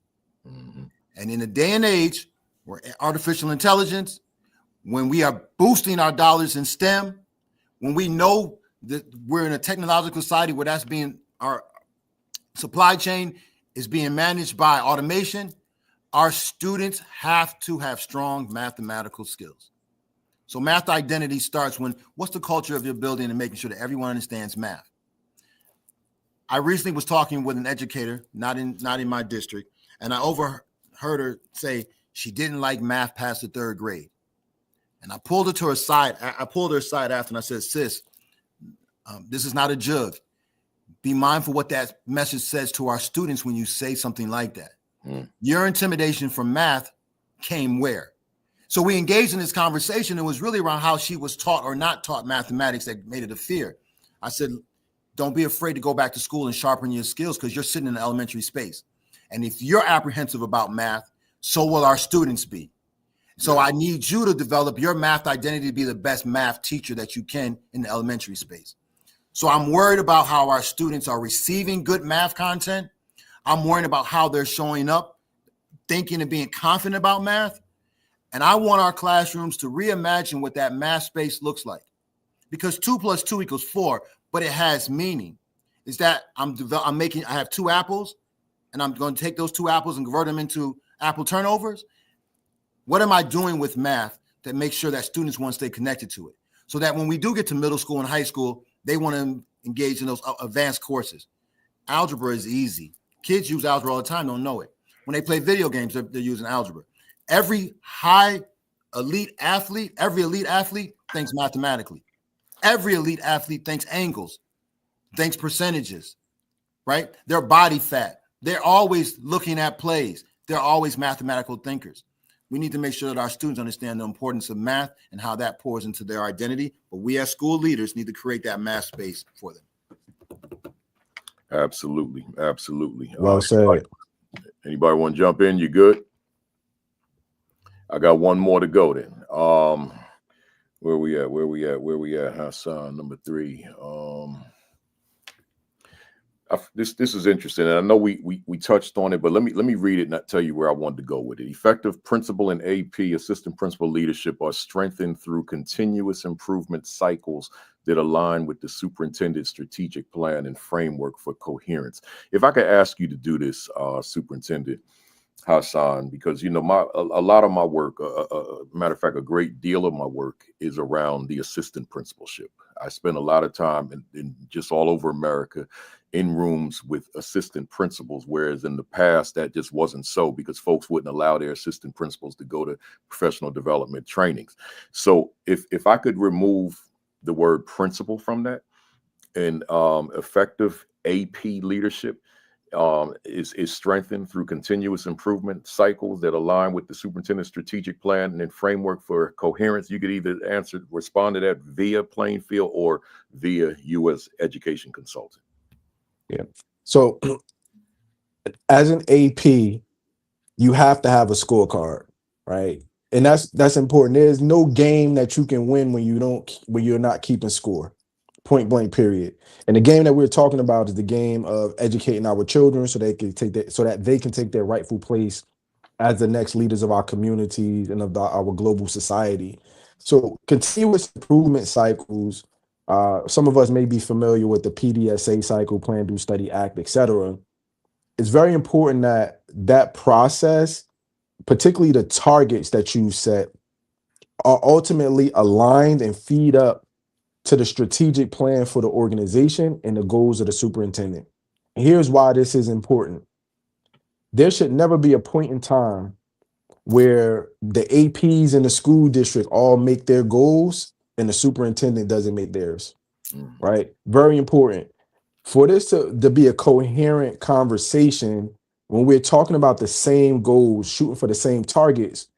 And in a day and age where artificial intelligence, when we are boosting our dollars in STEM, when we know that we're in a technological society where that's being, our supply chain is being managed by automation, our students have to have strong mathematical skills. So math identity starts when, what's the culture of your building and making sure that everyone understands math. I recently was talking with an educator, not in my district, and I overheard her say she didn't like math past the 3rd grade. And I pulled her to her side. I pulled her aside after and I said, sis, this is not a jug. Be mindful what that message says to our students when you say something like that. Your intimidation from math came where? So we engaged in this conversation. It was really around how she was taught or not taught mathematics that made it a fear. I said, don't be afraid to go back to school and sharpen your skills because you're sitting in an elementary space. And if you're apprehensive about math, so will our students be. So I need you to develop your math identity to be the best math teacher that you can in the elementary space. So I'm worried about how our students are receiving good math content. I'm worried about how they're showing up, thinking and being confident about math. And I want our classrooms to reimagine what that math space looks like. Because 2 + 2 = 4, but it has meaning. Is that I have 2 apples, and I'm going to take those 2 apples and convert them into apple turnovers. What am I doing with math that makes sure that students want to stay connected to it? So that when we do get to middle school and high school, they want to engage in those advanced courses. Algebra is easy. Kids use algebra all the time, don't know it. When they play video games, they're using algebra. Every elite athlete thinks mathematically. Every elite athlete thinks angles, thinks percentages, right? Their body fat. They're always looking at plays. They're always mathematical thinkers. We need to make sure that our students understand the importance of math and how that pours into their identity. But we as school leaders need to create that math space for them. Absolutely. Absolutely. Well said. Anybody want to jump in? You good? I got one more to go then. Where we at? Hasan, number 3. This is interesting, and I know we touched on it, but let me read it and tell you where I wanted to go with it. Effective principal and AP assistant principal leadership are strengthened through continuous improvement cycles that align with the superintendent's strategic plan and framework for coherence. If I could ask you to do this, Superintendent Hasan, because a lot of my work, matter of fact, a great deal of my work is around the assistant principalship. I spend a lot of time in just all over America in rooms with assistant principals, whereas in the past that just wasn't so, because folks wouldn't allow their assistant principals to go to professional development trainings. So if I could remove the word principal from that, and effective AP leadership is strengthened through continuous improvement cycles that align with the superintendent's strategic plan and framework for coherence. You could either respond to that via Plainfield or via U.S. Education Consultant. Yeah. So as an AP, you have to have a scorecard, right? And that's important. There's no game that you can win when you're not keeping score. Point blank, period. And the game that we're talking about is the game of educating our children so that they can take their rightful place as the next leaders of our communities and of our global society. So continuous improvement cycles. Some of us may be familiar with the PDSA cycle, Plan, Do, Study, Act, etc. It's very important that process, particularly the targets that you set, are ultimately aligned and feed up to the strategic plan for the organization and the goals of the superintendent. And here's why this is important. There should never be a point in time where the APs in the school district all make their goals and the superintendent doesn't make theirs, right? Very important. For this to be a coherent conversation, when we're talking about the same goals, shooting for the same targets,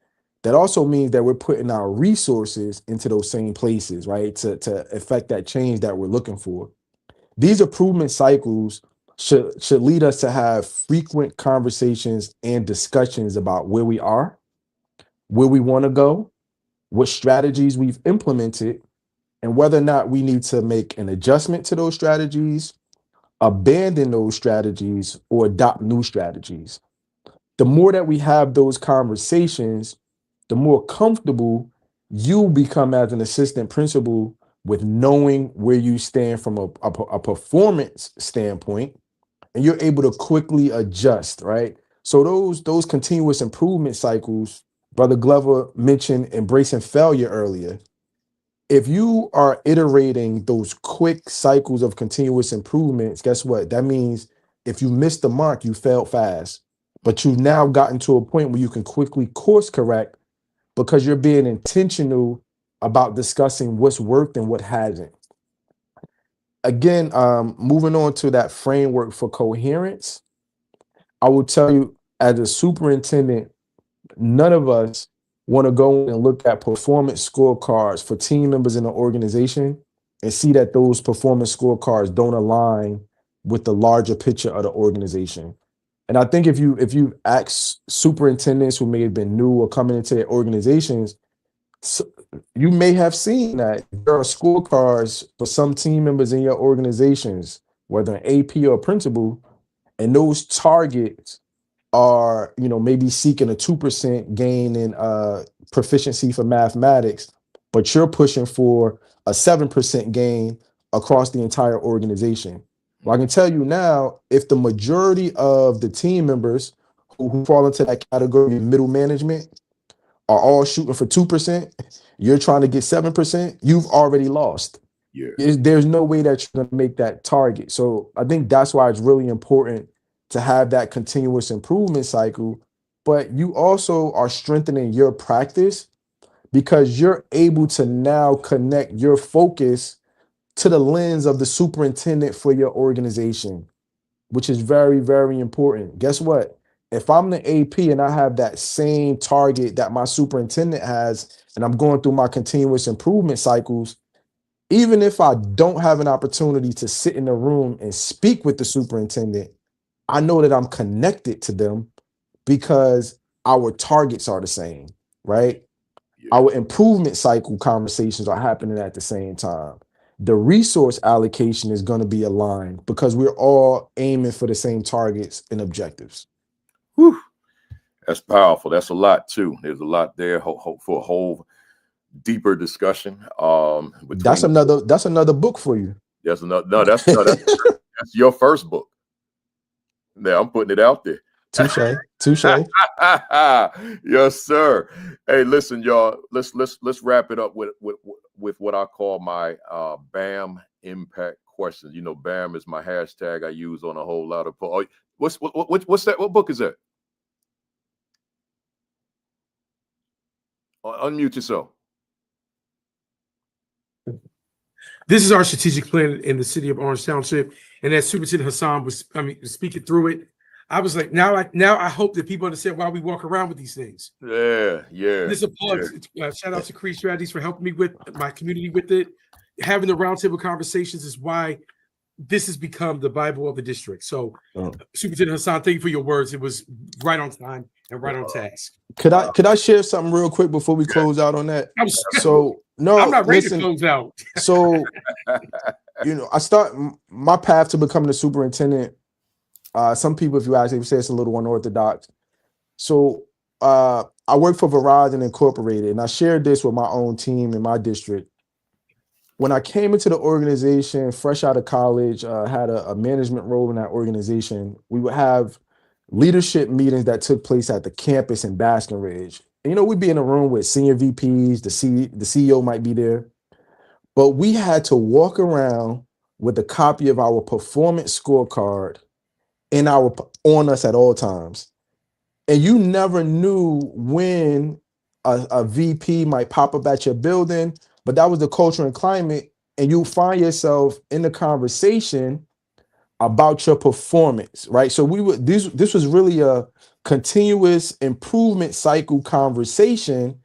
that also means that we're putting our resources into those same places, right? To affect that change that we're looking for. These improvement cycles should lead us to have frequent conversations and discussions about where we are, where we want to go, what strategies we've implemented, and whether or not we need to make an adjustment to those strategies, abandon those strategies, or adopt new strategies. The more that we have those conversations, the more comfortable you become as an assistant principal with knowing where you stand from a performance standpoint, and you're able to quickly adjust, right? So those continuous improvement cycles, Brother Glover mentioned embracing failure earlier. If you are iterating those quick cycles of continuous improvements, guess what? That means if you missed the mark, you failed fast, but you've now gotten to a point where you can quickly course correct because you're being intentional about discussing what's worked and what hasn't. Again, moving on to that framework for coherence, I will tell you, as a superintendent, none of us want to go and look at performance scorecards for team members in the organization and see that those performance scorecards don't align with the larger picture of the organization. And I think if you ask superintendents who may have been new or coming into their organizations, you may have seen that there are scorecards for some team members in your organizations, whether an AP or a principal, and those targets are, maybe seeking a 2% gain in proficiency for mathematics, but you're pushing for a 7% gain across the entire organization. Well, I can tell you now, if the majority of the team members who fall into that category of middle management are all shooting for 2%, you're trying to get 7%, you've already lost. Yeah. There's no way that you're going to make that target. So I think that's why it's really important to have that continuous improvement cycle, but you also are strengthening your practice because you're able to now connect your focus to the lens of the superintendent for your organization, which is very, very important. Guess what? If I'm the AP and I have that same target that my superintendent has, and I'm going through my continuous improvement cycles, even if I don't have an opportunity to sit in the room and speak with the superintendent, I know that I'm connected to them because our targets are the same, right? Yeah. Our improvement cycle conversations are happening at the same time. The resource allocation is going to be aligned because we're all aiming for the same targets and objectives. Whew. That's powerful. That's a lot too. There's a lot there for a whole deeper discussion. That's Between another book for you. that's another no, that's your first book. Now I'm putting it out there. Touche. Yes, sir. Hey, listen, y'all. Let's wrap it up with what I call my BAM impact questions. You know, BAM is my hashtag I use on a whole lot of. What's that? What book is that? Unmute yourself. This is our strategic plan in the city of Orange Township, and as Superintendent Hasan was, speaking through it, I was like, now I hope that people understand why we walk around with these things. Yeah. This is a plug. Shout out to Creed Strategies for helping me with my community with it. Having the roundtable conversations is why this has become the Bible of the district. So, Superintendent Hasan, thank you for your words. It was right on time and right on task. Could I share something real quick before we close out on that? No, I'm not ready listen, to close out. So, I start my path to becoming a superintendent. Some people, if you ask, they would say it's a little unorthodox. So, I work for Verizon Incorporated, and I shared this with my own team in my district. When I came into the organization, fresh out of college, had a management role in that organization. We would have leadership meetings that took place at the campus in Baskin Ridge. And, we'd be in a room with senior VPs, the CEO might be there, but we had to walk around with a copy of our performance scorecard on us at all times. And you never knew when a VP might pop up at your building, but that was the culture and climate, and you find yourself in the conversation about your performance, right? So this was really a continuous improvement cycle conversation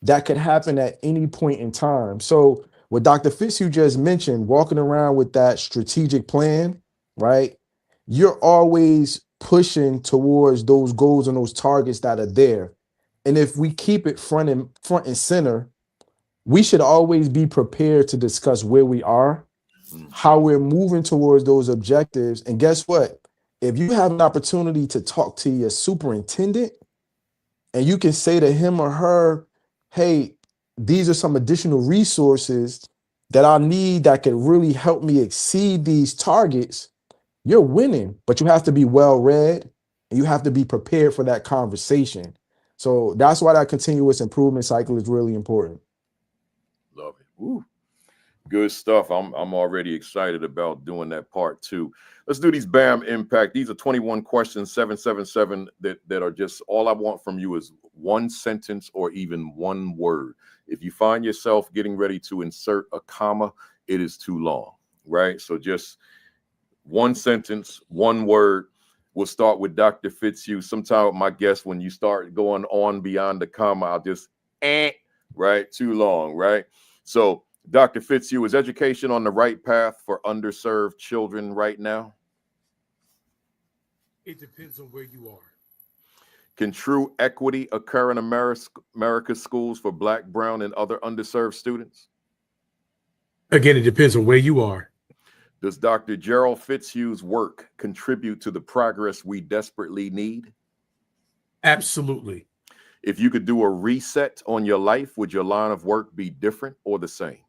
that could happen at any point in time. So what Dr. Fitzhugh just mentioned, walking around with that strategic plan, right? You're always pushing towards those goals and those targets that are there. And if we keep it front and center, we should always be prepared to discuss where we are, how we're moving towards those objectives. And guess what? If you have an opportunity to talk to your superintendent and you can say to him or her, hey, these are some additional resources that I need that could really help me exceed these targets, you're winning. But you have to be well read and you have to be prepared for that conversation. So that's why that continuous improvement cycle is really important. Love it. Woo. Good stuff. I'm already excited about doing that part too. Let's do these BAM impact. These are 21 questions, 777 that are just, all I want from you is one sentence or even one word. If you find yourself getting ready to insert a comma, it is too long, right? So just one sentence, one word. We'll start with Dr. Fitzhugh. Sometimes my guests, when you start going on beyond the comma, I'll just, right? Too long, right? So Dr. Fitzhugh, is education on the right path for underserved children right now? It depends on where you are. Can true equity occur in America's schools for Black, brown, and other underserved students? Again, it depends on where you are. Does Dr. Gerald Fitzhugh's work contribute to the progress we desperately need? Absolutely. If you could do a reset on your life, would your line of work be different or the same?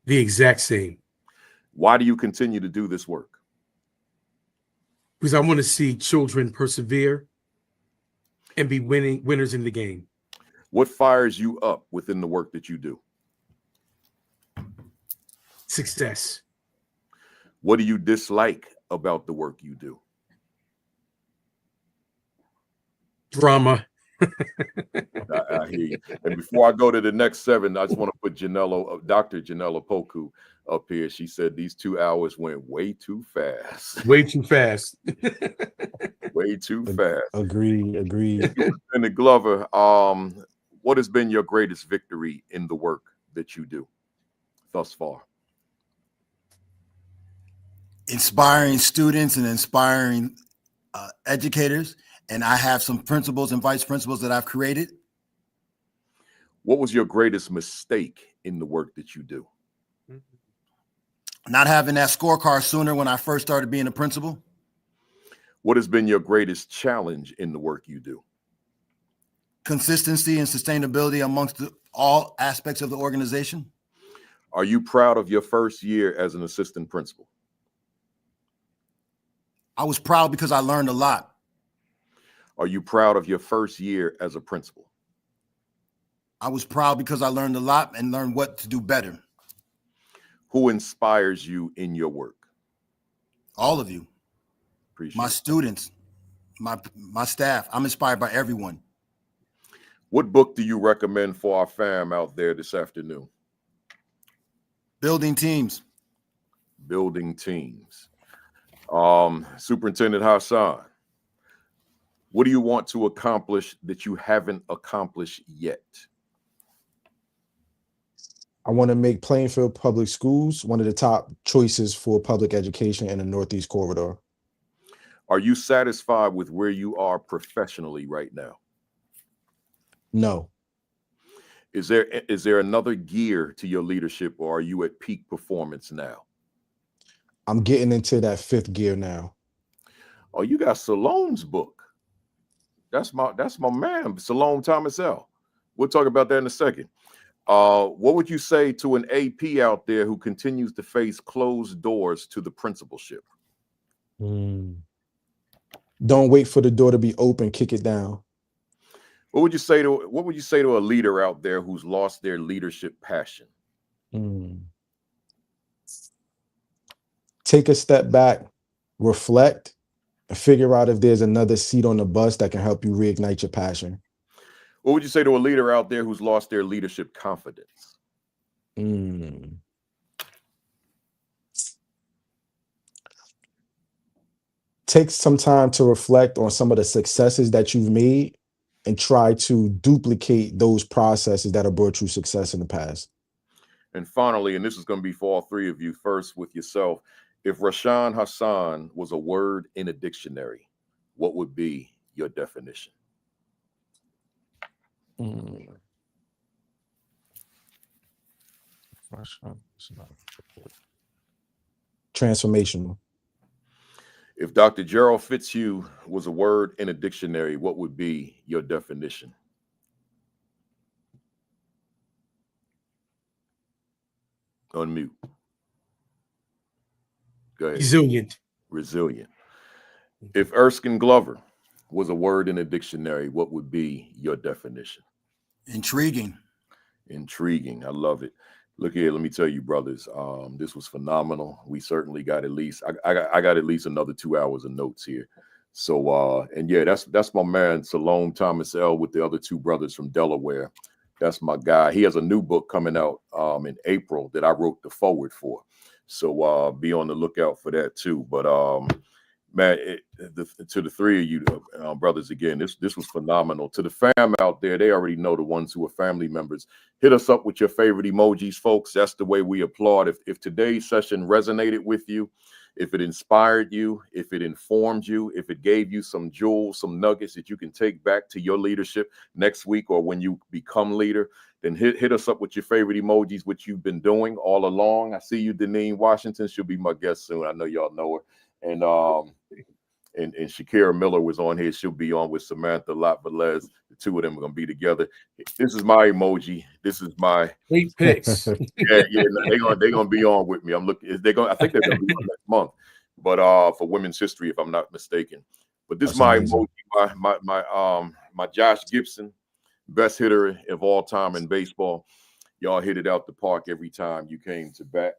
The exact same. Why do you continue to do this work? Because I want to see children persevere and be winners in the game. What fires you up within the work that you do? Success. What do you dislike about the work you do? Drama. I hear you. And before I go to the next 7, I just want to put Dr. Janella Poku up here. She said these 2 hours went way too fast. Way too fast. Way too fast. Agreed. And the Glover, what has been your greatest victory in the work that you do thus far? Inspiring students and inspiring educators. And I have some principals and vice principals that I've created. What was your greatest mistake in the work that you do? Not having that scorecard sooner when I first started being a principal. What has been your greatest challenge in the work you do? Consistency and sustainability amongst all aspects of the organization. Are you proud of your first year as an assistant principal? I was proud because I learned a lot. Are you proud of your first year as a principal? I was proud because I learned a lot and learned what to do better. Who inspires you in your work? All of you. Appreciate my it. Students, my staff. I'm inspired by everyone. What book do you recommend for our fam out there this afternoon? Building Teams. Building Teams. Superintendent Hasan, what do you want to accomplish that you haven't accomplished yet? I want to make Plainfield Public Schools one of the top choices for public education in the Northeast Corridor. Are you satisfied with where you are professionally right now? No. Is there another gear to your leadership, or are you at peak performance now? I'm getting into that 5th gear now. Oh, you got Salone's book. That's my man, Salone Thomas L. We'll talk about that in a second. What would you say to an AP out there who continues to face closed doors to the principalship? Don't wait for the door to be open, kick it down. What would you say to a leader out there who's lost their leadership passion? Take a step back, reflect, and figure out if there's another seat on the bus that can help you reignite your passion. What would you say to a leader out there who's lost their leadership confidence? Take some time to reflect on some of the successes that you've made and try to duplicate those processes that have brought you success in the past. And finally, and this is going to be for all 3 of you, first with yourself, if Rashon Hasan was a word in a dictionary, what would be your definition? Transformational. If Dr. Gerald Fitzhugh was a word in a dictionary, what would be your definition? Unmute. Go ahead. Resilient. Resilient. If Erskine Glover was a word in a dictionary, what would be your definition? Intriguing. Intriguing. I love it. Look here, let me tell you, brothers, this was phenomenal. We certainly got I got at least another 2 hours of notes here. So, and yeah, that's my man, Salone Thomas L. with the other 2 brothers from Delaware. That's my guy. He has a new book coming out in April that I wrote the forward for. So be on the lookout for that too. But man, to the 3 of you brothers, again, this was phenomenal. To the fam out there, they already know, the ones who are family members. Hit us up with your favorite emojis, folks. That's the way we applaud. If today's session resonated with you, if it inspired you, if it informed you, if it gave you some jewels, some nuggets that you can take back to your leadership next week or when you become leader, then hit us up with your favorite emojis, which you've been doing all along. I see you, Deneen Washington. She'll be my guest soon. I know y'all know her. And Shakira Miller was on here. She'll be on with Samantha Lot Velez. The 2 of them are gonna be together. This is my emoji. This is my Great picks. yeah. They're gonna be on with me. I think they're gonna be on next month. But for Women's History, if I'm not mistaken. But this is my amazing. emoji, my Josh Gibson, best hitter of all time in baseball. Y'all hit it out the park every time you came to bat.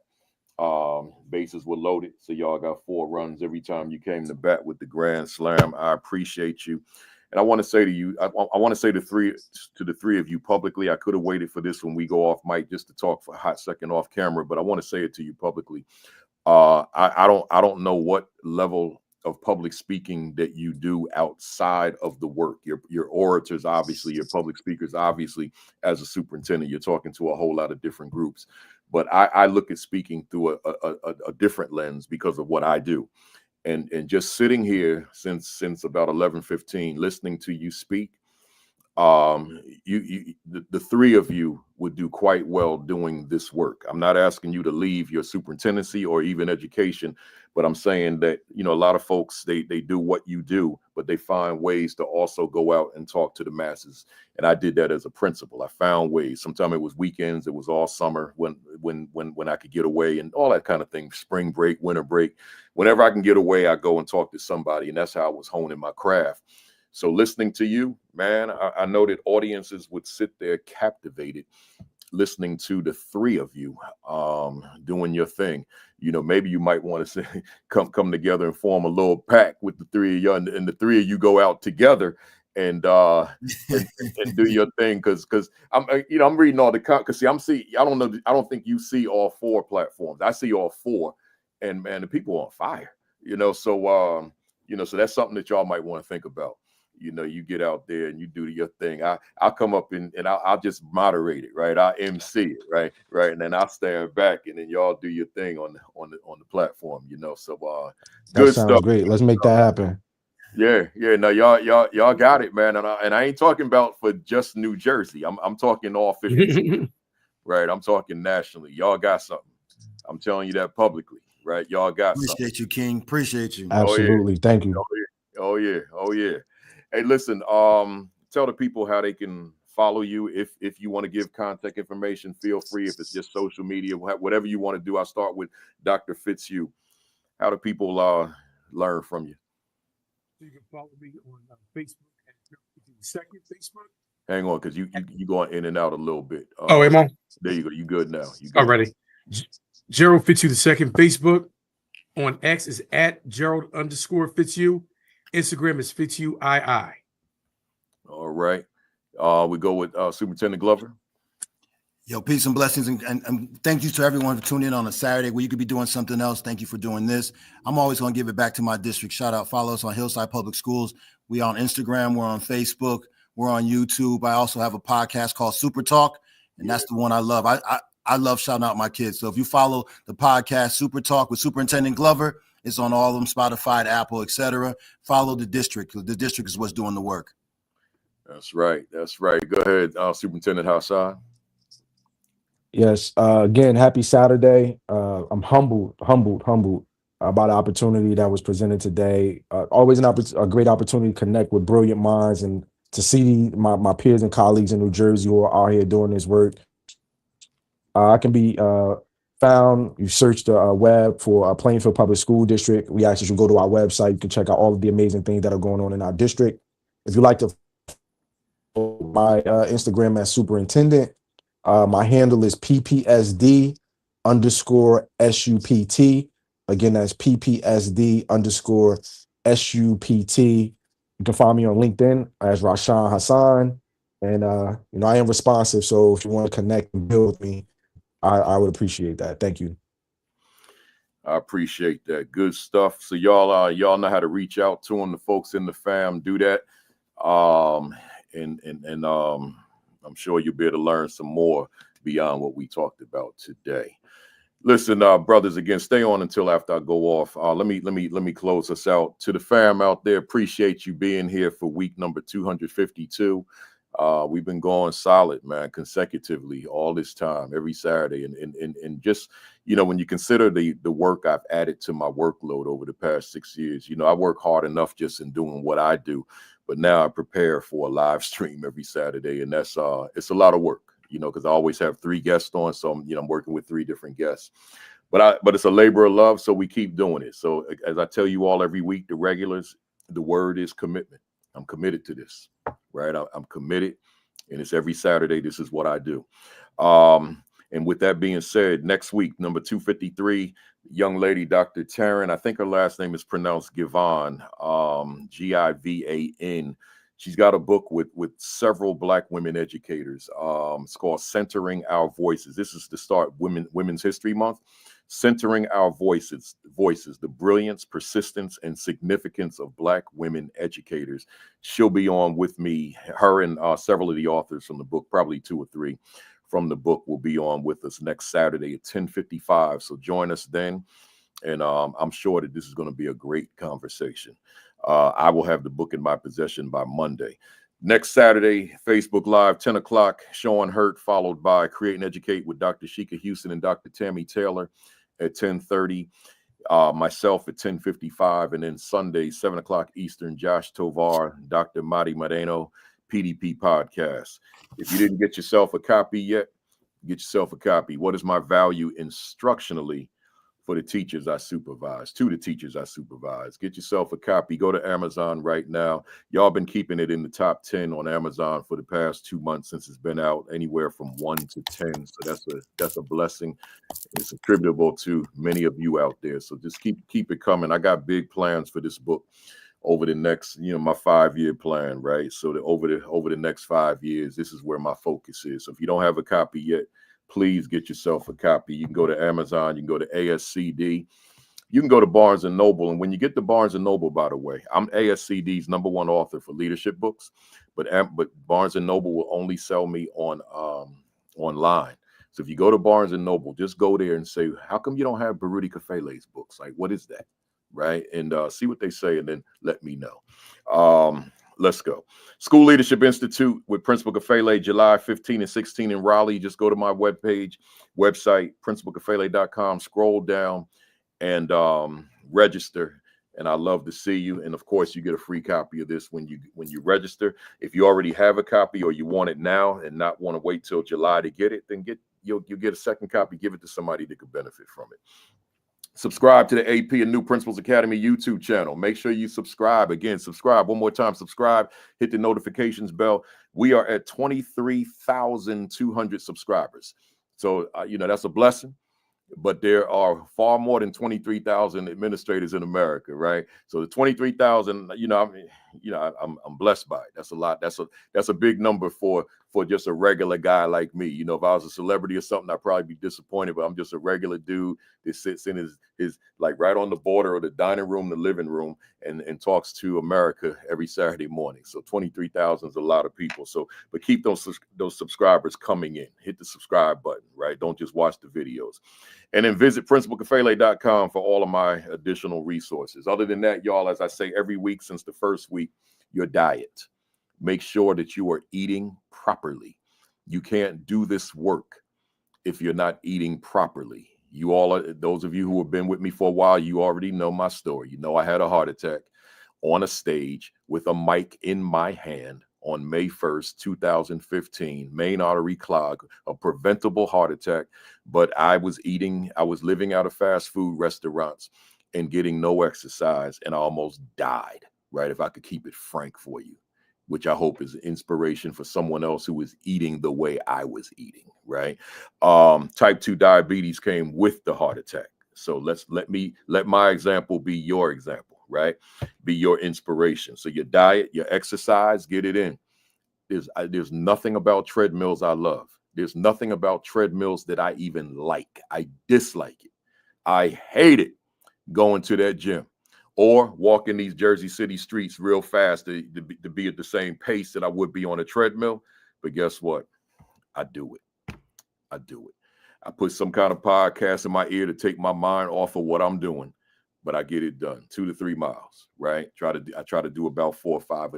Bases were loaded, so y'all got 4 runs every time you came to bat with the grand slam. I appreciate you. And I want to say to you, I want to say to the three of you publicly. I could have waited for this when we go off mic just to talk for a hot second off camera, but I want to say it to you publicly. I don't know what level of public speaking that you do outside of the work. Your orators, obviously, your public speakers, obviously, as a superintendent, you're talking to a whole lot of different groups. But I look at speaking through a different lens because of what I do. And just sitting here since about 11:15, listening to you speak, the three of you would do quite well doing this work. I'm not asking you to leave your superintendency or even education, but I'm saying that, a lot of folks, they do what you do, but they find ways to also go out and talk to the masses. And I did that as a principal. I found ways. Sometimes it was weekends, it was all summer when I could get away and all that kind of thing, spring break, winter break. Whenever I can get away, I go and talk to somebody, and that's how I was honing my craft. So listening to you, man, I know that audiences would sit there captivated listening to the three of you doing your thing. Maybe you might want to say, come together and form a little pack with the three of you, and the three of you go out together and do your thing. Because I'm reading all the because I don't think you see all four platforms. I see all four, and man, the people are on fire. So that's something that y'all might want to think about. You get out there and you do your thing. I'll come up and I'll just moderate it, right? I'll MC it, right, and then I'll stand back, and then y'all do your thing on the platform, So That good sounds stuff. great. Let's make that happen. Yeah. No, y'all got it, man. And I ain't talking about for just New Jersey. I'm talking all 50, right? I'm talking nationally. Y'all got something. I'm telling you that publicly, right? Y'all got something. Appreciate you, King. Appreciate you. Absolutely. Thank you. Oh yeah. Hey, listen, tell the people how they can follow you. If you want to give contact information, feel free. If it's just social media, whatever you want to do. I'll start with Dr. Fitzhugh. How do people learn from you? You can follow me on Facebook at second Facebook. Hang on, because you going in and out a little bit. Am I? There you go. You good now. You good. Already. Gerald Fitzhugh the second. Facebook. On X is at Gerald_Fitzhugh. Instagram is Fitzhugh II. All right. We go with Superintendent Glover. Yo, peace and blessings, and thank you to everyone for tuning in on a Saturday where you could be doing something else. Thank you for doing this. I'm always going to give it back to my district. Shout out, follow us on Hillside Public Schools. We on Instagram, we're on Facebook, we're on YouTube. I also have a podcast called Super Talk, and that's the one I love. I love shouting out my kids. So if you follow the podcast Super Talk with Superintendent Glover, it's on all of them, Spotify, Apple, etc. Follow the district, because the district is what's doing the work. That's right. Go ahead, Superintendent Hasan. Yes. Again, happy Saturday. I'm humbled about the opportunity that was presented today. Always a great opportunity to connect with brilliant minds and to see my peers and colleagues in New Jersey who are out here doing this work. I can be found. You search the web for Plainfield Public School District. We actually should go to our website. You can check out all of the amazing things that are going on in our district. If you like to follow my Instagram as superintendent, my handle is PPSD_SUPT. Again, that's PPSD_SUPT. You can find me on LinkedIn as Rashon Hasan. And I am responsive. So if you want to connect and build with me, I would appreciate that. Thank you. I appreciate that. Good stuff. So y'all know how to reach out to them, the folks in the fam. Do that. And I'm sure you'll be able to learn some more beyond what we talked about today. Listen, brothers, again, stay on until after I go off. Let me close us out. To the fam out there, appreciate you being here for week number 252. We've been going solid, man, consecutively all this time, every Saturday. And just, when you consider the work I've added to my workload over the past 6 years, I work hard enough just in doing what I do. But now I prepare for a live stream every Saturday. And that's it's a lot of work, because I always have 3 guests on. So I'm working with 3 different guests. But it's a labor of love. So we keep doing it. So as I tell you all every week, the regulars, the word is commitment. I'm committed to this. Right. I'm committed, and it's every Saturday. This is what I do. And with that being said, next week, number 253, young lady, Dr. Taryn, I think her last name is pronounced Givan, Givan. She's got a book with several Black women educators. It's called Centering Our Voices. This is to start Women's History Month. Centering Our Voices, the brilliance, persistence, and significance of Black women educators. She'll be on with me. Her and several of the authors from the book, probably 2 or 3 from the book, will be on with us next Saturday at 10:55. So join us then. And I'm sure that this is going to be a great conversation. I will have the book in my possession by Monday. Next Saturday, Facebook Live, 10 o'clock, Sean Hurt, followed by Create and Educate with Dr. Sheikah Houston and Dr. Tammy Taylor at 10:30, myself at 10:55, and then Sunday, 7 o'clock Eastern, Josh Tovar, Dr. Madi Moreno, PDP Podcast. If you didn't get yourself a copy yet, get yourself a copy. What is my value instructionally for the teachers I supervise, to the teachers I supervise? Get yourself a copy. Go to Amazon right now. Y'all been keeping it in the top 10 on Amazon for the past 2 months since it's been out, anywhere from 1 to 10. So that's a blessing. It's attributable to many of you out there. So just keep it coming. I got big plans for this book over the next, my 5-year plan, right? So that over the next 5 years, this is where my focus is. So if you don't have a copy yet, please get yourself a copy. You can go to Amazon, you can go to ASCD, you can go to Barnes & Noble. And when you get to Barnes & Noble, by the way, I'm ASCD's #1 author for leadership books, but Barnes & Noble will only sell me on online. So if you go to Barnes & Noble, just go there and say, how come you don't have Baruti Kafele's books? Like, what is that? Right? And see what they say, and then let me know. Let's go. School Leadership Institute with Principal Kafele, July 15 and 16 in Raleigh. Just go to my website, principalkafele.com, scroll down and register. And I love to see you. And of course, you get a free copy of this when you register. If you already have a copy or you want it now and not want to wait till July to get it, then you'll get a second copy. Give it to somebody that could benefit from it. Subscribe to the AP and New Principals Academy YouTube channel. Make sure you subscribe. Again, subscribe. One more time, subscribe. Hit the notifications bell. We are at 23,200 subscribers. So, that's a blessing. But there are far more than 23,000 administrators in America, right? So the 23,000, I'm blessed by it. That's a lot. That's a big number for just a regular guy like me. If I was a celebrity or something, I'd probably be disappointed. But I'm just a regular dude that sits in his like right on the border of the dining room, the living room, and talks to America every Saturday morning. So 23,000 is a lot of people. So, but keep those subscribers coming in. Hit the subscribe button, right? Don't just watch the videos. And then visit principalkafele.com for all of my additional resources. Other than that, y'all, as I say every week since the first week, your diet. Make sure that you are eating properly. You can't do this work if you're not eating properly. Those of you who have been with me for a while, you already know my story. I had a heart attack on a stage with a mic in my hand on May 1st, 2015, main artery clog, a preventable heart attack. But I was living out of fast food restaurants and getting no exercise, and I almost died, right? If I could keep it frank for you, which I hope is inspiration for someone else who is eating the way I was eating, right? Type 2 diabetes came with the heart attack. So let my example be your example, right? Be your inspiration. So your diet, your exercise, get it in. There's nothing about treadmills I love. There's nothing about treadmills that I even like. I dislike it. I hate it going to that gym or walking these Jersey City streets real fast to be at the same pace that I would be on a treadmill. But guess what? I do it. I put some kind of podcast in my ear to take my mind off of what I'm doing, but I get it done. 2 to 3 miles, right? I try to do about 4 or 5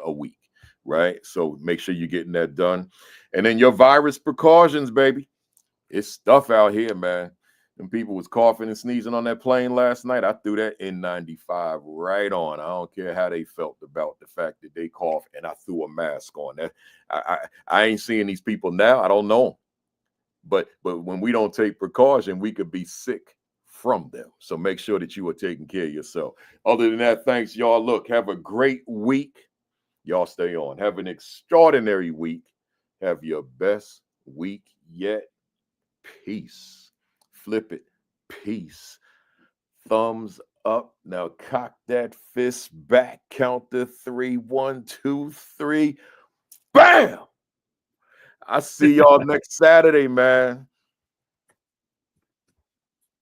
a week, right? So make sure you're getting that done. And then your virus precautions, baby. It's stuff out here, man. And people was coughing and sneezing on that plane last night. I threw that N95 right on. I don't care how they felt about the fact that they coughed, and I threw a mask on. That I ain't seeing these people now. I don't know them. But when we don't take precaution, we could be sick from them. So make sure that you are taking care of yourself. Other than that, thanks, y'all. Look, have a great week. Y'all stay on. Have an extraordinary week. Have your best week yet. Peace. Flip it. Peace. Thumbs up. Now cock that fist back. Count to 3. 1, 2, 3. Bam! I see y'all next Saturday, man.